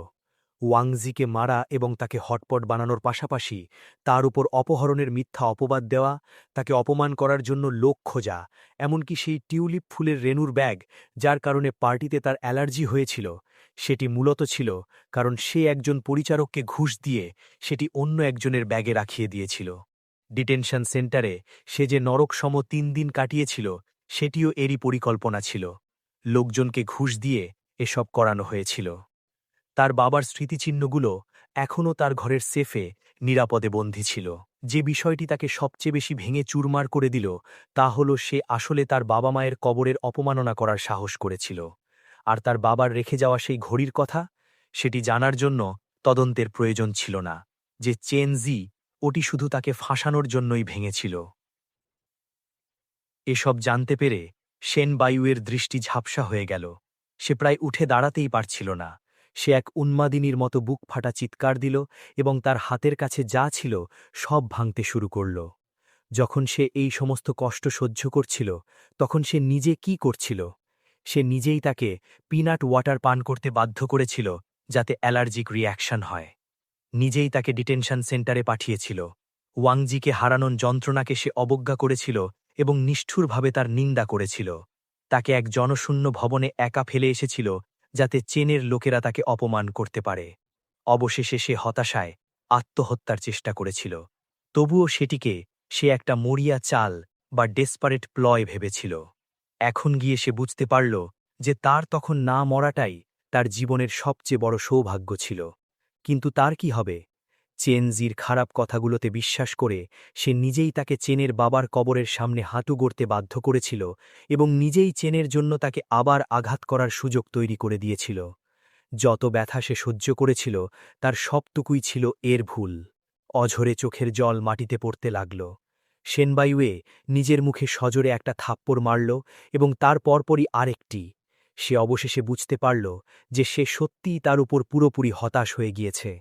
ওয়াংজিকে মারা এবং তাকে হটপট বানানোর পাশাপাশি তার উপর অপহরণের মিথ্যা অপবাদ দেওয়া, তাকে অপমান করার জন্য লোক খোঁজা, এমনকি সেই টিউলিপ ফুলের রেনুর ব্যাগ, যার কারণে পার্টিতে তার অ্যালার্জি হয়েছিল, সেটি মূলত ছিল কারণ সে একজন পরিচারককে ঘুষ দিয়ে সেটি অন্য একজনের ব্যাগে রাখিয়ে দিয়েছিল। ডিটেনশন সেন্টারে সে যে নরকসম 3 দিন কাটিয়েছিল, সেটিও এরই পরিকল্পনা ছিল। লোকজনকে ঘুষ দিয়ে এসব করানো হয়েছিল। তার বাবার স্মৃতিচিহ্নগুলো এখনও তার ঘরের সেফে নিরাপদে বন্দী ছিল। যে বিষয়টি তাকে সবচেয়ে বেশি ভেঙে চুরমার করে দিল তা হল সে আসলে তার বাবা মায়ের কবরের অপমাননা করার সাহস করেছিল। আর তার বাবার রেখে যাওয়া সেই ঘড়ির কথা, সেটি জানার জন্য তদন্তের প্রয়োজন ছিল না যে চেনজি ওটি শুধু তাকে ফাঁসানোর জন্যই ভেঙেছিল। এসব জানতে পেরে সেনবায়ুয়ের দৃষ্টি ঝাপসা হয়ে গেল। সে প্রায় উঠে দাঁড়াতেই পারছিল না। সে এক উন্মাদিনীর মতো বুক ফাটা চিৎকার দিল এবং তার হাতের কাছে যা ছিল সব ভাঙতে শুরু করল। যখন সে এই সমস্ত কষ্ট সহ্য করছিল, তখন সে নিজে কি করছিল? সে নিজেই তাকে পিনাট ওয়াটার পান করতে বাধ্য করেছিল, যাতে অ্যালার্জিক রিঅ্যাকশন হয়। নিজেই তাকে ডিটেনশন সেন্টারে পাঠিয়েছিল। ওয়াংজিকে হারানোর যন্ত্রণাকে সে অবজ্ঞা করেছিল এবং নিষ্ঠুরভাবে তার নিন্দা করেছিল। তাকে এক জনশূন্য ভবনে একা ফেলে এসেছিল যাতে চেনের লোকেরা তাকে অপমান করতে পারে। অবশেষে সে হতাশায় আত্মহত্যার চেষ্টা করেছিল। তবুও সেটিকে সে একটা মরিয়া চাল বা ডেসপারেট প্লয় ভেবেছিল। এখন গিয়ে সে বুঝতে পারল যে তার তখন না মরাটাই তার জীবনের সবচেয়ে বড় সৌভাগ্য ছিল। কিন্তু তার কি হবে? চেনজির খারাপ কথাগুলোতে বিশ্বাস করে সে নিজেই তাকে চেনের বাবার কবরের সামনে হাঁটু গড়তে বাধ্য করেছিল এবং নিজেই চেনের জন্য তাকে আবার আঘাত করার সুযোগ তৈরি করে দিয়েছিল। যত ব্যথা সে সহ্য করেছিল তার সবটুকুই ছিল এর ভুল। অঝরে চোখের জল মাটিতে পড়তে লাগল। সেনবাইওয়ে নিজের মুখে সজোরে একটা থাপ্পড় মারল এবং তার পরপরই আরেকটি। সে অবশেষে বুঝতে পারল যে সে সত্যিই তার উপর পুরোপুরি হতাশ হয়ে গিয়েছে।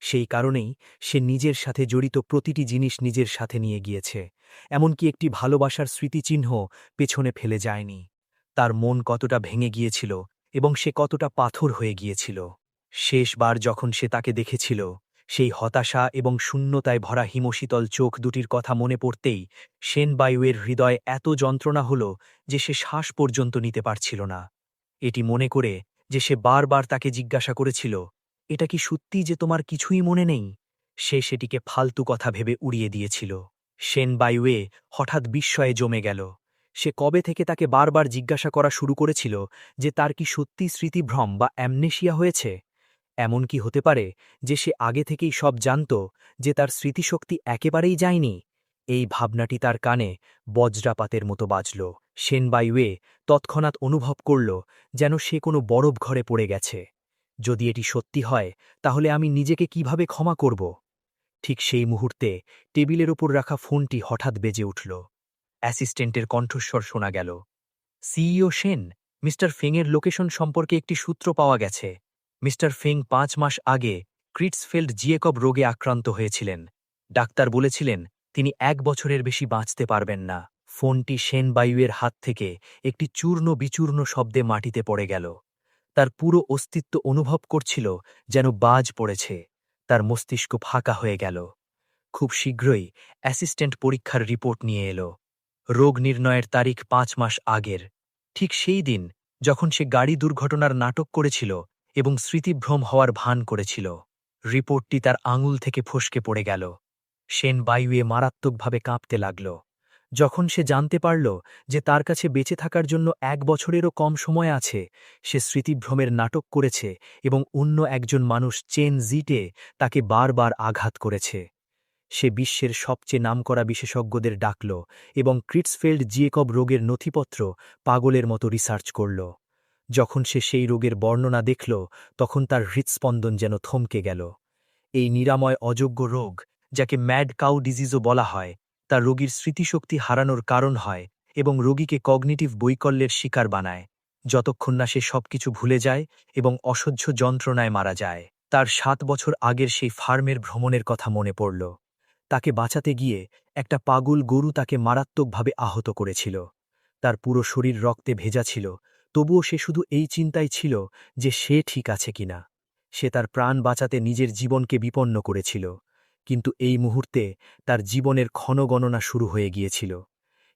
সেই কারণেই সে নিজের সাথে জড়িত প্রতিটি জিনিস নিজের সাথে নিয়ে গিয়েছে, এমনকি একটি ভালোবাসার স্মৃতিচিহ্ন পেছনে ফেলে যায়নি। তার মন কতটা ভেঙে গিয়েছিল এবং সে কতটা পাথর হয়ে গিয়েছিল। শেষবার যখন সে তাকে দেখেছিল, সেই হতাশা এবং শূন্যতায় ভরা হিমশীতল চোখ দুটির কথা মনে পড়তেই সেনবাইওয়ের হৃদয়ে এত যন্ত্রণা হল যে সে শ্বাস পর্যন্ত নিতে পারছিল না। এটি মনে করে যে সে বারবার তাকে জিজ্ঞাসা করেছিল, এটা কি সত্যি যে তোমার কিছুই মনে নেই? সে সেটিকে ফালতু কথা ভেবে উড়িয়ে দিয়েছিল। সেনবাইওয়ে হঠাৎ বিস্ময়ে জমে গেল। সে কবে থেকে তাকে বারবার জিজ্ঞাসা করা শুরু করেছিল যে তার কি সত্যি স্মৃতিভ্রম বা অ্যামনেশিয়া হয়েছে? এমন কি হতে পারে যে সে আগে থেকেই সব জানত, যে তার স্মৃতিশক্তি একেবারেই যায়নি? এই ভাবনাটি তার কানে বজ্রাপাতের মতো বাজল। সেনবাইওয়ে তৎক্ষণাৎ অনুভব করল যেন সে কোনো বরফ ঘরে পড়ে গেছে। যদি এটি সত্যি হয় তাহলে আমি নিজেকে কিভাবে ক্ষমা করব? ঠিক সেই মুহূর্তে টেবিলের ওপর রাখা ফোনটি হঠাৎ বেজে উঠল। অ্যাসিস্ট্যান্টের কণ্ঠস্বর শোনা গেল। সিইও সেন, মিস্টার ফেংয়ের লোকেশন সম্পর্কে একটি সূত্র পাওয়া গেছে। মিস্টার ফেং ৫ মাস আগে ক্রিটসফেল্ড জিয়েকব রোগে আক্রান্ত হয়েছিলেন। ডাক্তার বলেছিলেন তিনি ১ বছরের বেশি বাঁচতে পারবেন না। ফোনটি সেনবাইওয়ের হাত থেকে একটি চূর্ণ বিচূর্ণ শব্দে মাটিতে পড়ে গেল। তার পুরো অস্তিত্ব অনুভব করছিল যেন বাজ পড়েছে। তার মস্তিষ্ক ফাঁকা হয়ে গেল। খুব শীঘ্রই অ্যাসিস্ট্যান্ট পরীক্ষার রিপোর্ট নিয়ে এলো। রোগ নির্ণয়ের তারিখ ৫ মাস আগের, ঠিক সেই দিন যখন সে গাড়ি দুর্ঘটনার নাটক করেছিল এবং স্মৃতিভ্রম হওয়ার ভান করেছিল। রিপোর্টটি তার আঙুল থেকে ফসকে পড়ে গেল। সেনবাইওয়ে মারাত্মকভাবে কাঁপতে লাগল। যখন সে জানতে পারল যে তার কাছে বেঁচে থাকার জন্য ১ বছরেরও কম সময় আছে, সে স্মৃতিভ্রমের নাটক করেছে এবং অন্য একজন মানুষ চেন জিটে তাকে বারবার আঘাত করেছে। সে বিশ্বের সবচেয়ে নামকরা বিশেষজ্ঞদের ডাকল এবং ক্রিটসফেল্ড জিয়েকব রোগের নথিপত্র পাগলের মতো রিসার্চ করল। যখন সে সেই রোগের বর্ণনা দেখল তখন তার হৃৎস্পন্দন যেন থমকে গেল। এই নিরাময় অযোগ্য রোগ, যাকে ম্যাড কাউ ডিজিজও বলা হয়, তা রোগীর স্মৃতিশক্তি হারানোর কারণ হয় এবং রোগীকে কগনিটিভ বৈকল্যের শিকার বানায়, যতক্ষণ না সে সবকিছু ভুলে যায় এবং অসহ্য যন্ত্রণায় মারা যায়। তার ৭ বছর আগের সেই ফার্মের ভ্রমণের কথা মনে পড়ল। তাকে বাঁচাতে গিয়ে একটা পাগল গরু তাকে মারাত্মকভাবে আহত করেছিল। তার পুরো শরীর রক্তে ভেজা ছিল, তবুও সে শুধু এই চিন্তায় ছিল যে সে ঠিক আছে কিনা। সে তার প্রাণ বাঁচাতে নিজের জীবনকে বিপন্ন করেছিল, কিন্তু এই মুহূর্তে তার জীবনের ক্ষণগণনা শুরু হয়ে গিয়েছিল।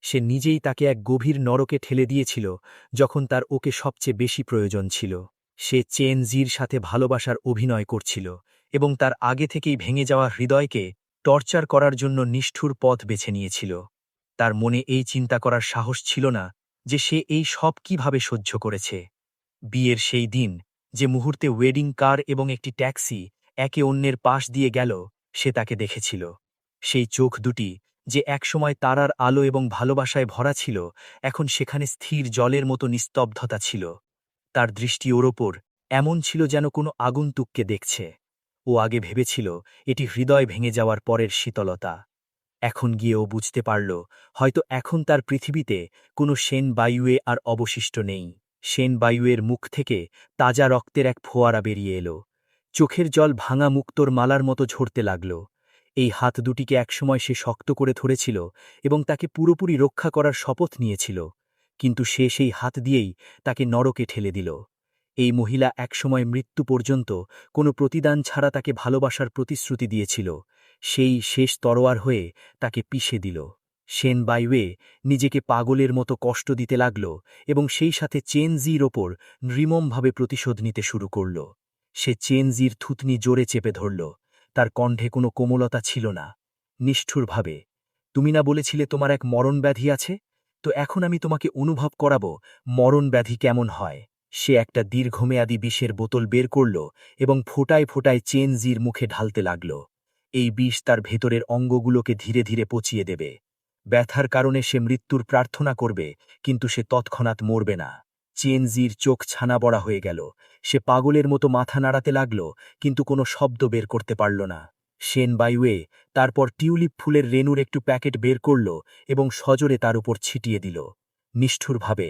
সে নিজেই তাকে এক গভীর নরকে ঠেলে দিয়েছিল যখন তার ওকে সবচেয়ে বেশি প্রয়োজন ছিল। সে চেন জির সাথে ভালোবাসার অভিনয় করছিল এবং তার আগে থেকেই ভেঙে যাওয়া হৃদয়কে টর্চার করার জন্য নিষ্ঠুর পথ বেছে নিয়েছিল। তার মনে এই চিন্তা করার সাহস ছিল না যে সে এই সব কিভাবে সহ্য করেছে। বিয়ের সেই দিন, যে মুহূর্তে ওয়েডিং কার এবং একটি ট্যাক্সি একে অন্যের পাশ দিয়ে গেল, সে তাকে দেখেছিল। সেই চোখ দুটি, যে একসময় তারার আলো এবং ভালোবাসায় ভরা ছিল, এখন সেখানে স্থির জলের মতো নিস্তব্ধতা ছিল। তার দৃষ্টি ওর ওপর এমন ছিল যেন কোনো আগন্তুককে দেখছে। ও আগে ভেবেছিল এটি হৃদয় ভেঙে যাওয়ার পরের শীতলতা। এখন গিয়ে ও বুঝতে পারল হয়তো এখন তার পৃথিবীতে কোনো সেনবাইওয়ে আর অবশিষ্ট নেই। সেনবাইওয়ের মুখ থেকে তাজা রক্তের এক ফোয়ারা বেরিয়ে এলো। চোখের জল ভাঙা মুক্তোর মালার মতো ঝরতে লাগল। এই হাত দুটিকে একসময় সে শক্ত করে ধরেছিল এবং তাকে পুরোপুরি রক্ষা করার শপথ নিয়েছিল, কিন্তু সে সেই হাত দিয়েই তাকে নরকে ঠেলে দিল। এই মহিলা একসময় মৃত্যু পর্যন্ত কোনো প্রতিদান ছাড়া তাকে ভালোবাসার প্রতিশ্রুতি দিয়েছিল, সেই শেষ তরোয়ার হয়ে তাকে পিষে দিল। শেন বাইওয়ে নিজেকে পাগলের মতো কষ্ট দিতে লাগল এবং সেই সাথে চেনজির ওপর নৃমমভাবে প্রতিশোধ নিতে শুরু করল। সে চেনজির থুতনি জোরে চেপে ধরল, তার কণ্ঠে কোনো কোমলতা ছিল না। নিষ্ঠুরভাবে, তুমি না বলেছিলে তোমার এক মরণব্যাধি আছে? তো এখন আমি তোমাকে অনুভব করাব মরণব্যাধি কেমন হয়। সে একটা দীর্ঘমেয়াদী বিষের বোতল বের করল এবং ফোঁটায় ফোঁটায় চেনজির মুখে ঢালতে লাগল। এই বিষ তার ভেতরের অঙ্গগুলোকে ধীরে ধীরে পচিয়ে দেবে। ব্যথার কারণে সে মৃত্যুর প্রার্থনা করবে, কিন্তু সে তৎক্ষণাৎ মরবে না। চেনজির চোখ ছানা বড়া হয়ে গেল। সে পাগলের মতো মাথা নাড়াতে লাগল, কিন্তু কোনো শব্দ বের করতে পারল না। শেন বাইওয়ে তারপর টিউলিপ ফুলের রেণুর একটু প্যাকেট বের করল এবং সজোরে তার উপর ছিটিয়ে দিল। নিষ্ঠুরভাবে,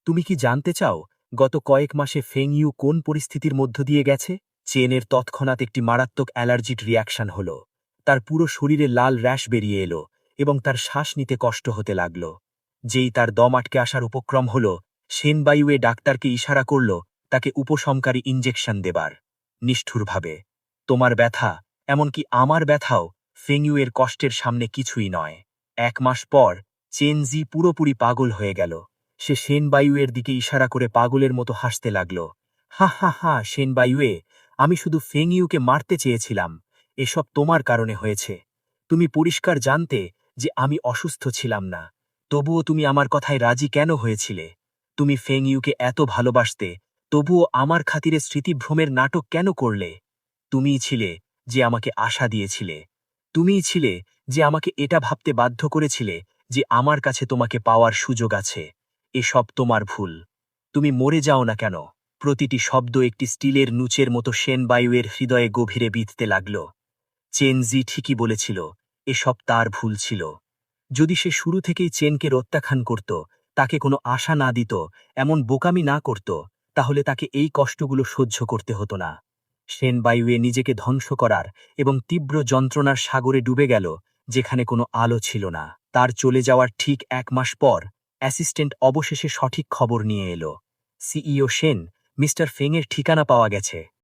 তুমি কি জানতে চাও গত কয়েক মাসে ফেংইউ কোন পরিস্থিতির মধ্য দিয়ে গেছে? চেনের তৎক্ষণাৎ একটি মারাত্মক অ্যালার্জিক রিয়াকশন হল। তার পুরো শরীরে লাল র্যাশ বেরিয়ে এলো এবং তার শ্বাস নিতে কষ্ট হতে লাগল। যেই তার দম আটকে আসার উপক্রম হল, শেন বাইওয়ে ডাক্তারকে ইশারা করল তাকে উপশমকারী ইঞ্জেকশন দেবার। নিষ্ঠুরভাবে, তোমার ব্যথা, এমনকি আমার ব্যথাও ফেংইউয়ের কষ্টের সামনে কিছুই নয়। 1 মাস পর চেনজি পুরোপুরি পাগল হয়ে গেল। সে শেন বাইউয়ের দিকে ইশারা করে পাগলের মতো হাসতে লাগল। হা হা হা, শেন বাইউয়ে, আমি শুধু ফেংইউকে মারতে চেয়েছিলাম। এসব তোমার কারণে হয়েছে। তুমি পরিষ্কার জানতে যে আমি অসুস্থ ছিলাম না। তবুও তুমি আমার কথায় রাজি কেন হয়েছিলে? তুমি ফেংইউকে এত ভালোবাসতে, তবুও আমার খাতিরে স্মৃতিভ্রমের নাটক কেন করলে? তুমিই ছিলে যে আমাকে আশা দিয়েছিলে। তুমিই ছিলে যে আমাকে এটা ভাবতে বাধ্য করেছিলে যে আমার কাছে তোমাকে পাওয়ার সুযোগ আছে। এসব তোমার ভুল। তুমি মরে যাও না কেন? প্রতিটি শব্দ একটি স্টিলের নুচের মতো শেন বাইউয়ের হৃদয়ে গভীরে বিঁধতে লাগল। চেনজি ঠিকই বলেছিল, এসব তার ভুল ছিল। যদি সে শুরু থেকেই চেনকে প্রত্যাখ্যান করত, তাকে কোনো আশা না দিত, এমন বোকামি না করত, তাহলে তাকে এই কষ্টগুলো সহ্য করতে হতো না। শেন বাইউয়ে নিজেকে ধ্বংস করার এবং তীব্র যন্ত্রণার সাগরে ডুবে গেল, যেখানে কোনো আলো ছিল না। তার চলে যাওয়ার ঠিক 1 মাস পর অ্যাসিস্ট্যান্ট অবশেষে সঠিক খবর নিয়ে এলো। সিইও শেন, মিস্টার ফেংয়ের ঠিকানা পাওয়া গেছে।